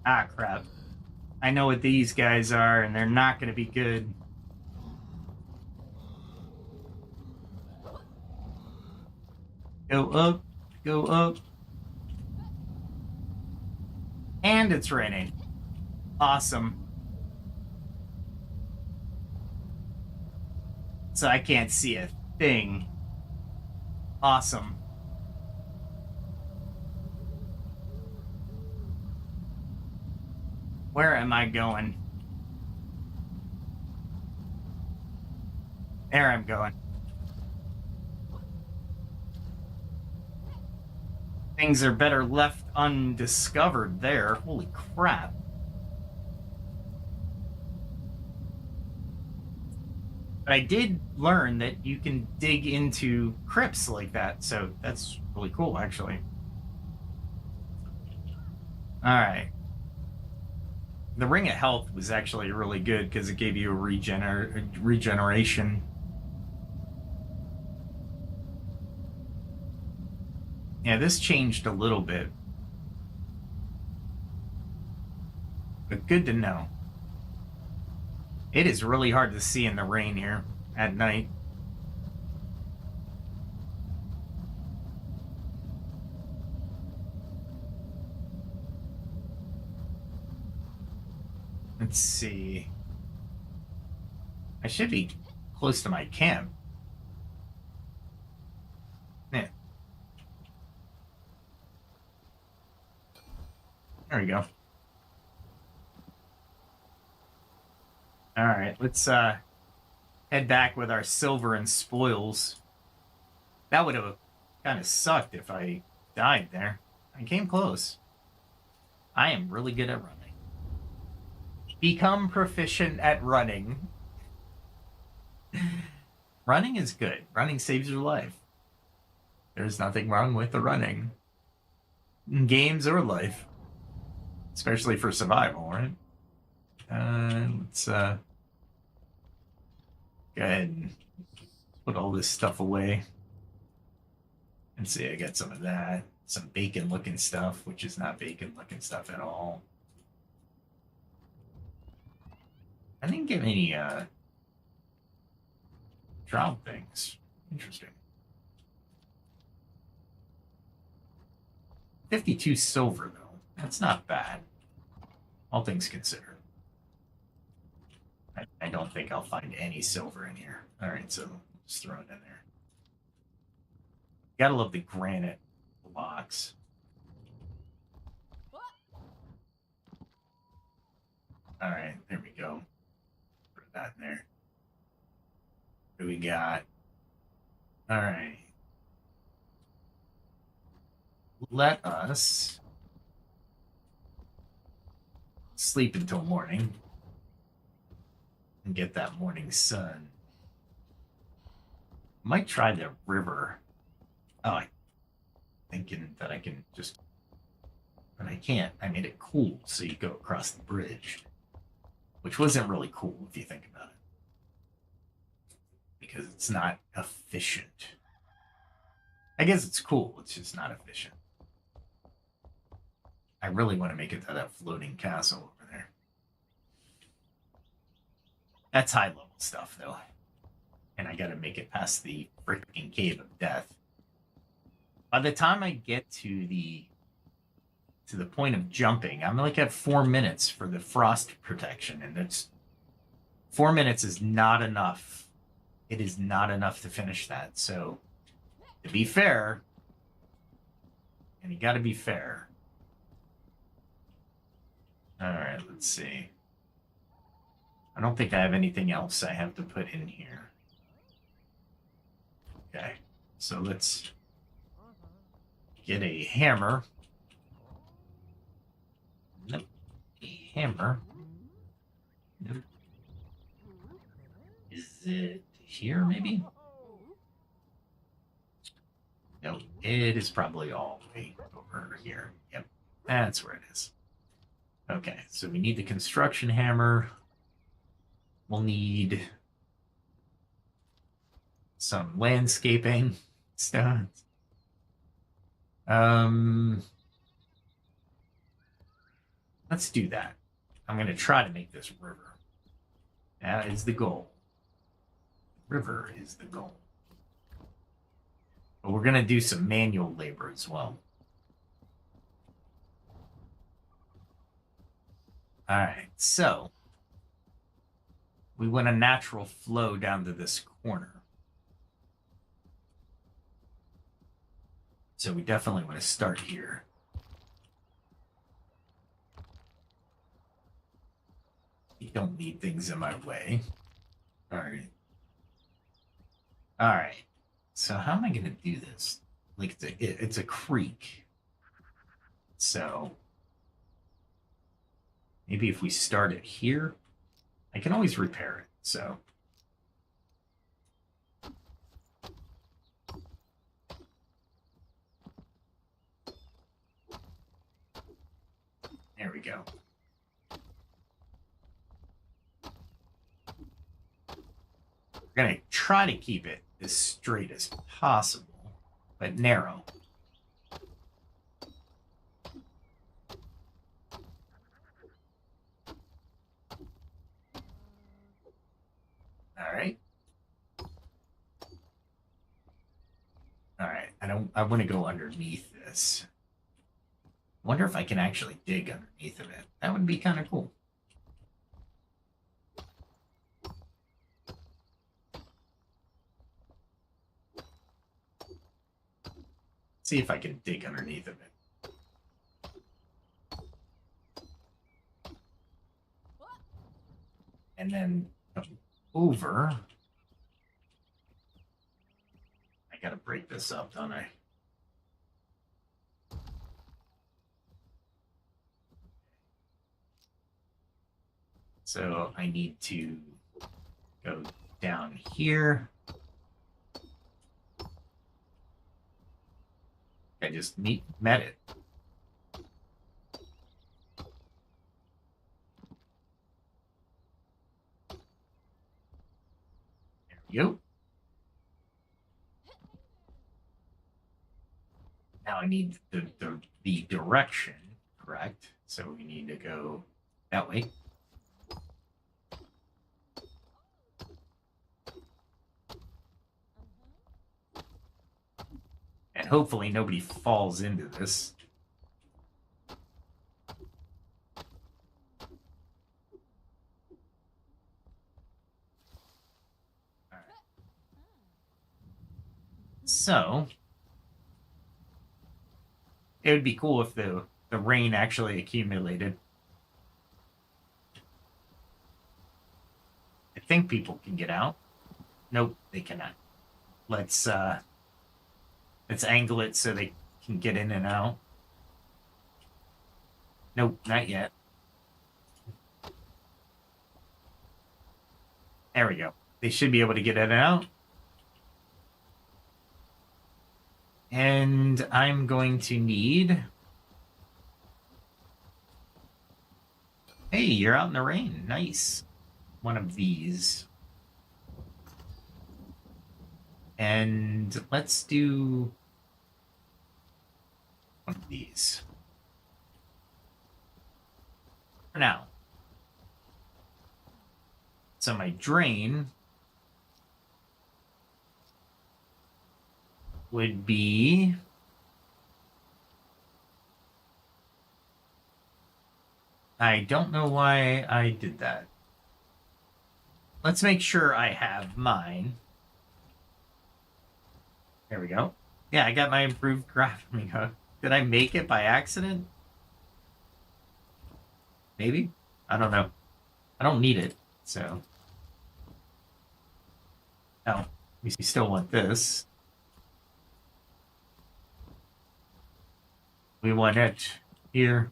Ah, crap. I know what these guys are, and they're not going to be good. Go up, go up. And it's raining. Awesome. So I can't see a thing. Awesome. Where am I going? There I'm going. things are better left undiscovered there. Holy crap. But I did learn that you can dig into crypts like that, so that's really cool, actually. All right. The Ring of Health was actually really good because it gave you a regeneration. Yeah, this changed a little bit. But good to know. It is really hard to see in the rain here at night. Let's see. I should be close to my camp. Yeah. There we go. All right, let's head back with our silver and spoils. That would have kind of sucked if I died there. I came close. I am really good at running. Become proficient at running. Running is good. Running saves your life. There's nothing wrong with the running. In games or life. Especially for survival, right? Let's go ahead and put all this stuff away. Let's see, I got some of that. Some bacon-looking stuff, which is not bacon-looking stuff at all. I didn't get any Shroud things. Interesting. 52 silver, though. That's not bad. All things considered. I don't think I'll find any silver in here. All right, so just throw it in there. Gotta love the granite blocks. All right, there we go. Put that in there. What do we got? All right. Let us sleep until morning and get that morning sun. Might try the river. Oh, I'm thinking that I can just, but I can't. I made it cool so you go across the bridge, which wasn't really cool if you think about it, because it's not efficient. I guess it's cool, it's just not efficient. I really want to make it to that floating castle over there. That's high level stuff, though. And I gotta make it past the freaking Cave of Death. By the time I get to the point of jumping, I'm like at 4 minutes for the frost protection, and it's 4 minutes is not enough. It is not enough to finish that. So, to be fair, and you gotta be fair. All right, let's see. I don't think I have anything else I have to put in here. Okay, so let's get a hammer. Nope. A hammer. Nope. Is it here, maybe? No, it is probably all the way over here. Yep, that's where it is. Okay, so we need the construction hammer. We'll need some landscaping stuff. Let's do that. I'm going to try to make this river. That is the goal. River is the goal. But we're going to do some manual labor as well. All right, so we want a natural flow down to this corner. So we definitely want to start here. You don't need things in my way. All right. All right. So how am I going to do this? Like it's a creek. So maybe if we start it here, I can always repair it. So there we go. We're going to try to keep it as straight as possible, but narrow. All right. All right. I want to go underneath this. Wonder if I can actually dig underneath of it. That would be kind of cool. See if I can dig underneath of it. And then over. I gotta break this up, don't I? So I need to go down here. I just met it. There we go. Now I need the direction, correct? So we need to go that way. And hopefully nobody falls into this. All right. So it would be cool if the rain actually accumulated. I think people can get out. Nope, they cannot. Let's angle it so they can get in and out. Nope, not yet. There we go. They should be able to get in and out. And I'm going to need... Hey, you're out in the rain. Nice. One of these. And let's do one of these. For now. So my drain would be... I don't know why I did that. Let's make sure I have mine. There we go. Yeah, I got my improved graphing hook. Did I make it by accident? Maybe? I don't know. I don't need it, so... Oh, we still want this. We want it here.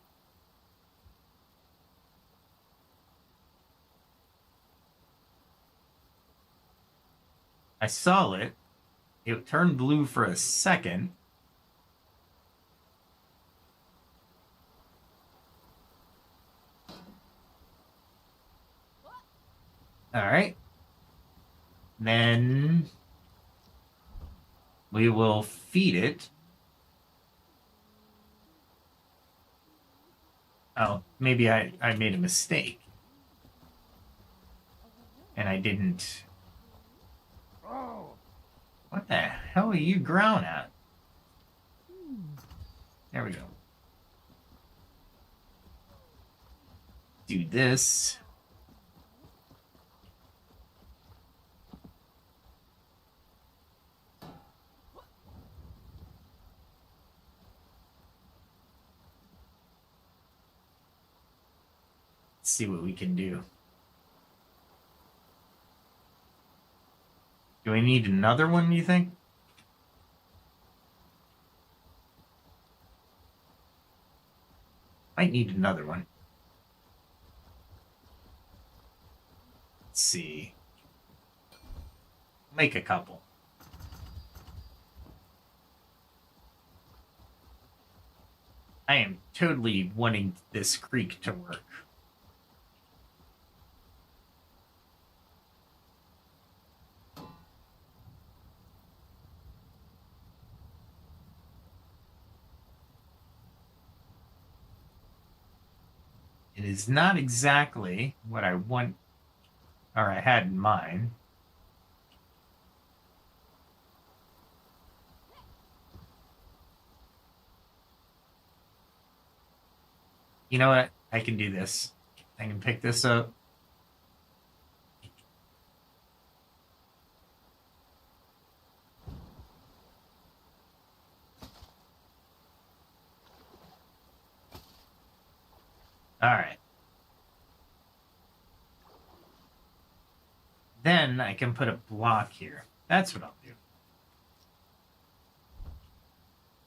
I saw it. It turned blue for a second. All right. Then we will feed it. Oh, maybe I made a mistake. And I didn't... What the hell are you growling at? There we go. Do this. Let's see what we can do. Do we need another one, you think? Might need another one. Let's see. Make a couple. I am totally wanting this creek to work. It is not exactly what I want or I had in mind. You know what? I can do this. I can pick this up. All right. Then I can put a block here. That's what I'll do.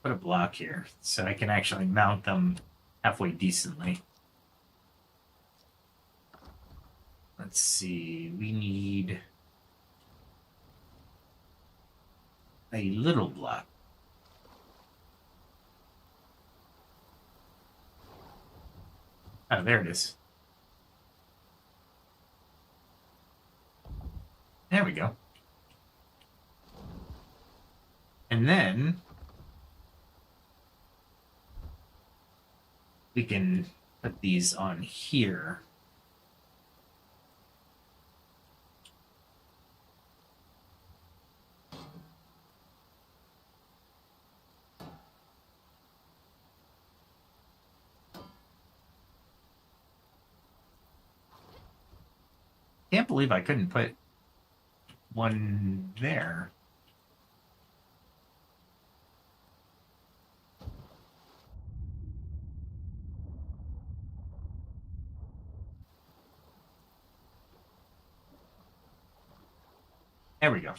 Put a block here so I can actually mount them halfway decently. Let's see. We need a little block. Oh, there it is. There we go. And then we can put these on here. Can't believe I couldn't put one there. There we go.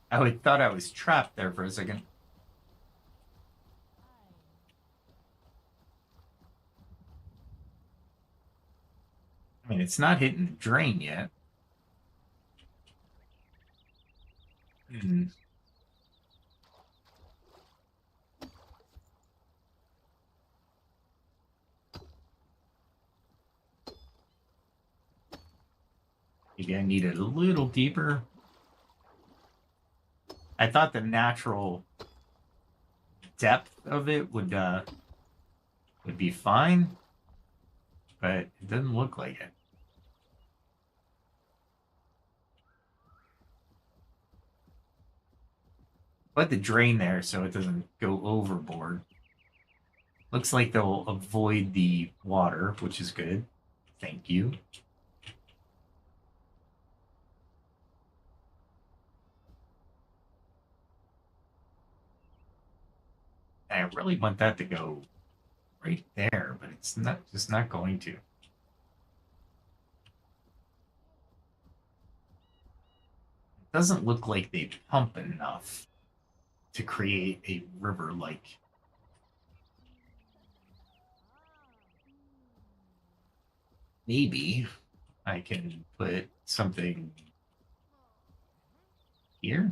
I thought I was trapped there for a second. I mean, it's not hitting the drain yet. Maybe I need it a little deeper. I thought the natural depth of it would be fine, but it doesn't look like it. Put the drain there so it doesn't go overboard. Looks like they'll avoid the water, which is good. Thank you. I really want that to go right there, but it's just not going to. It doesn't look like they pump enough to create a river-like. Maybe I can put something here.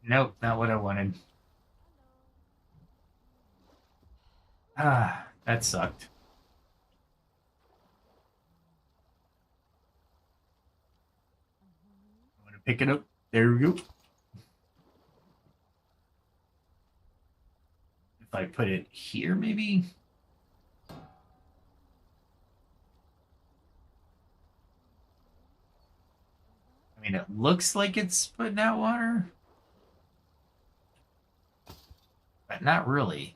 Nope, not what I wanted. Ah, that sucked. I'm gonna pick it up. There we go. If I put it here, maybe. I mean, it looks like it's putting out water, but not really.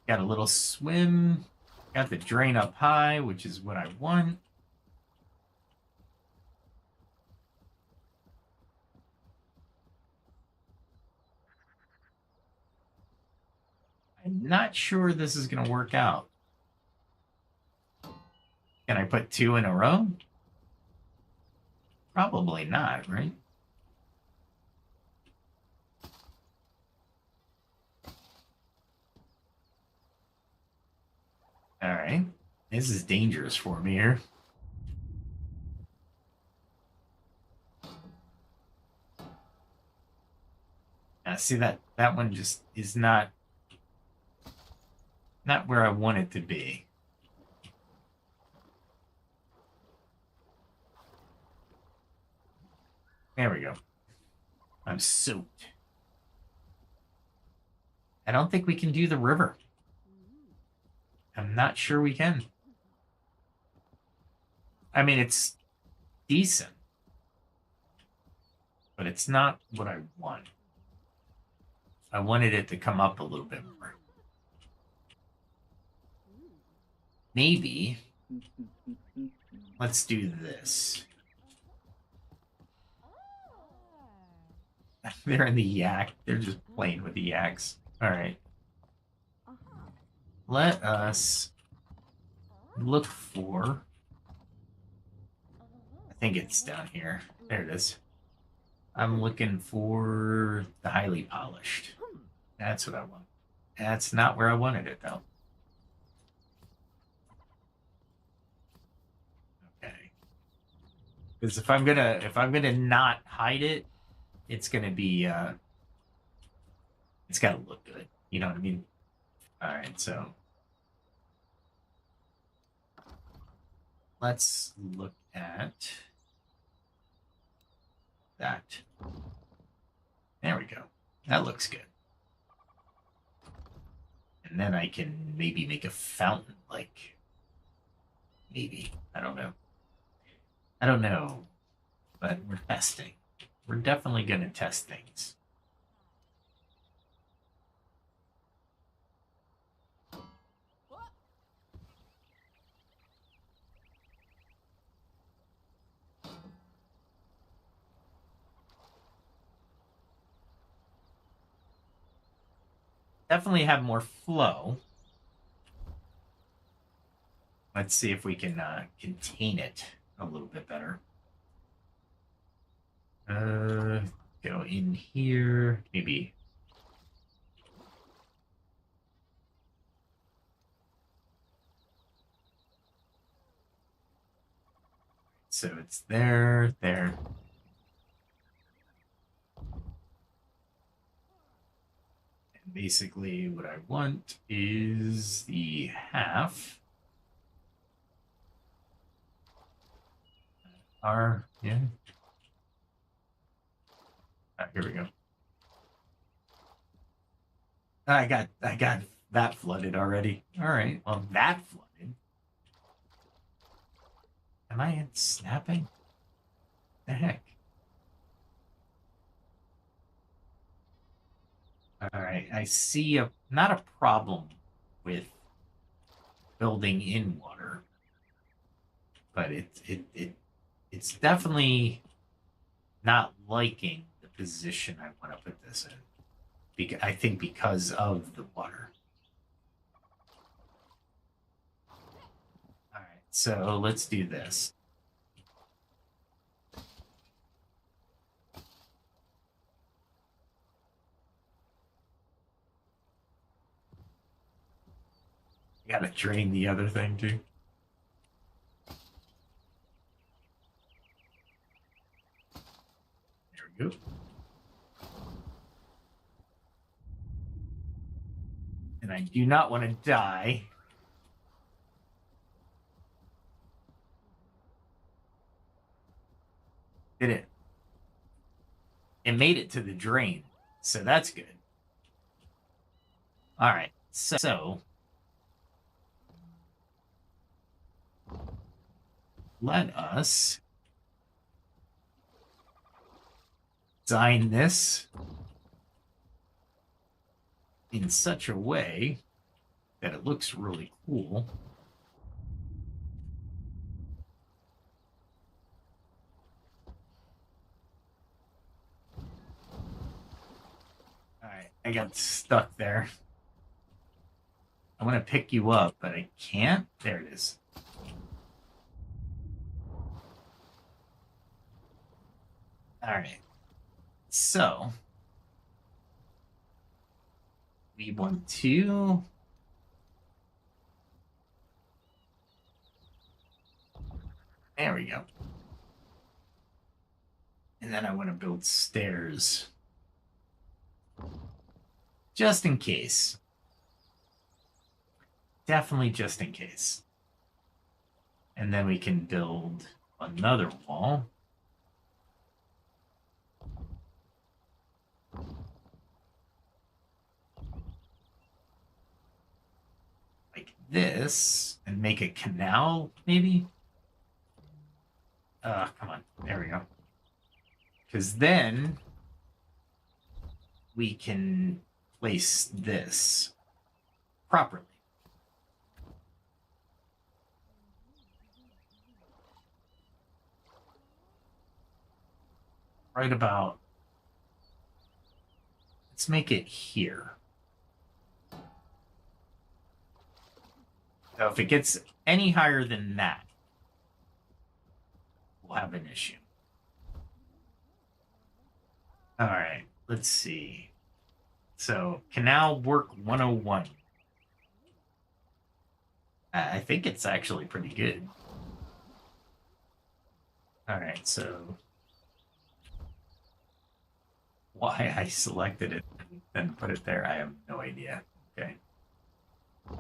Got a little swim. Got the drain up high, which is what I want. I'm not sure this is going to work out. Can I put two in a row? Probably not, right? This is dangerous for me here. See that one just is not where I want it to be. There we go. I'm soaked. I don't think we can do the river. I'm not sure we can. I mean, it's decent, but it's not what I want. I wanted it to come up a little bit more. Maybe let's do this. They're in the yak. They're just playing with the yaks. All right. Let us look for... I think it's down here. There it is. I'm looking for the highly polished. That's what I want. That's not where I wanted it, though. Okay. Because if I'm gonna not hide it, it's gonna be it's gotta look good. You know what I mean? All right, so let's look at that. There we go. That looks good. And then I can maybe make a fountain, like, maybe. I don't know. I don't know. But we're testing. We're definitely going to test things. Definitely have more flow. Let's see if we can contain it a little bit better. Go in here, maybe. So it's there. Basically, what I want is the half. Yeah. Here we go. I got that flooded already. All right. Well, that flooded. Am I snapping? The heck? All right, I see not a problem with building in water, but it's definitely not liking the position I want to put this in. I think because of the water. All right, so let's do this. Gotta drain the other thing too. There we go. And I do not want to die. Did it? It made it to the drain, so that's good. All right, so let us design this in such a way that it looks really cool. All right, I got stuck there. I want to pick you up, but I can't. There it is. All right. So we want to There we go. And then I want to build stairs. Just in case. Definitely just in case. And then we can build another wall. Like this. And make a canal, maybe? Come on. There we go. Because then we can place this properly. Right about, let's make it here. So if it gets any higher than that, we'll have an issue. All right, let's see. So canal work 101. I think it's actually pretty good. All right, so why I selected it and put it there, I have no idea. Okay. All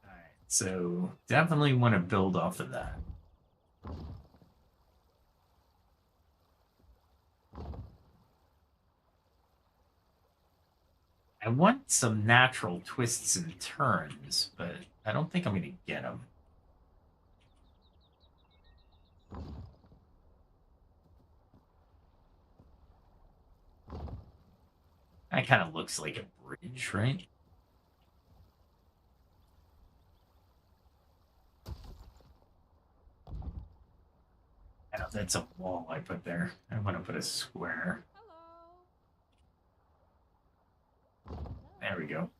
right, so definitely want to build off of that. I want some natural twists and turns, but I don't think I'm going to get them. That kind of looks like a bridge, right? I know that's a wall I put there. I want to put a square. Hello. There we go.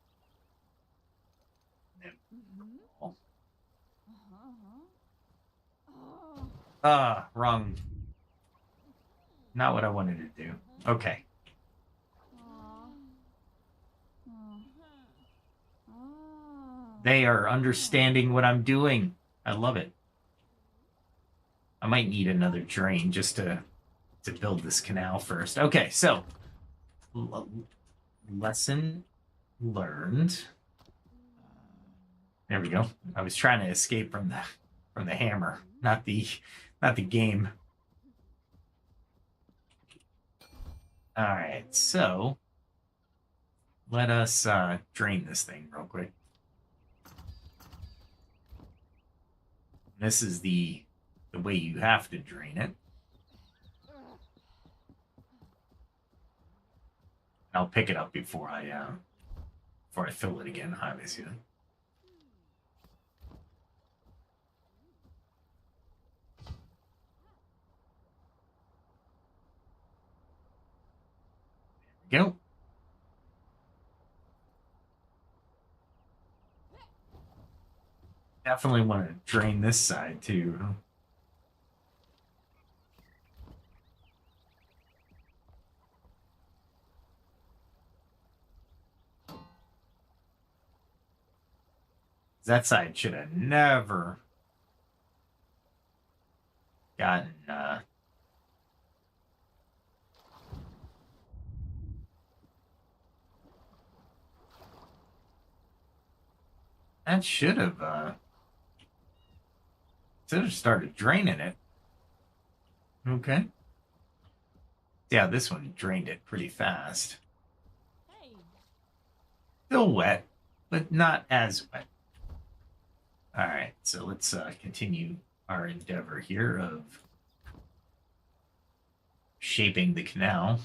Oh. Wrong. Not what I wanted to do. Okay. They are understanding what I'm doing. I love it. I might need another drain just to build this canal first. Okay, so lesson learned. There we go. I was trying to escape from the hammer, not the game. All right, so let us drain this thing real quick. This is the way you have to drain it. I'll pick it up before I fill it again, obviously. There we go. Definitely want to drain this side too. That side should have never gotten that should have started draining it. Okay. Yeah, this one drained it pretty fast. Hey. Still wet, but not as wet. All right, so let's continue our endeavor here of shaping the canal.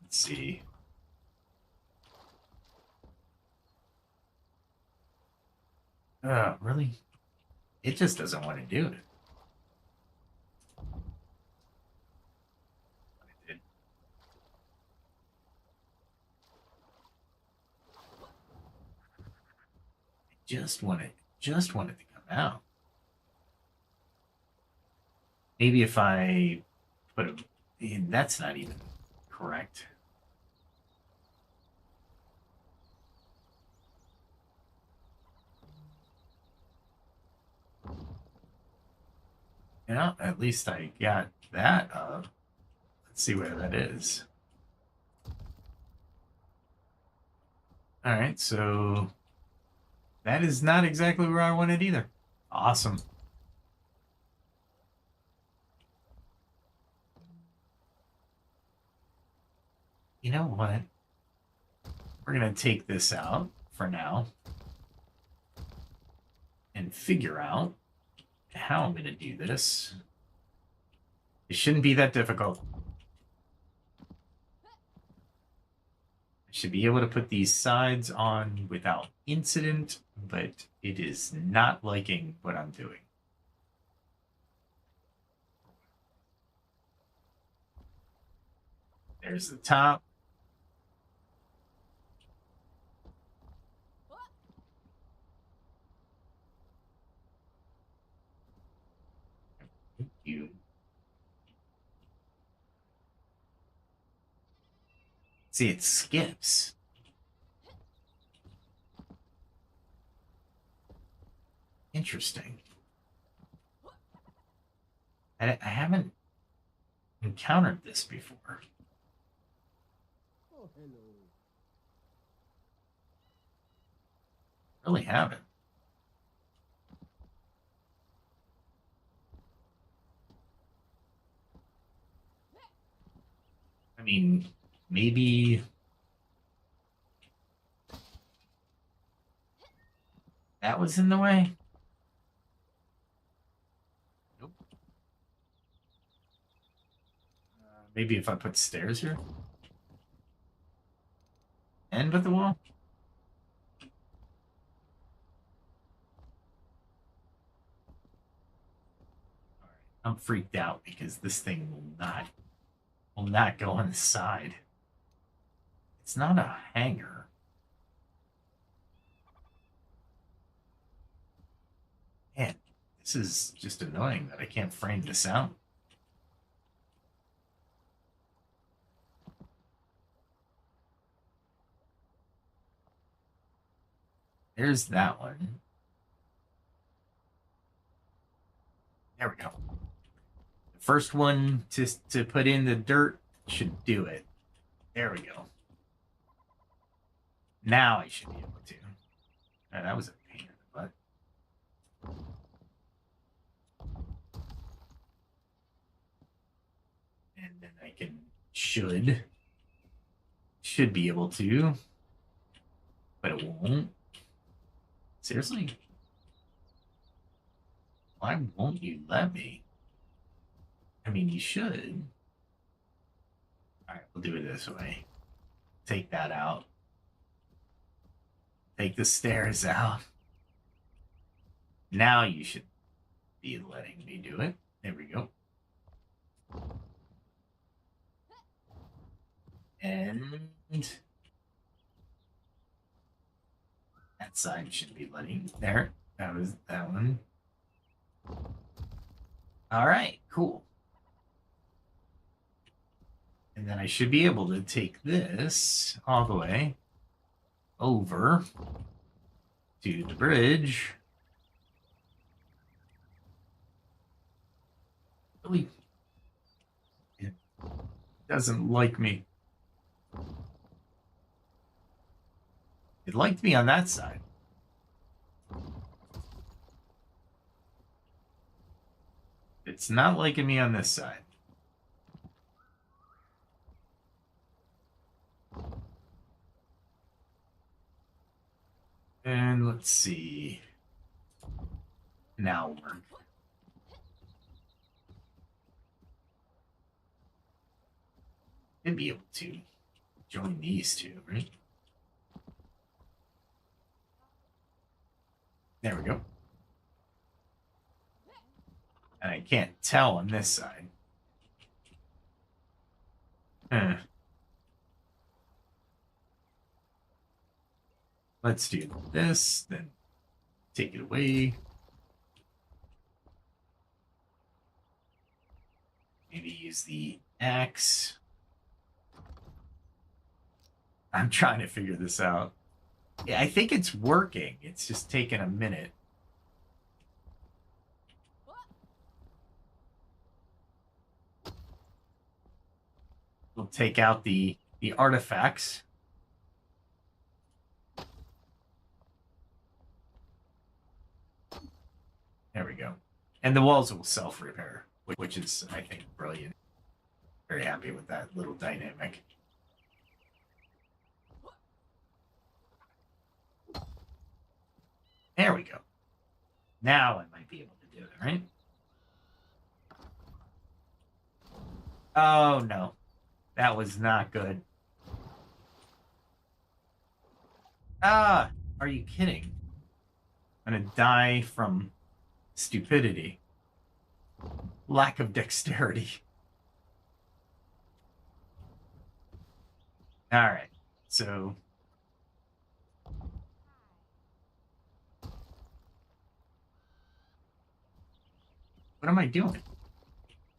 Let's see. Really? It just doesn't want to do it. It just wanted to come out. Maybe if I put a, that's not even correct. Yeah, at least I got that up. Let's see where that is. All right, so that is not exactly where I wanted either. Awesome. You know what? We're going to take this out for now and figure out how I'm going to do this. It shouldn't be that difficult. I should be able to put these sides on without incident, but it is not liking what I'm doing. There's the top. Thank you. See, it skips. Interesting. I haven't encountered this before. Oh, hello. Really haven't. I mean, maybe that was in the way. Nope. Maybe if I put stairs here. End with the wall. All right. I'm freaked out because this thing will not go on the side. It's not a hanger. Man, this is just annoying that I can't frame this out. There's that one. There we go. The first one to put in the dirt should do it. There we go. Now I should be able to. Oh, that was a pain in the butt. And then I should be able to, but it won't. Seriously? Why won't you let me? I mean, you should. All right, we'll do it this way. Take that out. Take the stairs out. Now you should be letting me do it. There we go. And that side should be letting. There. That was that one. All right, cool. And then I should be able to take this all the way over to the bridge. Really, it doesn't like me. It liked me on that side. It's not liking me on this side. And let's see. Now work. Should be able to join these two, right? There we go. And I can't tell on this side. Let's do this, then take it away. Maybe use the axe. I'm trying to figure this out. Yeah, I think it's working. It's just taking a minute. We'll take out the artifacts. There we go. And the walls will self-repair, which is, I think, brilliant. Very happy with that little dynamic. There we go. Now I might be able to do it, right? Oh, no. That was not good. Ah, are you kidding? I'm gonna die from stupidity. Lack of dexterity. Alright, so... What am I doing?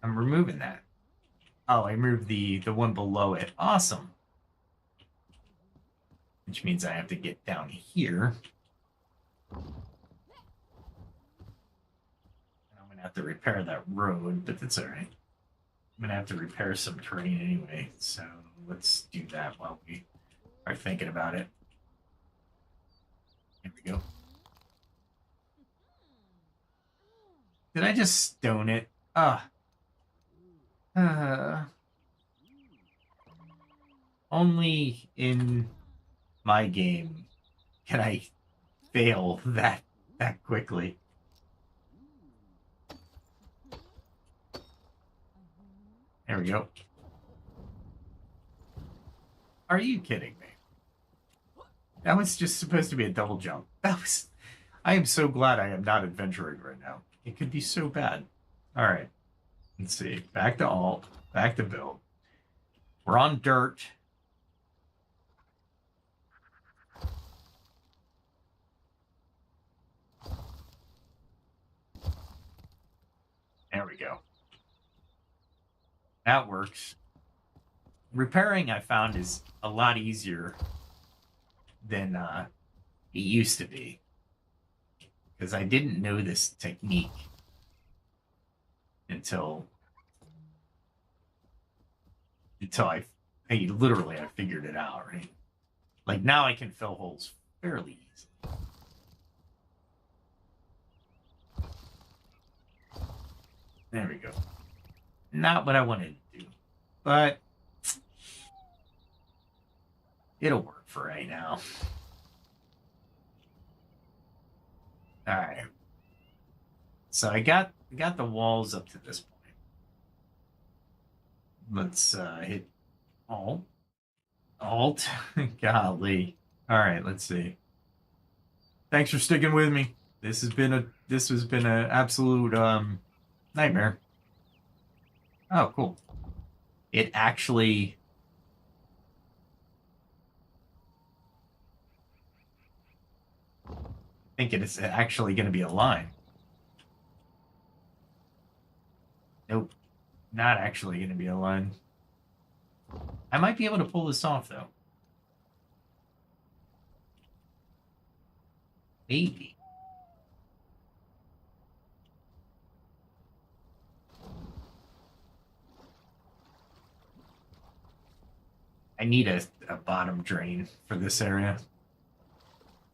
I'm removing that. Oh, I moved the one below it. Awesome. Which means I have to get down here. And I'm going to have to repair that road, but that's all right. I'm going to have to repair some terrain anyway, so let's do that while we are thinking about it. Here we go. Did I just stone it? Only in my game can I fail that quickly. There we go. Are you kidding me? That was just supposed to be a double jump. I am so glad I am not adventuring right now. It could be so bad. All right. Let's see. Back to alt. Back to build. We're on dirt. There we go. That works. Repairing, I found, is a lot easier than it used to be. Because I didn't know this technique until I literally figured it out, right? Like now I can fill holes fairly easily. There we go. Not what I wanted to do, but it'll work for right now. All right. So I got the walls up to this point. Let's hit alt. Golly. All right, let's see. Thanks for sticking with me. This has been an absolute nightmare. Oh, cool. It actually I think it is actually going to be a line. Nope. Not actually going to be a line. I might be able to pull this off, though. Maybe. I need a bottom drain for this area.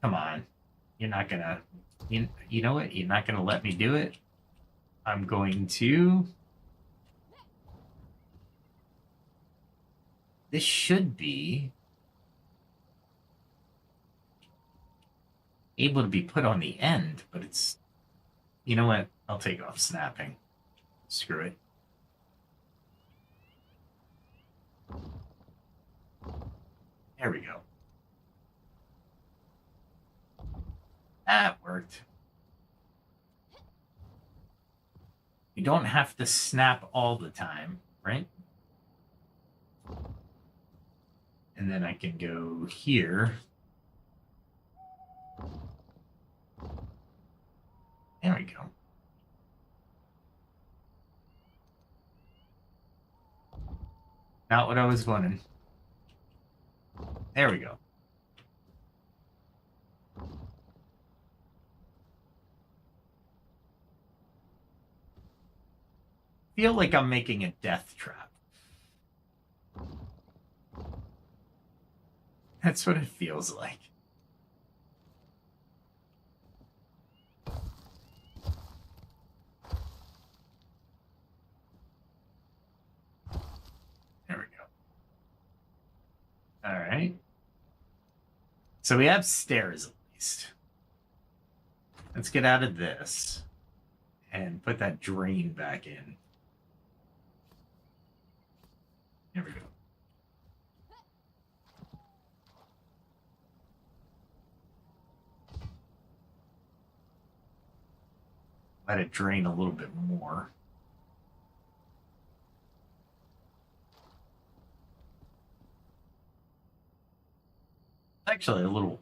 Come on. You're not going to... You know what? You're not going to let me do it? I'm going to... This should be able to be put on the end, but it's... You know what? I'll take off snapping. Screw it. There we go. That worked. You don't have to snap all the time, right? And then I can go here. There we go. Not what I was wanting. There we go. Feel like I'm making a death trap. That's what it feels like. There we go. All right. So we have stairs at least. Let's get out of this and put that drain back in. There we go. Let it drain a little bit more. Actually, a little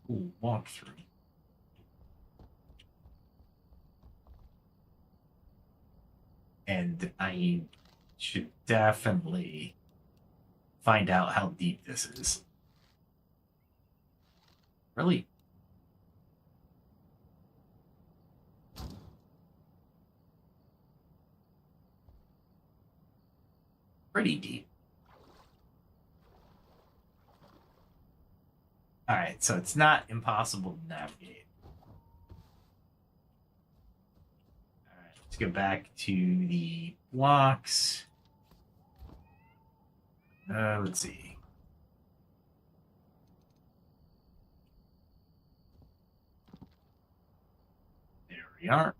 cool walkthrough. And I should definitely find out how deep this is. Really? Pretty deep. All right, so it's not impossible to navigate. All right, let's go back to the blocks. Let's see. There we are.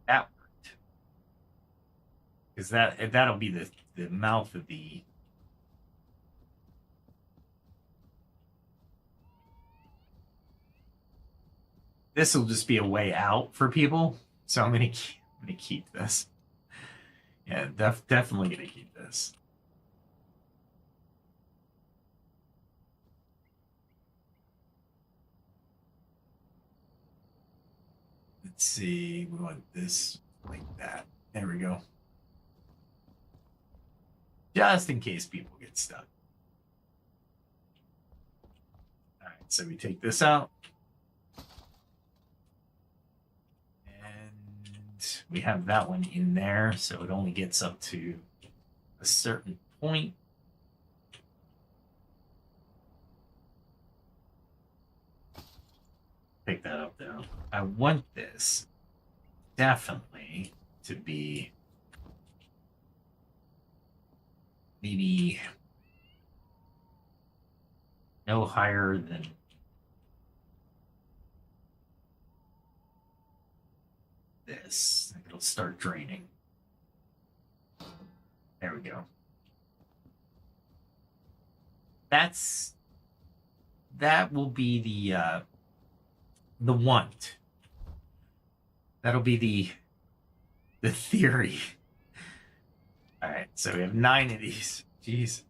That worked. Because that'll be the mouth of the... This will just be a way out for people. So I'm gonna keep this. Yeah, definitely gonna keep this. Let's see, we want this like that. There we go. Just in case people get stuck. All right, so we take this out. And we have that one in there, so it only gets up to a certain point. Pick that up though. I want this definitely to be maybe no higher than this. It'll start draining. There we go. That will be the want. That'll be the theory. All right, so we have 9 of these. Jeez.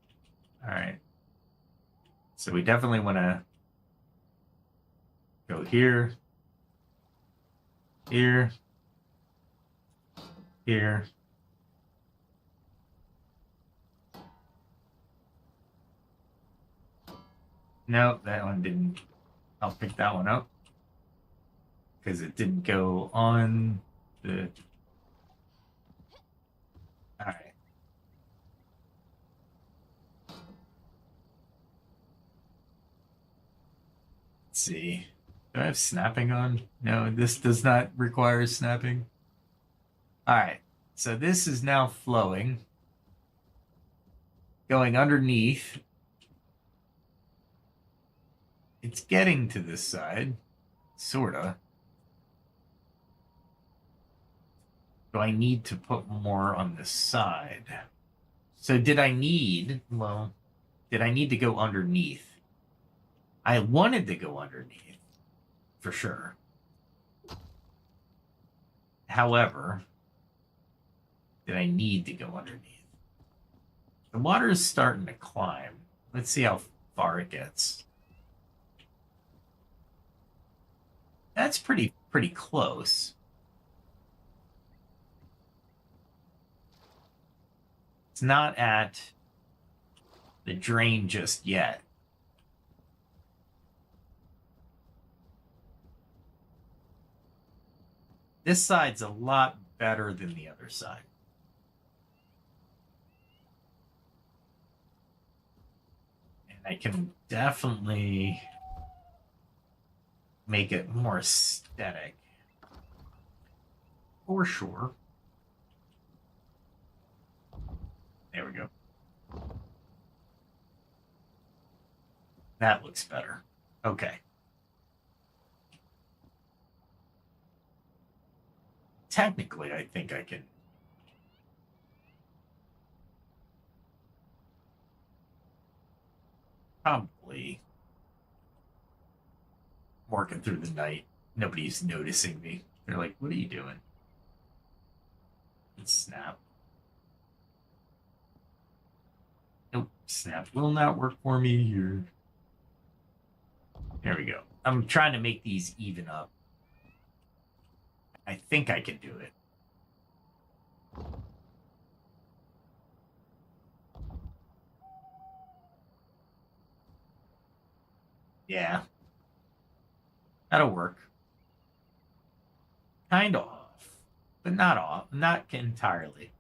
All right. So we definitely want to go here, here, here. No, that one didn't. I'll pick that one up because it didn't go on the... All right. Let's see. Do I have snapping on? No, this does not require snapping. All right. So this is now flowing, going underneath. It's getting to this side, sorta. Do I need to put more on this side? So did I need to go underneath? I wanted to go underneath, for sure. However, did I need to go underneath? The water is starting to climb. Let's see how far it gets. That's pretty close. It's not at the drain just yet. This side's a lot better than the other side. I can definitely make it more aesthetic. For sure. There we go. That looks better. Okay. Technically, I think I can. Probably working through the night. Nobody's noticing me. They're like, what are you doing? And snap. Nope, snap will not work for me here. There we go. I'm trying to make these even up. I think I can do it. Yeah. That'll work. Kind of off, but not off, not entirely.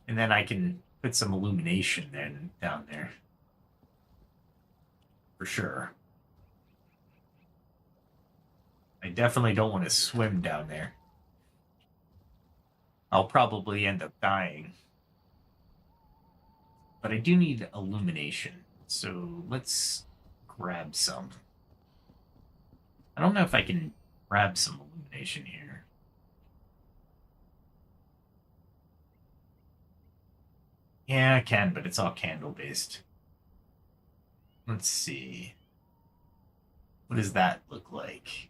And then I can put some illumination then down there. For sure. I definitely don't want to swim down there. I'll probably end up dying. But I do need illumination. So let's grab some. I don't know if I can grab some illumination here. Yeah, I can, but it's all candle based. Let's see. What does that look like?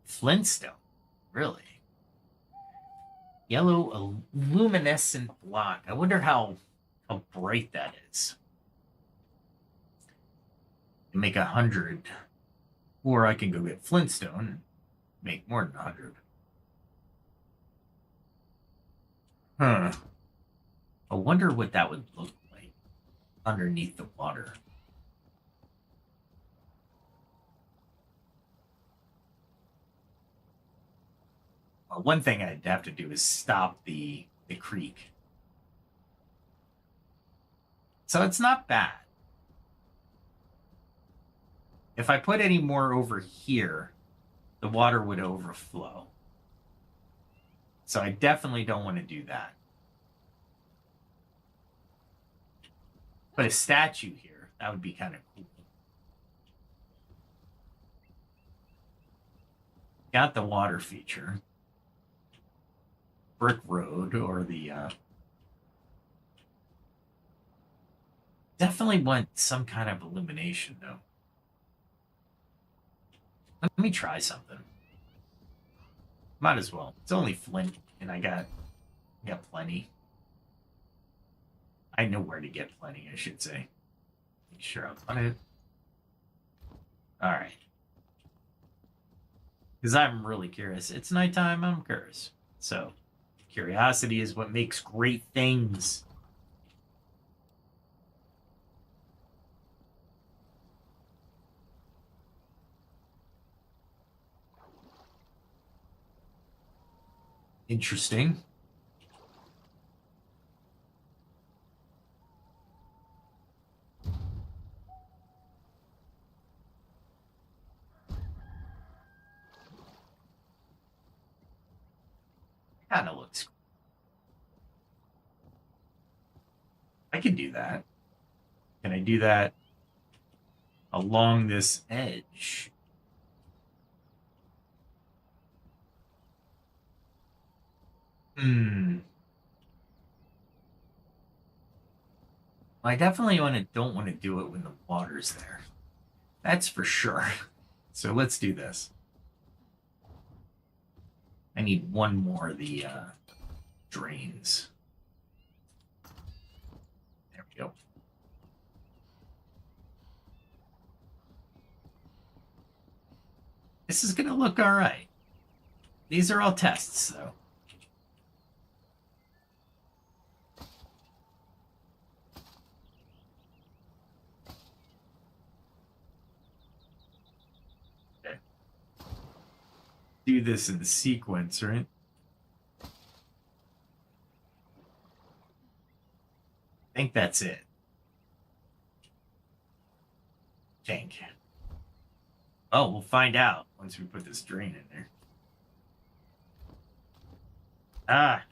Flintstone. Really? Yellow luminescent block. I wonder how bright that is. I can make 100. Or I can go get Flintstone and make more than 100. Huh. I wonder what that would look like underneath the water. Well, one thing I'd have to do is stop the creek. So it's not bad. If I put any more over here, the water would overflow. So I definitely don't want to do that. But a statue here, that would be kind of cool. Got the water feature. Brick road or the... Definitely want some kind of illumination, though. Let me try something. Might as well. It's only flint, and I got plenty. I know where to get plenty, I should say. Make sure I'll put it. Alright. Because I'm really curious. It's nighttime, I'm curious. So, curiosity is what makes great things. Interesting. Kind of looks. I can do that. Can I do that along this edge? I definitely don't want to do it when the water's there. That's for sure. So let's do this. I need one more of the drains. There we go. This is going to look all right. These are all tests, though. Do this in sequence, right? I think that's it. tank. Oh, we'll find out once we put this drain in there. Ah.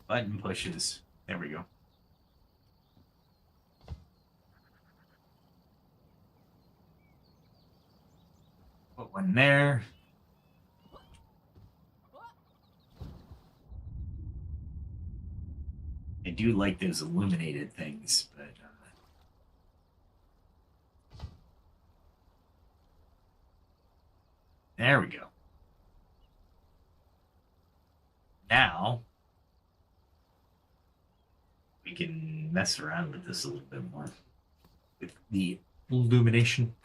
Button pushes. There we go. Put one there. I do like those illuminated things, but there we go. Now we can mess around with this a little bit more with the illumination.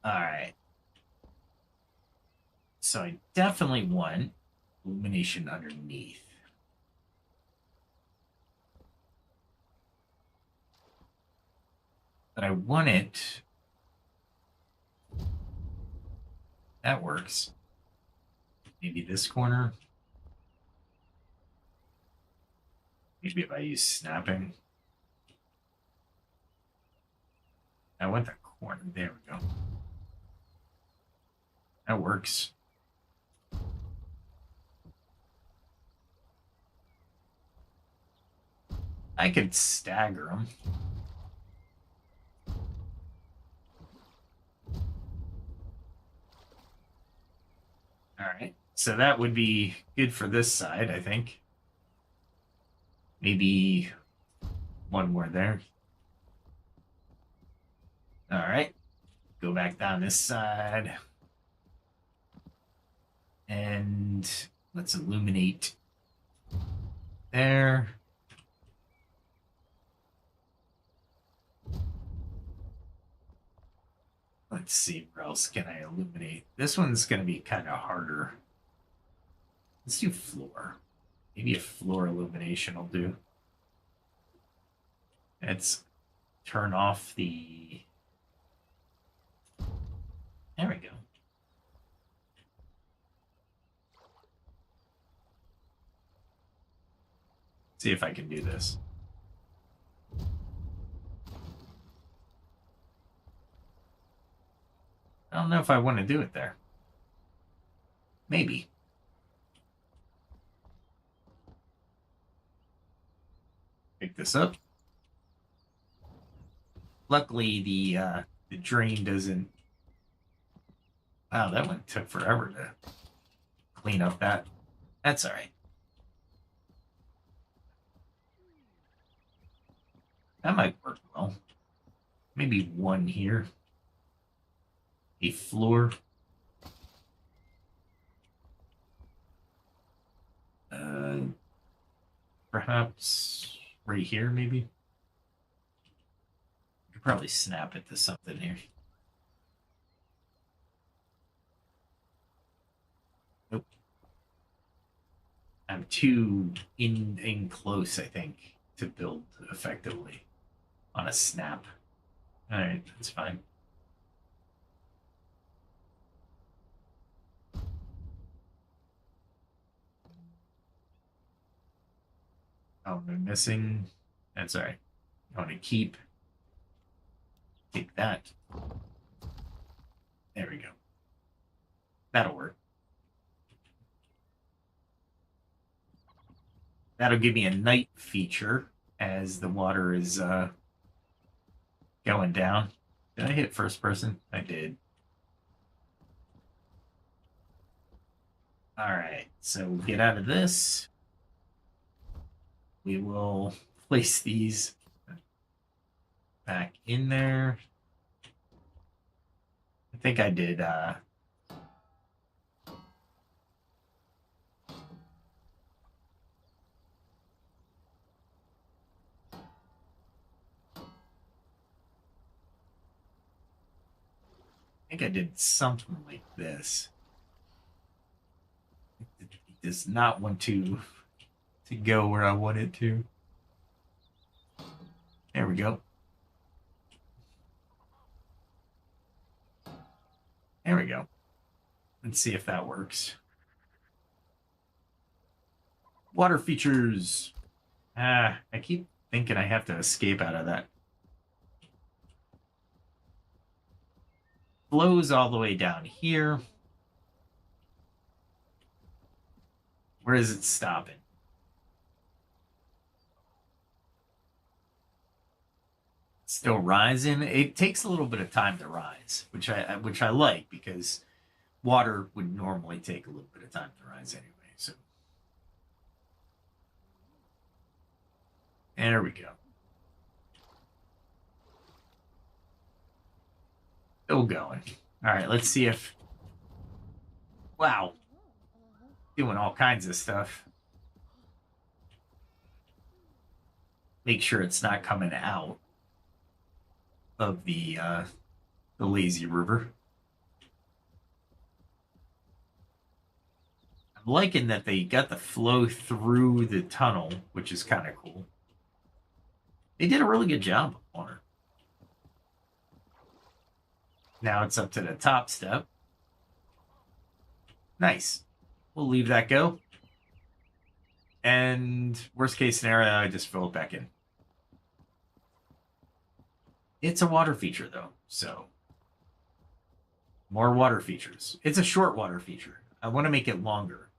All right. So I definitely want illumination underneath. But I want it. That works. Maybe this corner. Maybe if I use snapping. I want that corner. There we go. That works. I could stagger them. All right. So that would be good for this side, I think. Maybe one more there. All right. Go back down this side. And let's illuminate there. Let's see, where else can I illuminate? This one's going to be kind of harder. Let's do floor. Maybe a floor illumination will do. Let's turn off the... There we go. See if I can do this. I don't know if I want to do it there. Maybe. Pick this up. Luckily, the drain doesn't... Wow, that one took forever to clean up that. That's all right. That might work well. Maybe one here. A floor. Perhaps right here, maybe. Could probably snap it to something here. Nope. I'm too in close, I think, to build effectively on a snap. All right, that's fine. Oh, I'm missing. That's all right. I want to take that. There we go. That'll work. That'll give me a night feature as the water is going down. Did I hit first person? I did. All right, so we'll get out of this. We will place these back in there. I think I did something like this. It does not want to go where I want it to. There we go. There we go. Let's see if that works. Water features. I keep thinking I have to escape out of that. flows all the way down here. Where is it stopping? Still rising. It takes a little bit of time to rise, which I like, because water would normally take a little bit of time to rise anyway. So there we go. Still going. All right, let's see if... Wow. Doing all kinds of stuff. Make sure it's not coming out of the lazy river. I'm liking that they got the flow through the tunnel, which is kind of cool. They did a really good job on her. Now it's up to the top step. Nice. We'll leave that go. And worst case scenario, I just fill it back in. It's a water feature, though, so more water features. It's a short water feature. I want to make it longer.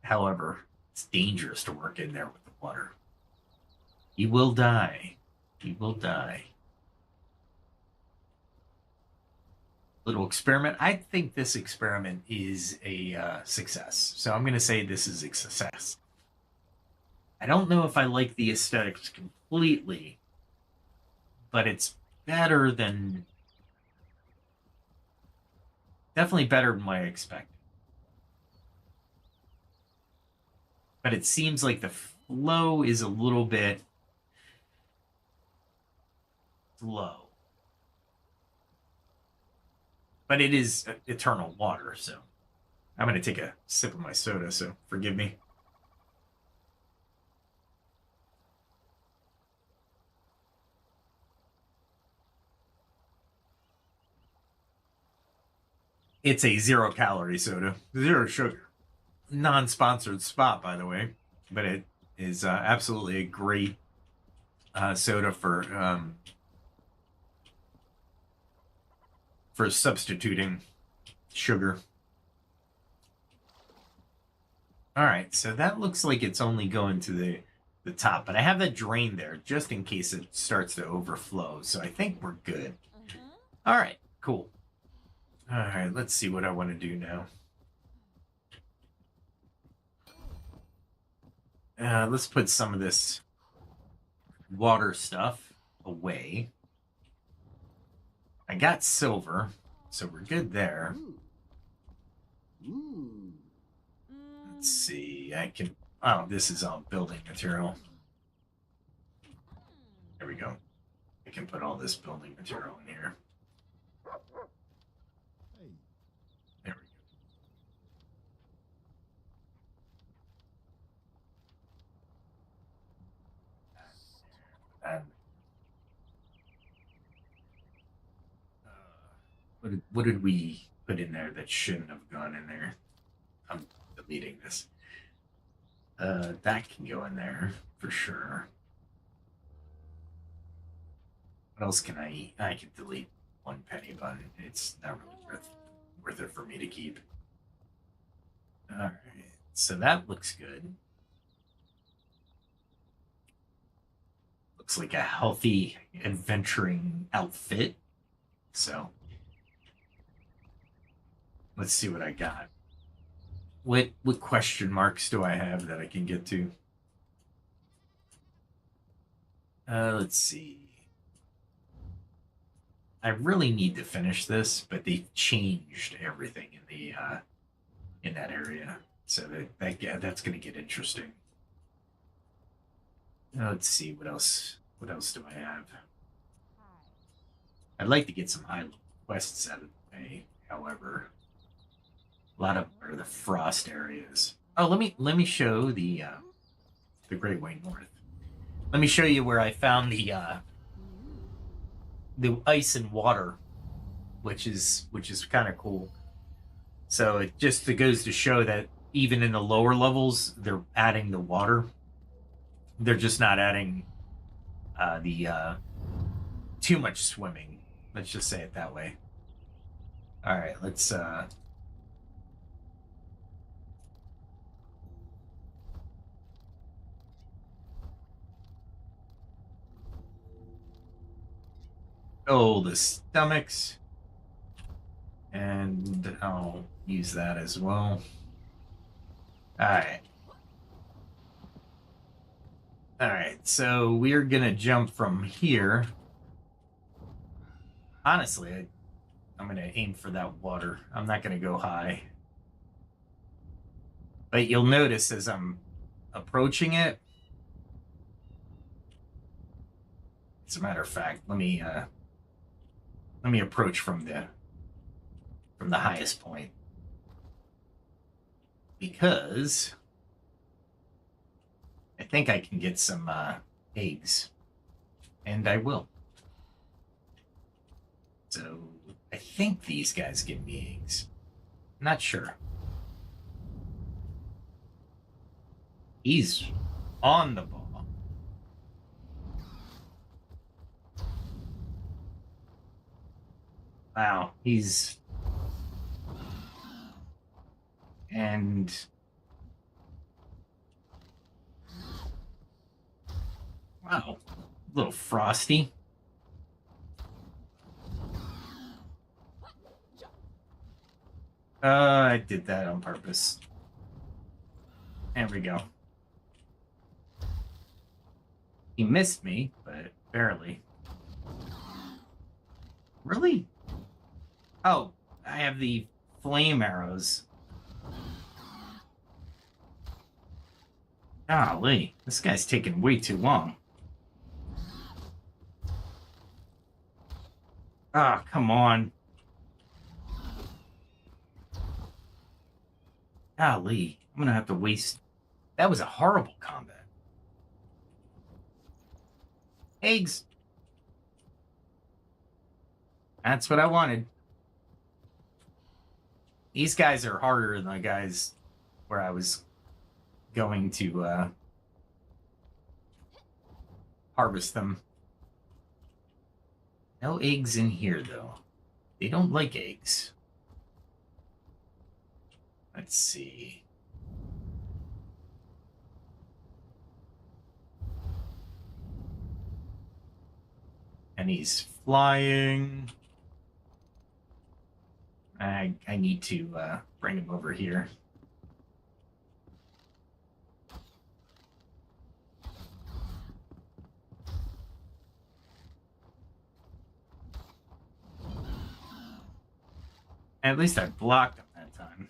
However, it's dangerous to work in there with the water. He will die. He will die. Little experiment. I think this experiment is a success. So I'm going to say this is a success. I don't know if I like the aesthetics completely, but it's better than... Definitely better than what I expected. But it seems like the flow is a little bit slow. But it is eternal water, so... I'm going to take a sip of my soda, so forgive me. It's a 0-calorie soda. 0 sugar. Non-sponsored spot, by the way. But it is absolutely a great soda for substituting sugar. All right, so that looks like it's only going to the top. But I have that drain there just in case it starts to overflow. So I think we're good. All right, cool. All right, let's see what I want to do now. Let's put some of this water stuff away. I got silver, so we're good there. Let's see, I can... Oh, this is all building material. There we go. I can put all this building material in here. There we go. What did we put in there that shouldn't have gone in there? I'm deleting this. That can go in there for sure. What else can I eat? I can delete 1 penny bun. It's not really worth it for me to keep. All right, so that looks good. Looks like a healthy adventuring outfit. So let's see what I got. What question marks do I have that I can get to? Let's see. I really need to finish this, but they changed everything in the in that area, so that's going to get interesting. Let's see what else. What else do I have? I'd like to get some high quests out of the way. However, a lot of are the frost areas. Oh, let me show the Great Way North. Let me show you where I found the ice and water, which is kind of cool. So it just goes to show that even in the lower levels, they're adding the water. They're just not adding the too much swimming. Let's just say it that way. All right, let's oh, the stomachs. And I'll use that as well. All right. All right, so we're gonna jump from here. Honestly, I'm gonna aim for that water. I'm not gonna go high. But you'll notice as I'm approaching it, as a matter of fact, let me approach from the highest point. Because I think I can get some eggs. And I will. So I think these guys give me eggs. Not sure. He's on the ball. Wow, he's... And... Wow, a little frosty. I did that on purpose. There we go. He missed me, but barely. Really? Oh, I have the flame arrows. Golly, this guy's taking way too long. Ah, come on. Golly, I'm gonna have to waste... That was a horrible combat. Eggs! That's what I wanted. These guys are harder than the guys where I was going to harvest them. No eggs in here, though. They don't like eggs. Let's see. And he's flying. I need to bring him over here. At least I blocked him that time.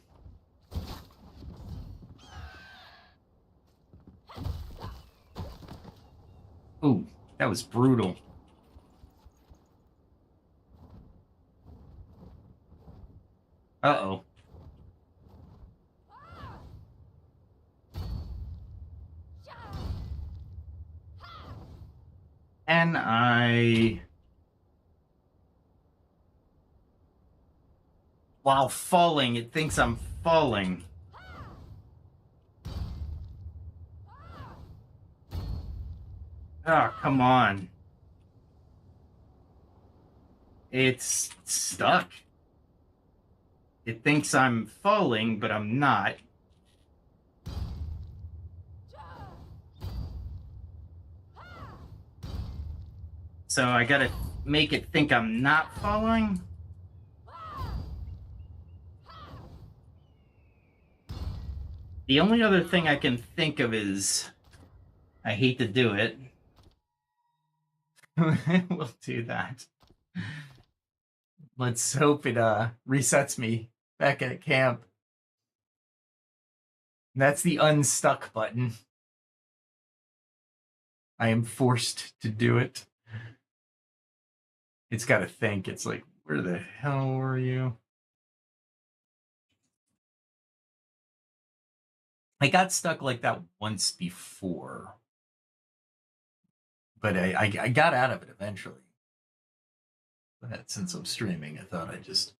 Ooh, that was brutal. Uh-oh. And while falling, it thinks I'm falling. Oh, come on. It's stuck. It thinks I'm falling, but I'm not. So I gotta make it think I'm not falling. The only other thing I can think of is... I hate to do it. We'll do that. Let's hope it resets me back at camp. That's the unstuck button. I am forced to do it. It's got to think. It's like, where the hell were you? I got stuck like that once before. But I got out of it eventually. But since I'm streaming, I thought I'd just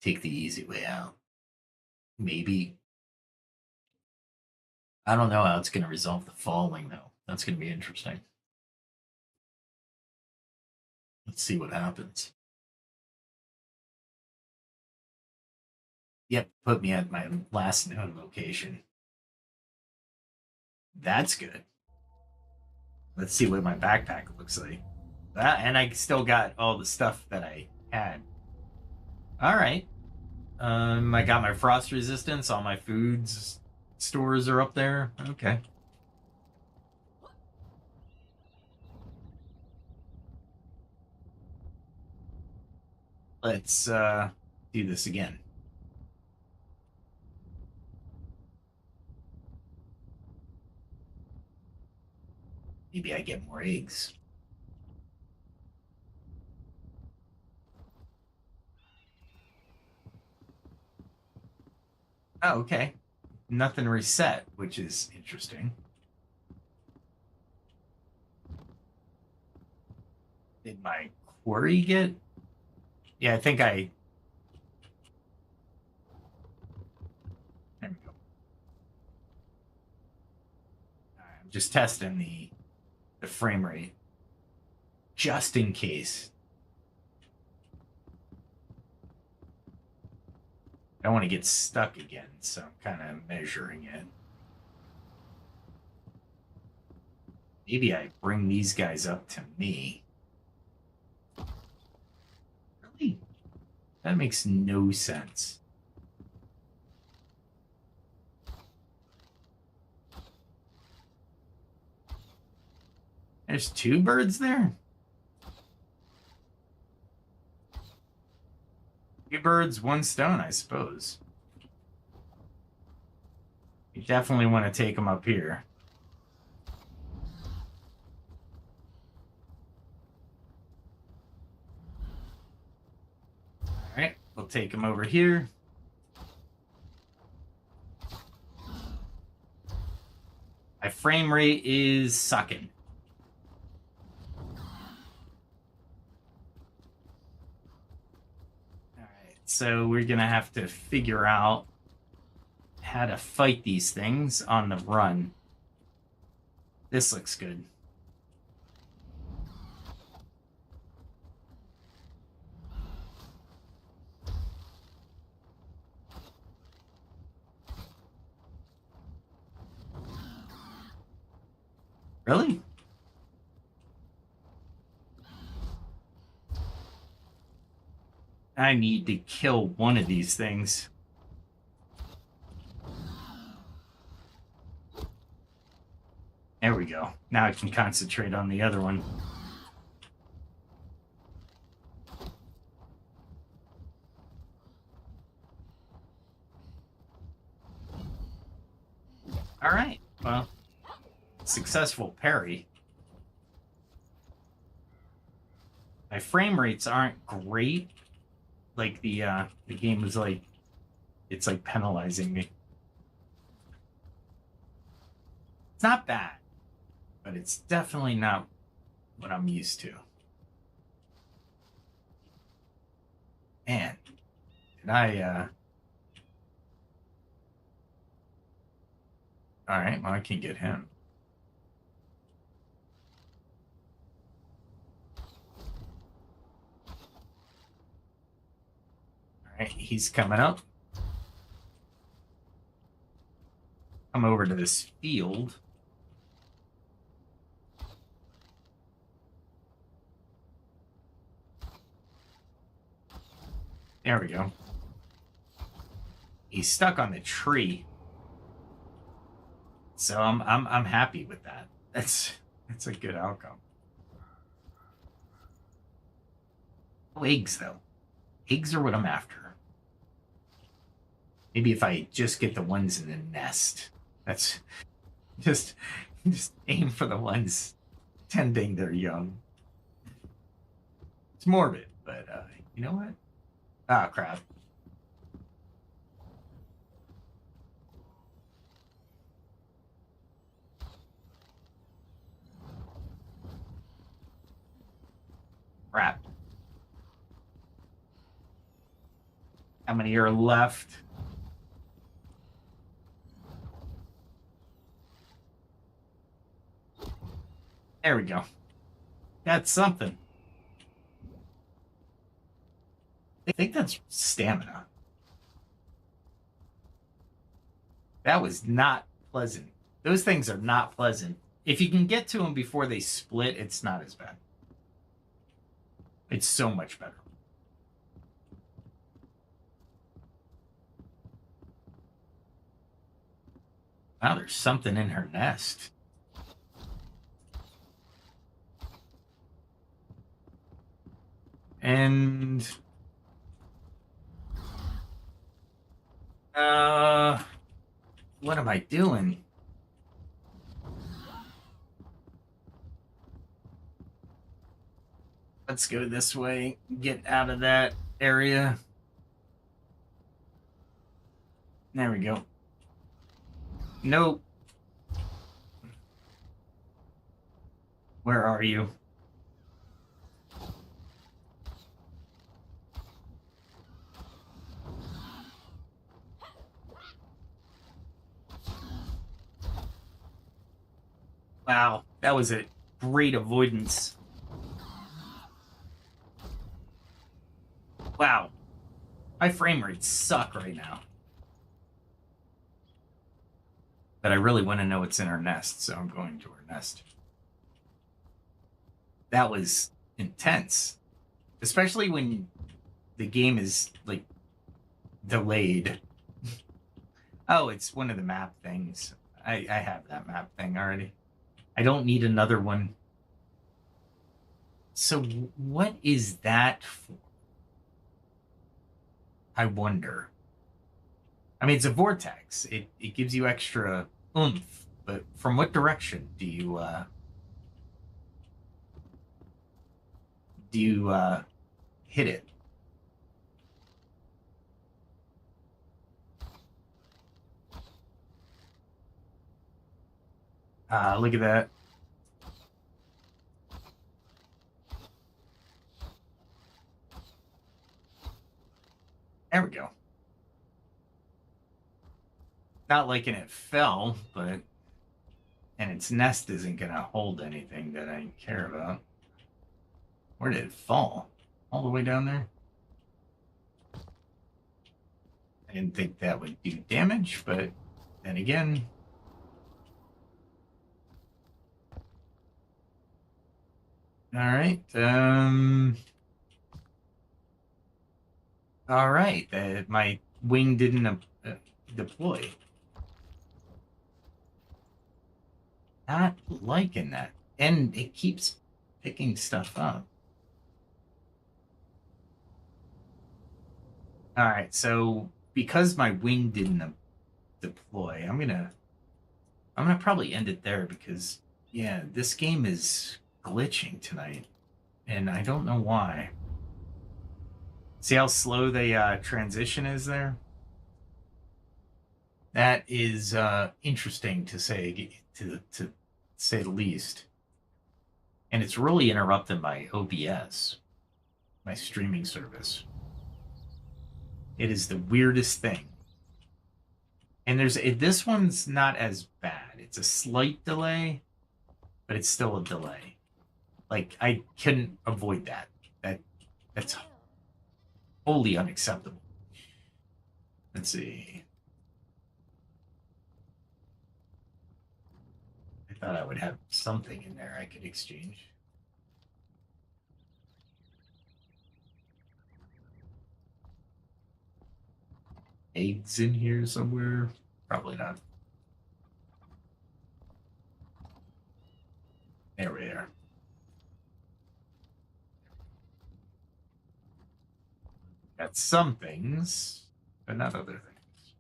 take the easy way out. Maybe. I don't know how it's going to resolve the falling, though. That's going to be interesting. Let's see what happens. Yep, put me at my last known location. That's good. Let's see what my backpack looks like. And I still got all the stuff that I had. All right. I got my frost resistance. All my foods stores are up there. Okay. Let's do this again. Maybe I get more eggs. Oh, okay. Nothing reset, which is interesting. Did my quarry get? Yeah, I think I... There we go. I'm just testing the frame rate. Just in case. I don't want to get stuck again, so I'm kind of measuring it. Maybe I bring these guys up to me. Really? That makes no sense. There's 2 birds there? 2 birds, 1 stone, I suppose. You definitely want to take them up here. All right, we'll take them over here. My frame rate is sucking. So we're going to have to figure out how to fight these things on the run. This looks good. Really? I need to kill one of these things. There we go. Now I can concentrate on the other one. All right. Well, successful parry. My frame rates aren't great. Like the game is like, it's like penalizing me. It's not bad, but it's definitely not what I'm used to. Man, did I all right, well I can get him. All right, he's coming up. Come over to this field. There we go. He's stuck on the tree. So I'm happy with that. That's a good outcome. No eggs though. Eggs are what I'm after. Maybe if I just get the ones in the nest. That's just aim for the ones tending their young. It's morbid, but you know what? Ah, crap. Crap. How many are left? There we go. That's something. I think that's stamina. That was not pleasant. Those things are not pleasant. If you can get to them before they split, it's not as bad. It's so much better. Wow, there's something in her nest. And what am I doing? Let's go this way, get out of that area. There we go. Nope. Where are you? Wow, that was a great avoidance. Wow. My frame rates suck right now. But I really want to know what's in her nest, so I'm going to her nest. That was intense. Especially when the game is, like, delayed. Oh, it's one of the map things. I have that map thing already. I don't need another one. So what is that for? I wonder. I mean, it's a vortex. It gives you extra oomph, but from what direction do you hit it? Look at that. There we go. Not liking it fell, but... And its nest isn't going to hold anything that I care about. Where did it fall? All the way down there? I didn't think that would do damage, but then again... Alright, Alright, my wing didn't deploy. Not liking that. And it keeps picking stuff up. Alright, so because my wing didn't deploy, I'm gonna probably end it there because, yeah, this game is glitching tonight. And I don't know why. See how slow the transition is there? That is interesting to say to say the least. And it's really interrupting my OBS, my streaming service. It is the weirdest thing. And this one's not as bad. It's a slight delay, but it's still a delay. Like, I couldn't avoid that. That's wholly unacceptable. Let's see. I thought I would have something in there I could exchange. Eggs in here somewhere? Probably not. There we are. Got some things, but not other things.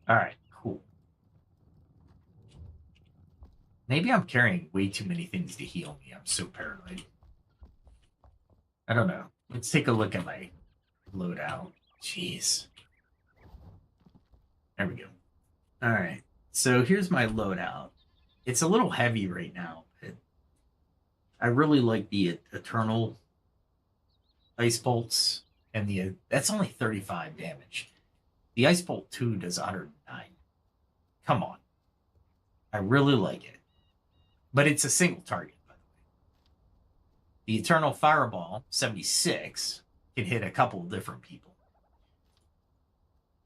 All right, cool. Maybe I'm carrying way too many things to heal me. I'm so paranoid. I don't know. Let's take a look at my loadout. Jeez. There we go. All right. So here's my loadout. It's a little heavy right now. I really like the Eternal Ice Bolts, and that's only 35 damage. The Ice Bolt 2 does 109. Come on. I really like it. But it's a single target, by the way. The Eternal Fireball, 76. can hit a couple different people.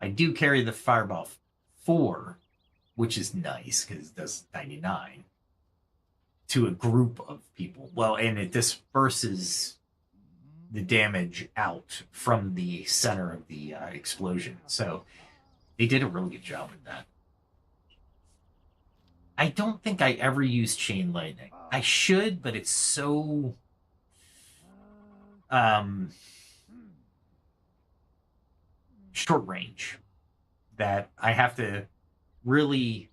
I do carry the Fireball 4, which is nice because it does 99 to a group of people. Well, and it disperses the damage out from the center of the explosion. So they did a really good job with that. I don't think I ever used Chain Lightning. I should, but it's so short range that I have to really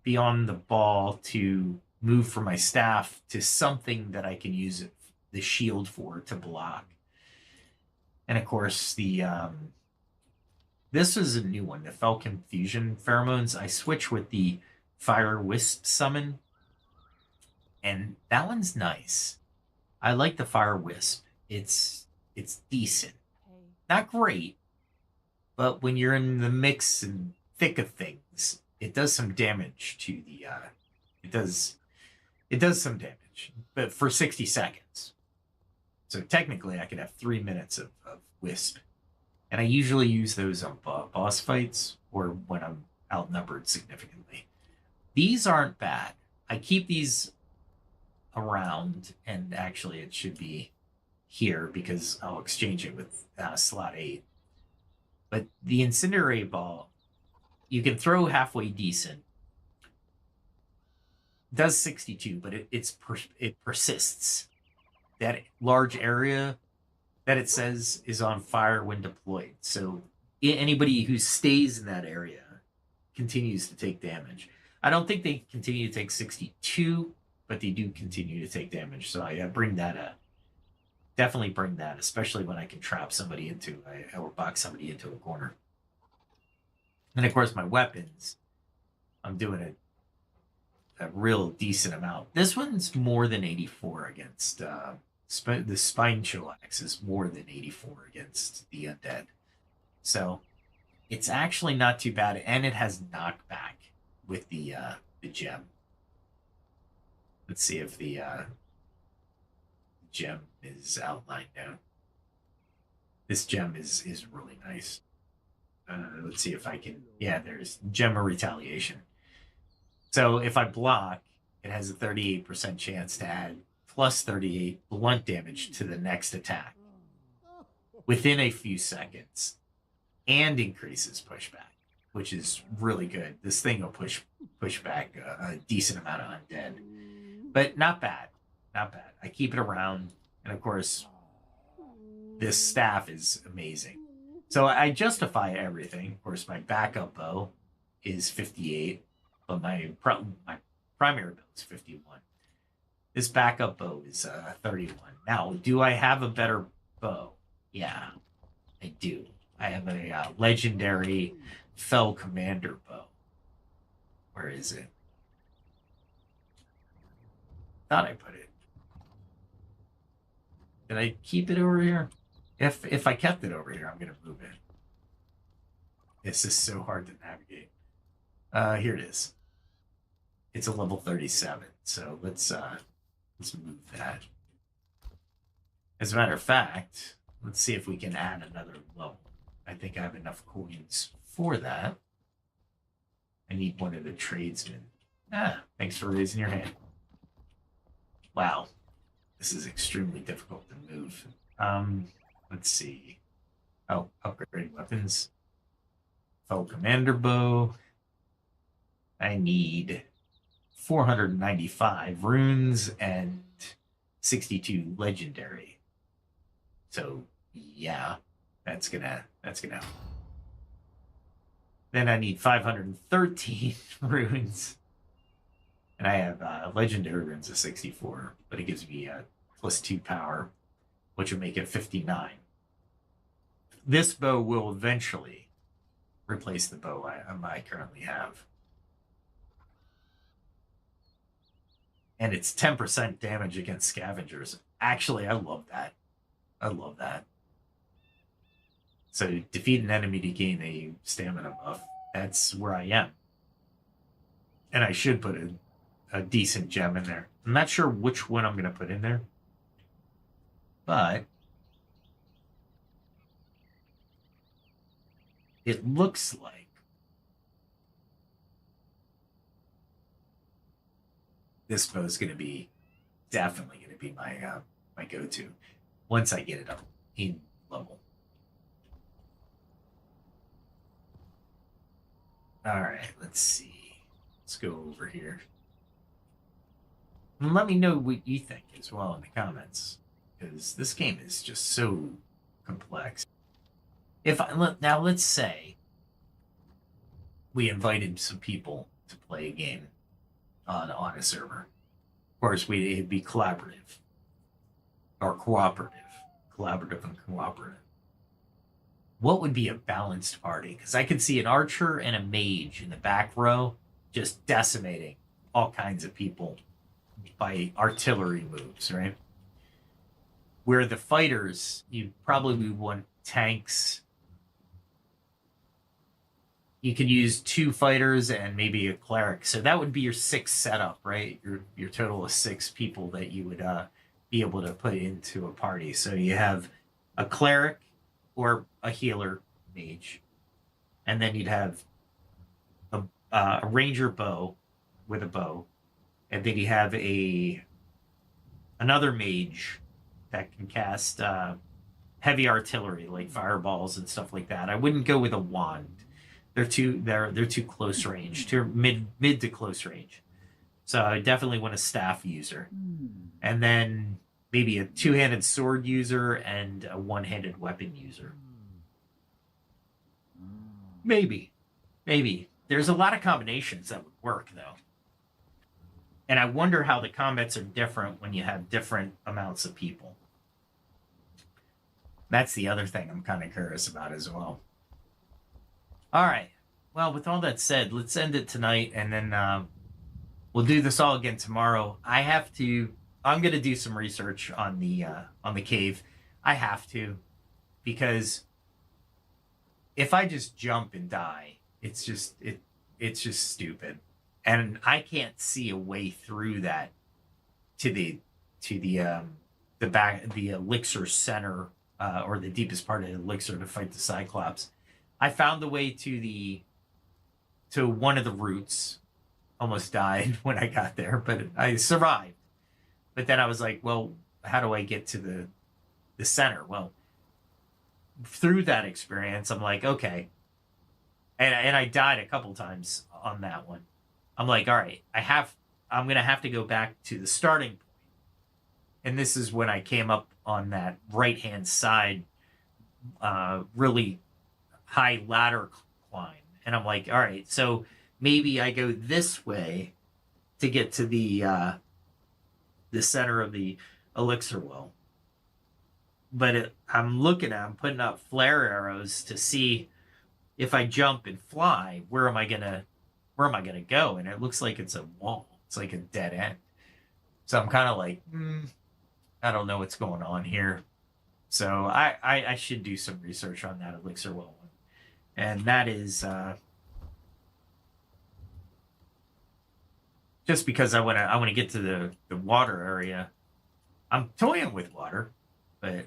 be on the ball to move from my staff to something that I can use the shield for to block. And of course, this is a new one, the Fell Confusion Pheromones. I switch with the Fire Wisp summon, and that one's nice. I like the Fire Wisp. It's decent. Hey. Not great, but when you're in the mix and thick of things, it does some damage to the it does some damage, but for 60 seconds. So technically I could have 3 minutes of Wisp. And I usually use those on boss fights or when I'm outnumbered significantly. These aren't bad. I keep these around, and actually it should be here because I'll exchange it with slot 8. But the Incendiary Ball, you can throw halfway decent. Does 62, but it persists. That large area that it says is on fire when deployed. So anybody who stays in that area continues to take damage. I don't think they continue to take 62, but they do continue to take damage. So I bring that up. Definitely bring that, especially when I can trap somebody into or box somebody into a corner. And of course, my weapons, I'm doing a real decent amount. This one's more than 84 against the Spine Chillax is more than 84 against the undead. So it's actually not too bad, and it has knockback with the gem. Let's see if the gem is outlined now. This gem is really nice. Let's see if I can. Yeah, there's Gem of Retaliation. So if I block, it has a 38% chance to add plus 38 blunt damage to the next attack within a few seconds, and increases pushback, which is really good. This thing will push back a decent amount of undead, but not bad. Not bad. I keep it around, and of course, this staff is amazing. So I justify everything. Of course, my backup bow is 58, but my primary bow is 51. This backup bow is 31. Now, do I have a better bow? Yeah, I do. I have a legendary Fell Commander bow. Where is it? Thought I put it. Did I keep it over here? If I kept it over here, I'm gonna move it. This is so hard to navigate. Here it is. It's a level 37, so let's move that. As a matter of fact, let's see if we can add another level. I think I have enough coins for that. I need one of the tradesmen. Thanks for raising your hand. Wow, this is extremely difficult to move. Let's see. Oh, upgrade weapons. Fell Commander Bow. I need 495 runes and 62 legendary. So yeah, that's gonna. Then I need 513 runes, and I have legendary runes of 64, but it gives me +2 power, which will make it 59. This bow will eventually replace the bow I currently have. And it's 10% damage against scavengers. Actually, I love that. I love that. So defeat an enemy to gain a stamina buff. That's where I am. And I should put a decent gem in there. I'm not sure which one I'm going to put in there. But it looks like this bow is going to be definitely going to be my go-to once I get it up in level. All right, let's see. Let's go over here. And let me know what you think as well in the comments, because this game is just so complex. Now let's say we invited some people to play a game on a server. Of course, it'd be collaborative or cooperative and cooperative. What would be a balanced party? Because I could see an archer and a mage in the back row just decimating all kinds of people by artillery moves, right? Where the fighters, you probably want tanks. You could use 2 fighters and maybe a cleric. So that would be your 6 setup, right? Your total of 6 people that you would be able to put into a party. So you have a cleric or a healer mage. And then you'd have a ranger bow with a bow. And then you have another mage that can cast heavy artillery like fireballs and stuff like that. I wouldn't go with a wand. They're too close range, too mid to close range. So I definitely want a staff user, and then maybe a 2-handed sword user and a 1-handed weapon user. Maybe there's a lot of combinations that would work though, and I wonder how the combats are different when you have different amounts of people. That's the other thing I'm kind of curious about as well. All right. Well, with all that said, let's end it tonight, and then we'll do this all again tomorrow. I'm going to do some research on the cave. I have to, because if I just jump and die, it's just stupid, and I can't see a way through that to the elixir center or the deepest part of the elixir to fight the Cyclops. I found the way to one of the routes. Almost died when I got there, but I survived. But then I was like, well, how do I get to the center? Well, through that experience, I'm like, okay. And I died a couple times on that one. I'm like, all right, I'm going to have to go back to the starting point. And this is when I came up on that right-hand side, really high ladder climb, and I'm like, all right, so maybe I go this way to get to the center of the elixir well. But I'm putting up flare arrows to see if I jump and fly, where am I gonna go? And it looks like it's a wall. It's like a dead end. So I'm kind of like, I don't know what's going on here. So I should do some research on that elixir well one. And that is just because I want to get to the water area. I'm toying with water, and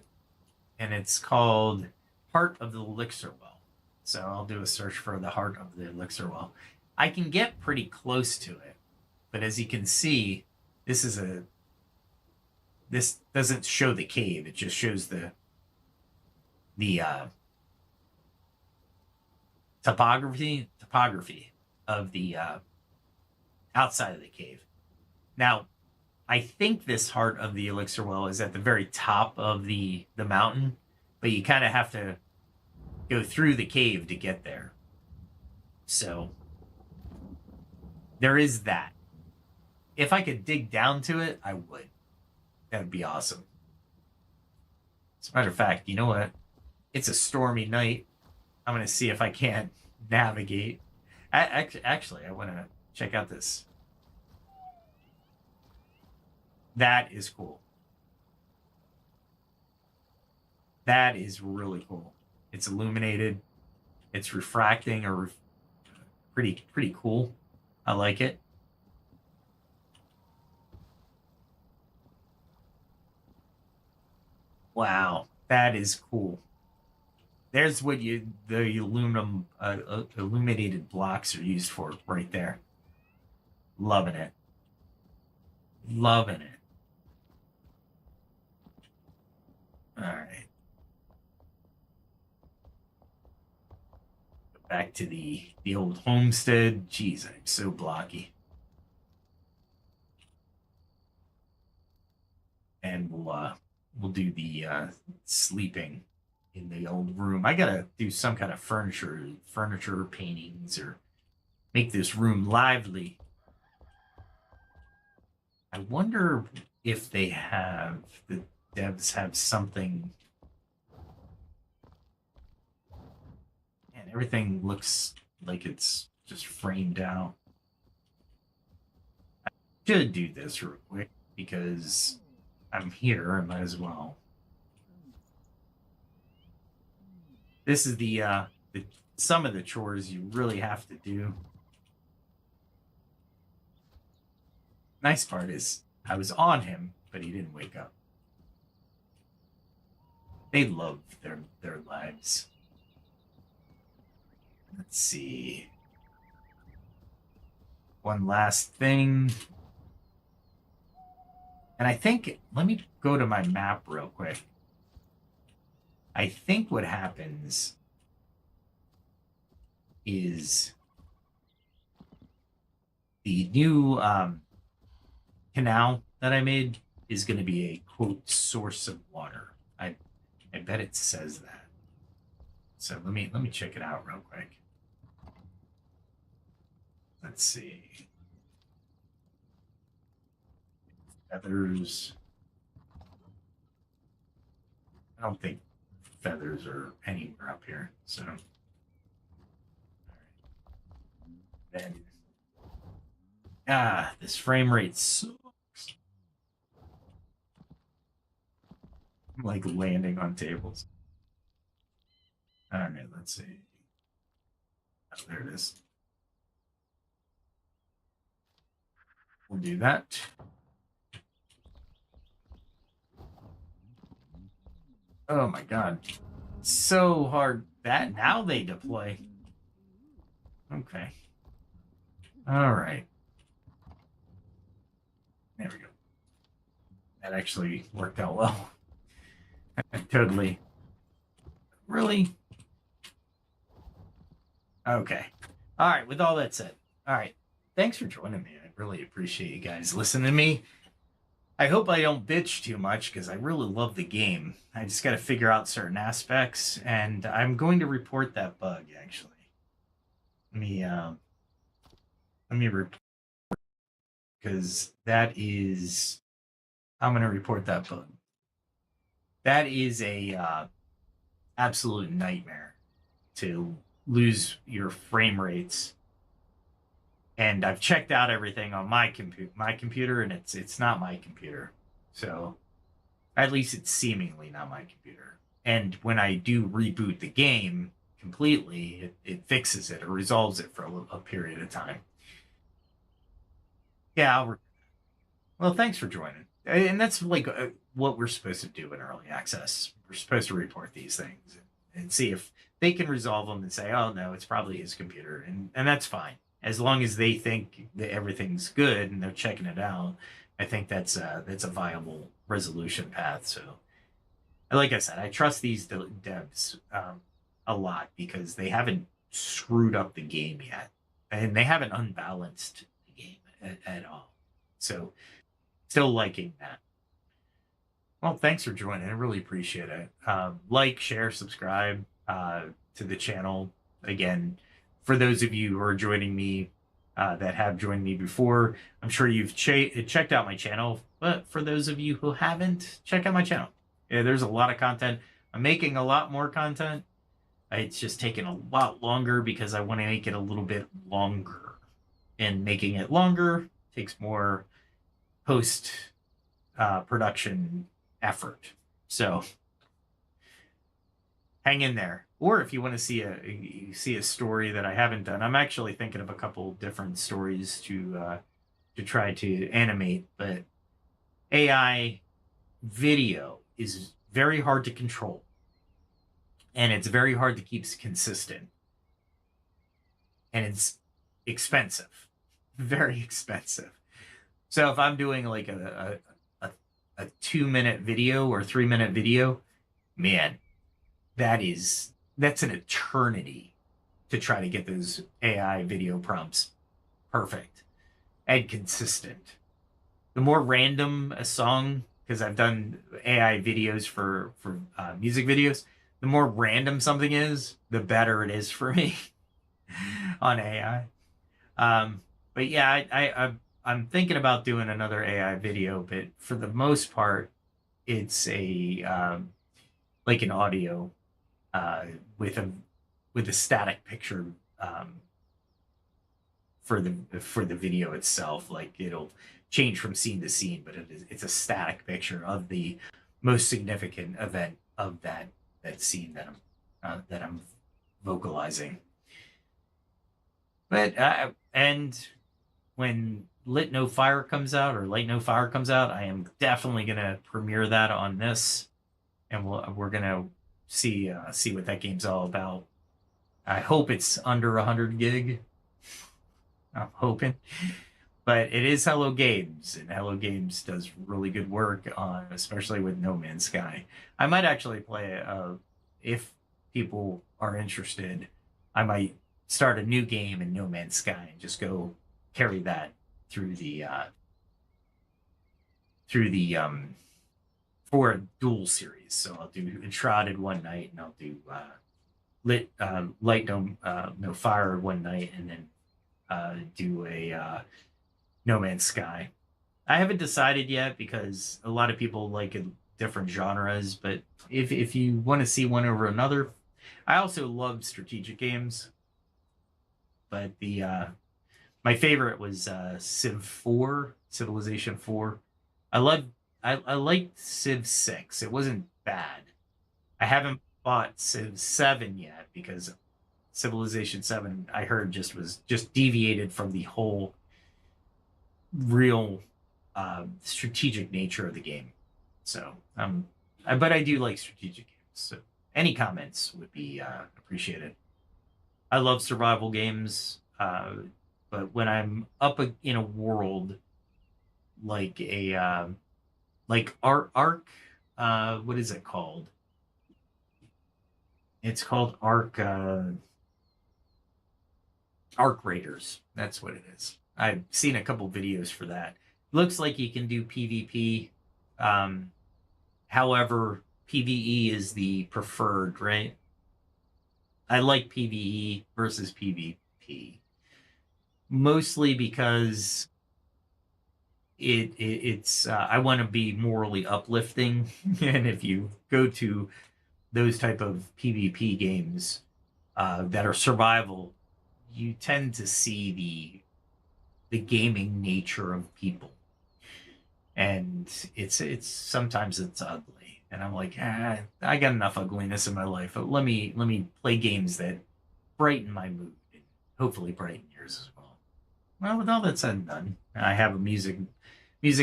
it's called Heart of the Elixir Well. So I'll do a search for the Heart of the Elixir Well. I can get pretty close to it, but as you can see, this doesn't show the cave. It just shows the topography of the outside of the cave. Now, I think this Heart of the Elixir Well is at the very top of the mountain, but you kind of have to go through the cave to get there. So there is that. If I could dig down to it, I would. That would be awesome. As a matter of fact, you know what? It's a stormy night. I'm going to see if I can't navigate. Actually, I want to check out this. That is cool. That is really cool. It's illuminated. It's refracting, or pretty cool. I like it. Wow, that is cool. There's what the aluminum illuminated blocks are used for right there. Loving it. Loving it. All right. Back to the old homestead. Jeez, I'm so blocky. And we'll do the sleeping in the old room. I gotta do some kind of furniture paintings, or make this room lively. I wonder if the devs have something. And everything looks like it's just framed out. I should do this real quick because I'm here. I might as well. This is the some of the chores you really have to do. Nice part is I was on him, but he didn't wake up. They love their lives. Let's see. One last thing. And I think, let me go to my map real quick. I think what happens is the new canal that I made is going to be a quote source of water. I bet it says that. So let me check it out real quick. Let's see. Feathers. I don't think feathers are anywhere up here. So then this frame rate sucks. I'm like landing on tables. All right, let's see. Oh, there it is. We'll do that. Oh my god. So hard. That now they deploy. Okay. All right. There we go. That actually worked out well. Totally. Really? Okay. All right. With all that said, all right. Thanks for joining me. I really appreciate you guys listening to me. I hope I don't bitch too much because I really love the game. I just got to figure out certain aspects, and I'm going to report that bug actually. Let me report, because that is, I'm going to report that bug. That is a absolute nightmare to lose your frame rates. And I've checked out everything on my computer, and it's not my computer. So at least it's seemingly not my computer. And when I do reboot the game completely, it fixes it or resolves it for a period of time. Yeah, well, thanks for joining. And that's like what we're supposed to do in early access. We're supposed to report these things and see if they can resolve them and say, oh, no, it's probably his computer. And that's fine. As long as they think that everything's good and they're checking it out, I think that's a viable resolution path. So, like I said, I trust these devs a lot because they haven't screwed up the game yet, and they haven't unbalanced the game at all. So, still liking that. Well, thanks for joining. I really appreciate it. Like, share, subscribe to the channel. Again, for those of you who are joining me that have joined me before, I'm sure you've checked out my channel. But for those of you who haven't, check out my channel. Yeah, there's a lot of content. I'm making a lot more content. It's just taking a lot longer because I want to make it a little bit longer. And making it longer takes more post production effort. So hang in there. Or if you want to see a story that I haven't done, I'm actually thinking of a couple different stories to try to animate. But AI video is very hard to control, and it's very hard to keep consistent, and it's expensive, very expensive. So if I'm doing like a 2-minute video or 3-minute video, man, that's an eternity to try to get those AI video prompts perfect and consistent. The more random a song, because I've done AI videos for music videos, the more random something is, the better it is for me on AI. But yeah, I'm thinking about doing another AI video, but for the most part, it's a like an audio with a static picture for the video itself. Like it'll change from scene to scene, but it's a static picture of the most significant event of that scene that I'm vocalizing. But and when Lit No Fire comes out, or Light No Fire comes out, I am definitely gonna premiere that on this, and we're gonna see what that game's all about. I hope it's under 100 gig. I'm hoping, but it is Hello Games, and Hello Games does really good work on, especially with No Man's Sky. I might actually play if people are interested. I might start a new game in No Man's Sky and just go carry that through the for a dual series. So I'll do Enshrouded one night, and I'll do Light No Fire one night, and then do a No Man's Sky. I haven't decided yet because a lot of people like different genres, but if you want to see one over another, I also love strategic games. But my favorite was Civ 4, Civilization 4. I liked Civ 6. It wasn't bad. I haven't bought Civ 7 yet because Civilization 7, I heard, was deviated from the whole real strategic nature of the game. So but I do like strategic games. So any comments would be appreciated. I love survival games, but when I'm up in a world like Ark, what is it called? It's called Ark Raiders. That's what it is. I've seen a couple videos for that. Looks like you can do PvP. However, PvE is the preferred, right? I like PvE versus PvP, mostly because it's I want to be morally uplifting, and if you go to those type of PvP games that are survival, you tend to see the gaming nature of people, and it's sometimes it's ugly. And I'm like, I got enough ugliness in my life. But let me play games that brighten my mood and hopefully brighten yours as well. Well, with all that said and done, I have a music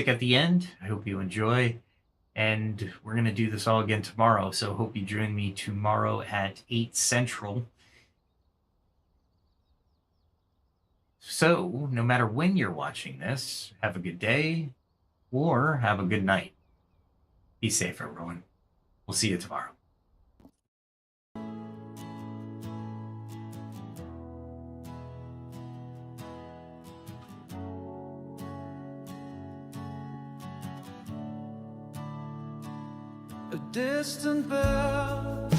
at the end. I hope you enjoy, and we're gonna do this all again tomorrow. So hope you join me tomorrow at 8 Central. So no matter when you're watching this, have a good day or have a good night. Be safe, everyone. We'll see you tomorrow. A distant bell,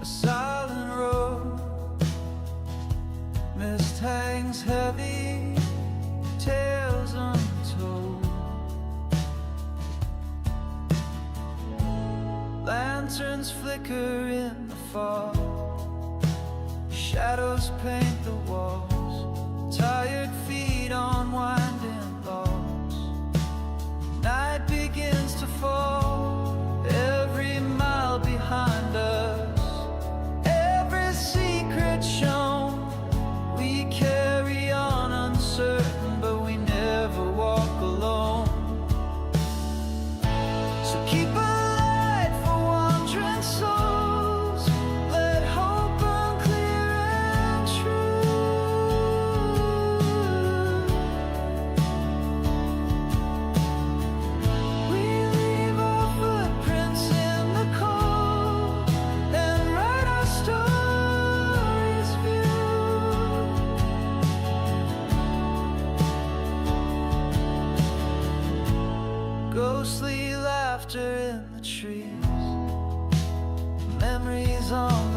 a silent road, mist hangs heavy, tales untold. Lanterns flicker in the fog, shadows paint the walls, tired feet on winding logs. Night begins to fall, every mile behind us, every secret shown. We carry on uncertain, but we never walk alone. So keep a light for wandering souls. hands on